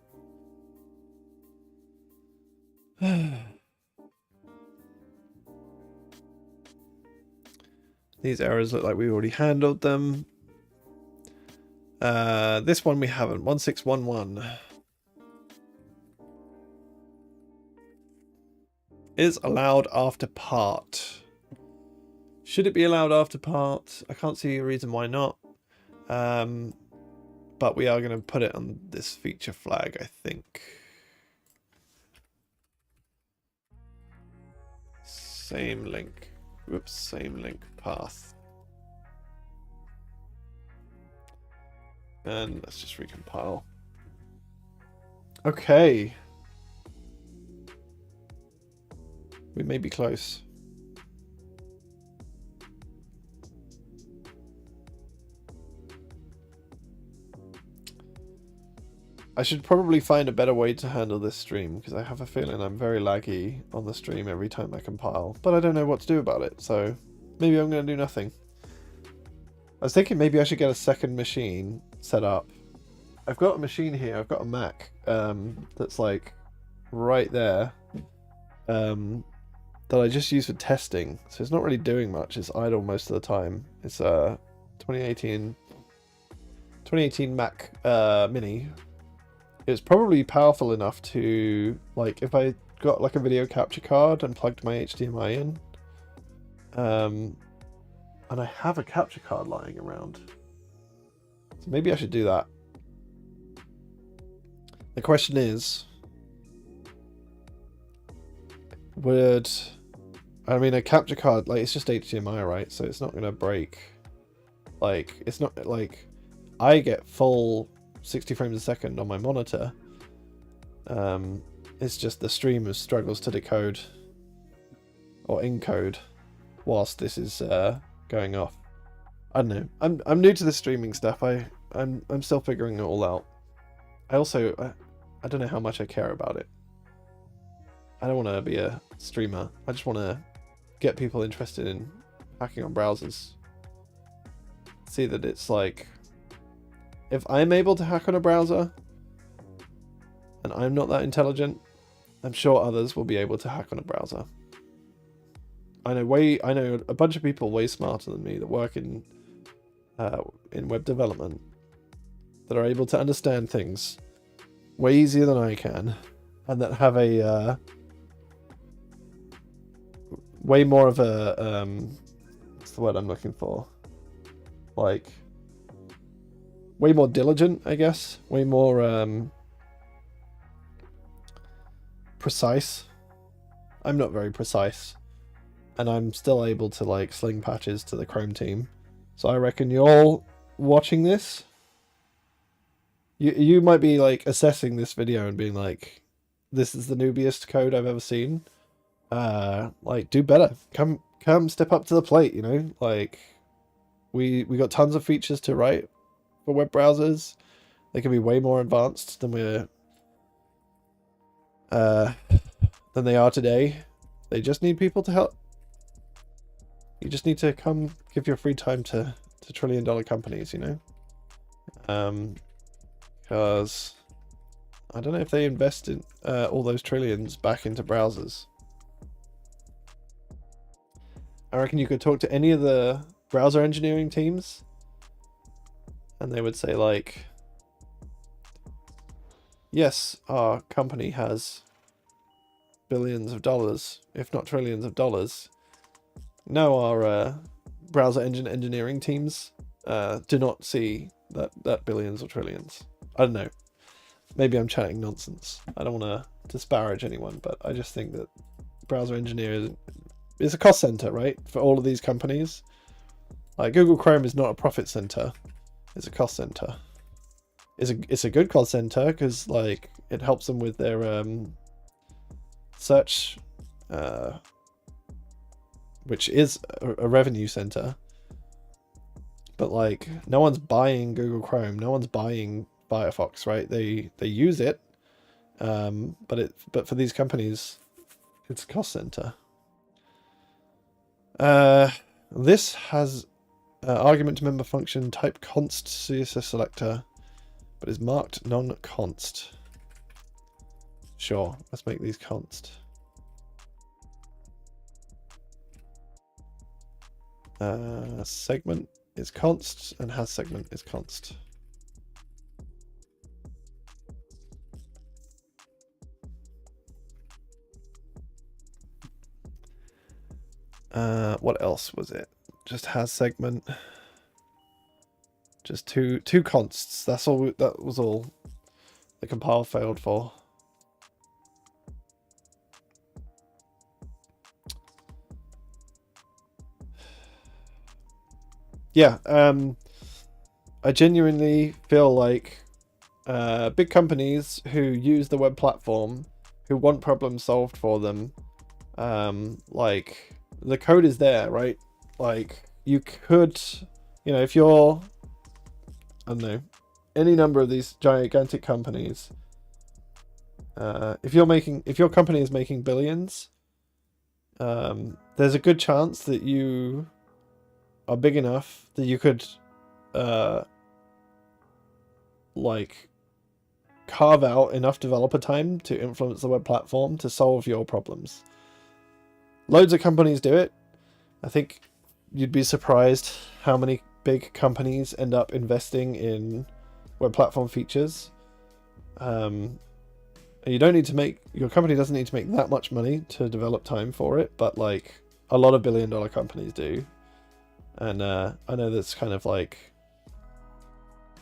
These errors look like we already handled them. This one we haven't. 1611 is allowed after part. Should it be allowed after part? I can't see a reason why not. But we are going to put it on this feature flag, I think. Same link. Whoops, same link path. And let's just recompile. Okay. We may be close. I should probably find a better way to handle this stream because I have a feeling I'm very laggy on the stream every time I compile, but I don't know what to do about it, so maybe I'm going to do nothing. I was thinking maybe I should get a second machine set up. I've got a machine here, I've got a Mac that's like right there that I just use for testing, so it's not really doing much, it's idle most of the time. It's a 2018 Mac Mini. It's probably powerful enough to, like, if I got like a video capture card and plugged my HDMI in, and I have a capture card lying around, so maybe I should do that. The question is, I mean, a capture card, like, it's just HDMI, right? So it's not going to break. Like, it's not like I get full 60 frames a second on my monitor. It's just the stream struggles to decode or encode whilst this is going off. I don't know. I'm new to the streaming stuff. I'm still figuring it all out. I don't know how much I care about it. I don't want to be a streamer. I just want to get people interested in hacking on browsers. See that it's like, if I'm able to hack on a browser, and I'm not that intelligent, I'm sure others will be able to hack on a browser. I know a bunch of people way smarter than me that work in web development that are able to understand things way easier than I can, and that have a way more of a what's the word I'm looking for? Like, way more diligent, I guess. Way more precise. I'm not very precise, and I'm still able to like sling patches to the Chrome team. So I reckon you're watching this. You might be like assessing this video and being like, "This is the noobiest code I've ever seen." Like, do better. Come step up to the plate. You know, like we got tons of features to write for web browsers. They can be way more advanced than they are today. They just need people to help. You just need to come give your free time to trillion-dollar companies, you know? Because I don't know if they invest in all those trillions back into browsers. I reckon you could talk to any of the browser engineering teams and they would say like, yes, our company has billions of dollars, if not trillions of dollars. No, our browser engine engineering teams do not see that billions or trillions. I don't know. Maybe I'm chatting nonsense. I don't want to disparage anyone, but I just think that browser engineers is a cost center, right? For all of these companies. Like Google Chrome is not a profit center. It's a cost center. It's a good cost center because like it helps them with their search, which is a revenue center. But like no one's buying Google Chrome, no one's buying Firefox, right? They use it, but for these companies, it's a cost center. This has argument to member function type const CSS selector, but is marked non-const. Sure, let's make these const. Segment is const and has segment is const. What else was it? Just has segment. Just two consts. That's all. That was all the compile failed for. Yeah. I genuinely feel like big companies who use the web platform, who want problems solved for them, like the code is there, right? Like you could, if you're, I don't know, any number of these gigantic companies, if your company is making billions, there's a good chance that you are big enough that you could like carve out enough developer time to influence the web platform to solve your problems. Loads of companies do it. I think you'd be surprised how many big companies end up investing in web platform features. You don't need to make, your company doesn't need to make that much money to develop time for it, but like a lot of billion-dollar companies do. And I know that's kind of like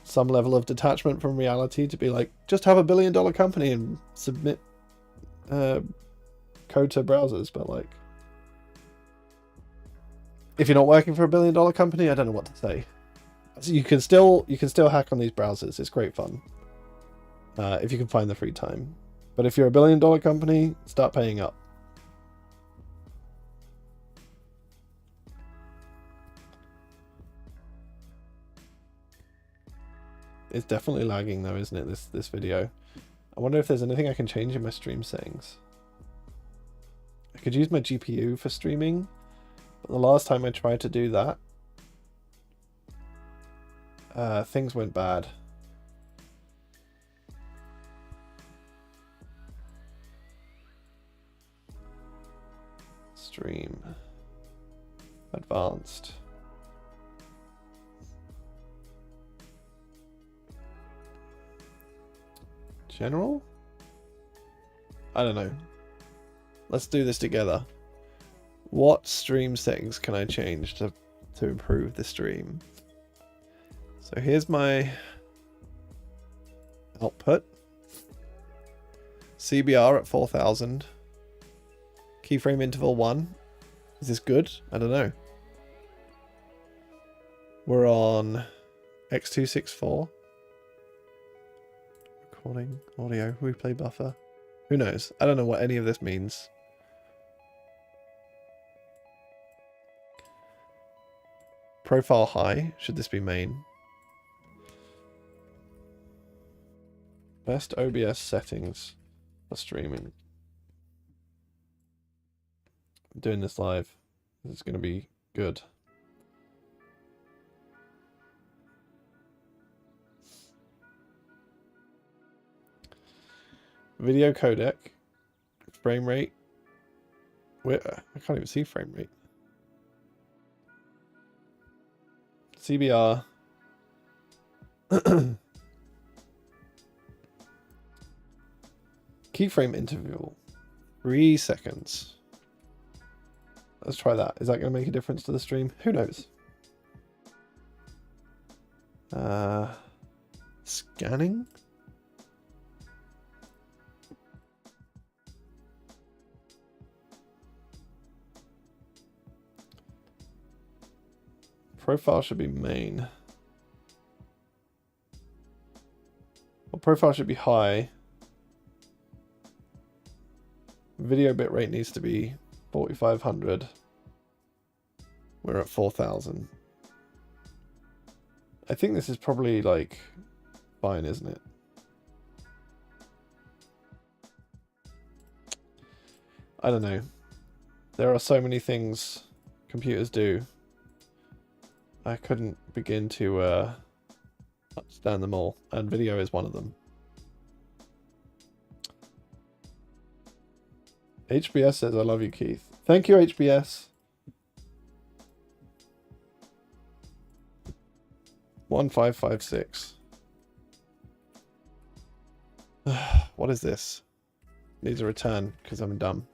some level of detachment from reality to be like, just have a billion-dollar company and submit code to browsers, but like, if you're not working for a billion-dollar company, I don't know what to say. So you can still hack on these browsers. It's great fun if you can find the free time. But if you're a billion-dollar company, start paying up. It's definitely lagging though, isn't it? This video. I wonder if there's anything I can change in my stream settings. I could use my GPU for streaming. But the last time I tried to do that, things went bad. Stream. Advanced. General? I don't know. Let's do this together. What stream settings can I change to improve the stream? So here's my output. CBR at 4000. Keyframe interval 1. Is this good? I don't know. We're on X264. Recording, audio, replay buffer. Who knows? I don't know what any of this means. Profile high. Should this be main? Best OBS settings for streaming. I'm doing this live. This is going to be good. Video codec. Frame rate. I can't even see frame rate. CBR. Keyframe interval. 3 seconds. Let's try that. Is that going to make a difference to the stream? Who knows? Scanning? Profile should be main. Well, profile should be high. Video bitrate needs to be 4500. We're at 4000. I think this is probably like fine, isn't it? I don't know. There are so many things computers do. I couldn't begin to understand them all, and video is one of them. HBS says, I love you, Keith. Thank you, HBS. 1556. What is this? Needs a return because I'm dumb.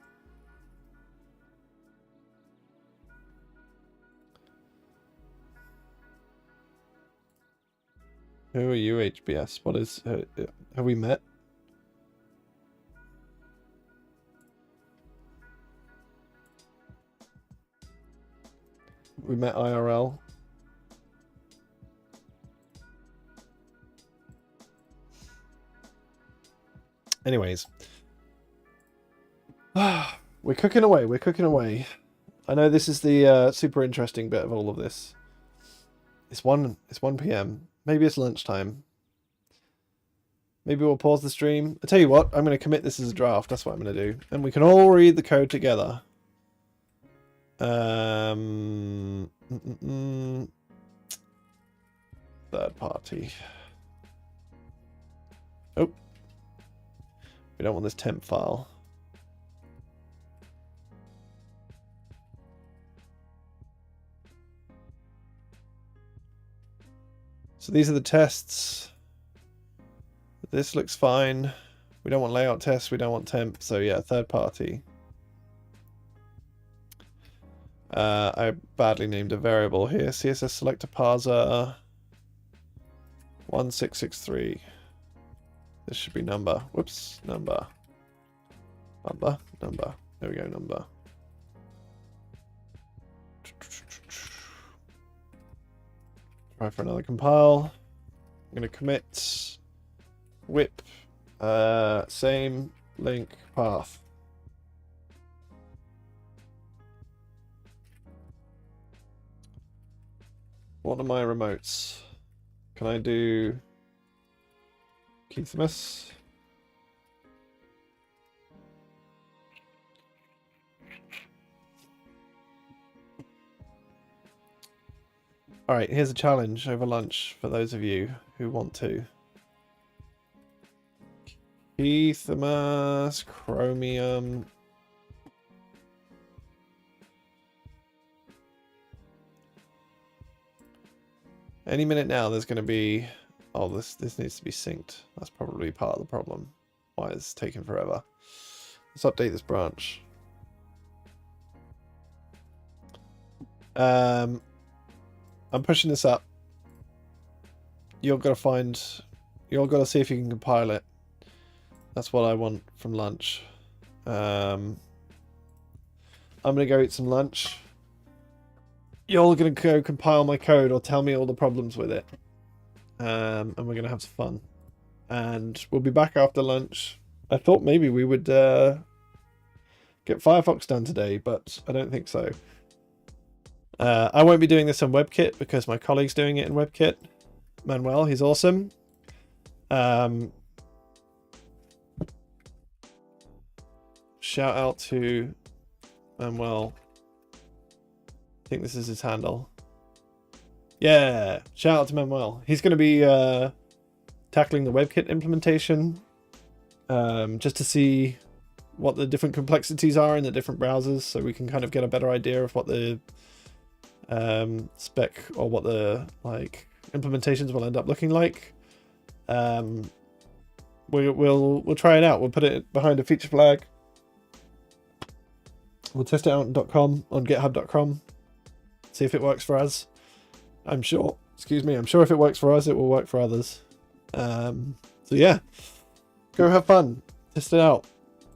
Who are you, HBS? What is... have we met? We met IRL. Anyways. We're cooking away, we're cooking away. I know this is the super interesting bit of all of this. It's 1 PM. Maybe it's lunchtime. Maybe we'll pause the stream. I'll tell you what, I'm going to commit this as a draft. That's what I'm going to do. And we can all read the code together. Third party. Oh. We don't want this temp file. So these are the tests. This looks fine. We don't want layout tests. We don't want temp. So yeah, third party. I badly named a variable here. CSS selector parser 1663. This should be number. Whoops, number. Number. There we go, number. Try for another compile. I'm going to commit whip same link path. What are my remotes? Can I do Keithmas? Alright, here's a challenge over lunch for those of you who want to. Keithmas, Chromium. Any minute now there's going to be... Oh, this needs to be synced. That's probably part of the problem. Why it's taking forever. Let's update this branch. I'm pushing this up. You're got to see if you can compile it. That's what I want from lunch. I'm going to go eat some lunch. You're going to go compile my code or tell me all the problems with it. And we're going to have some fun. And we'll be back after lunch. I thought maybe we would get Firefox done today, but I don't think so. I won't be doing this on WebKit because my colleague's doing it in WebKit. Manuel, he's awesome. Shout out to Manuel. I think this is his handle. Yeah, shout out to Manuel. He's going to be tackling the WebKit implementation just to see what the different complexities are in the different browsers, so we can kind of get a better idea of what the spec or what the like implementations will end up looking like. We'll try it out. We'll put it behind a feature flag. We'll test it out on .com, on github.com. See if it works for us. I'm sure if it works for us, it will work for others. So yeah, go have fun, test it out.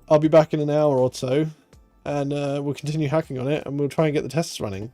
I'll be back in an hour or so, and we'll continue hacking on it, and we'll try and get the tests running.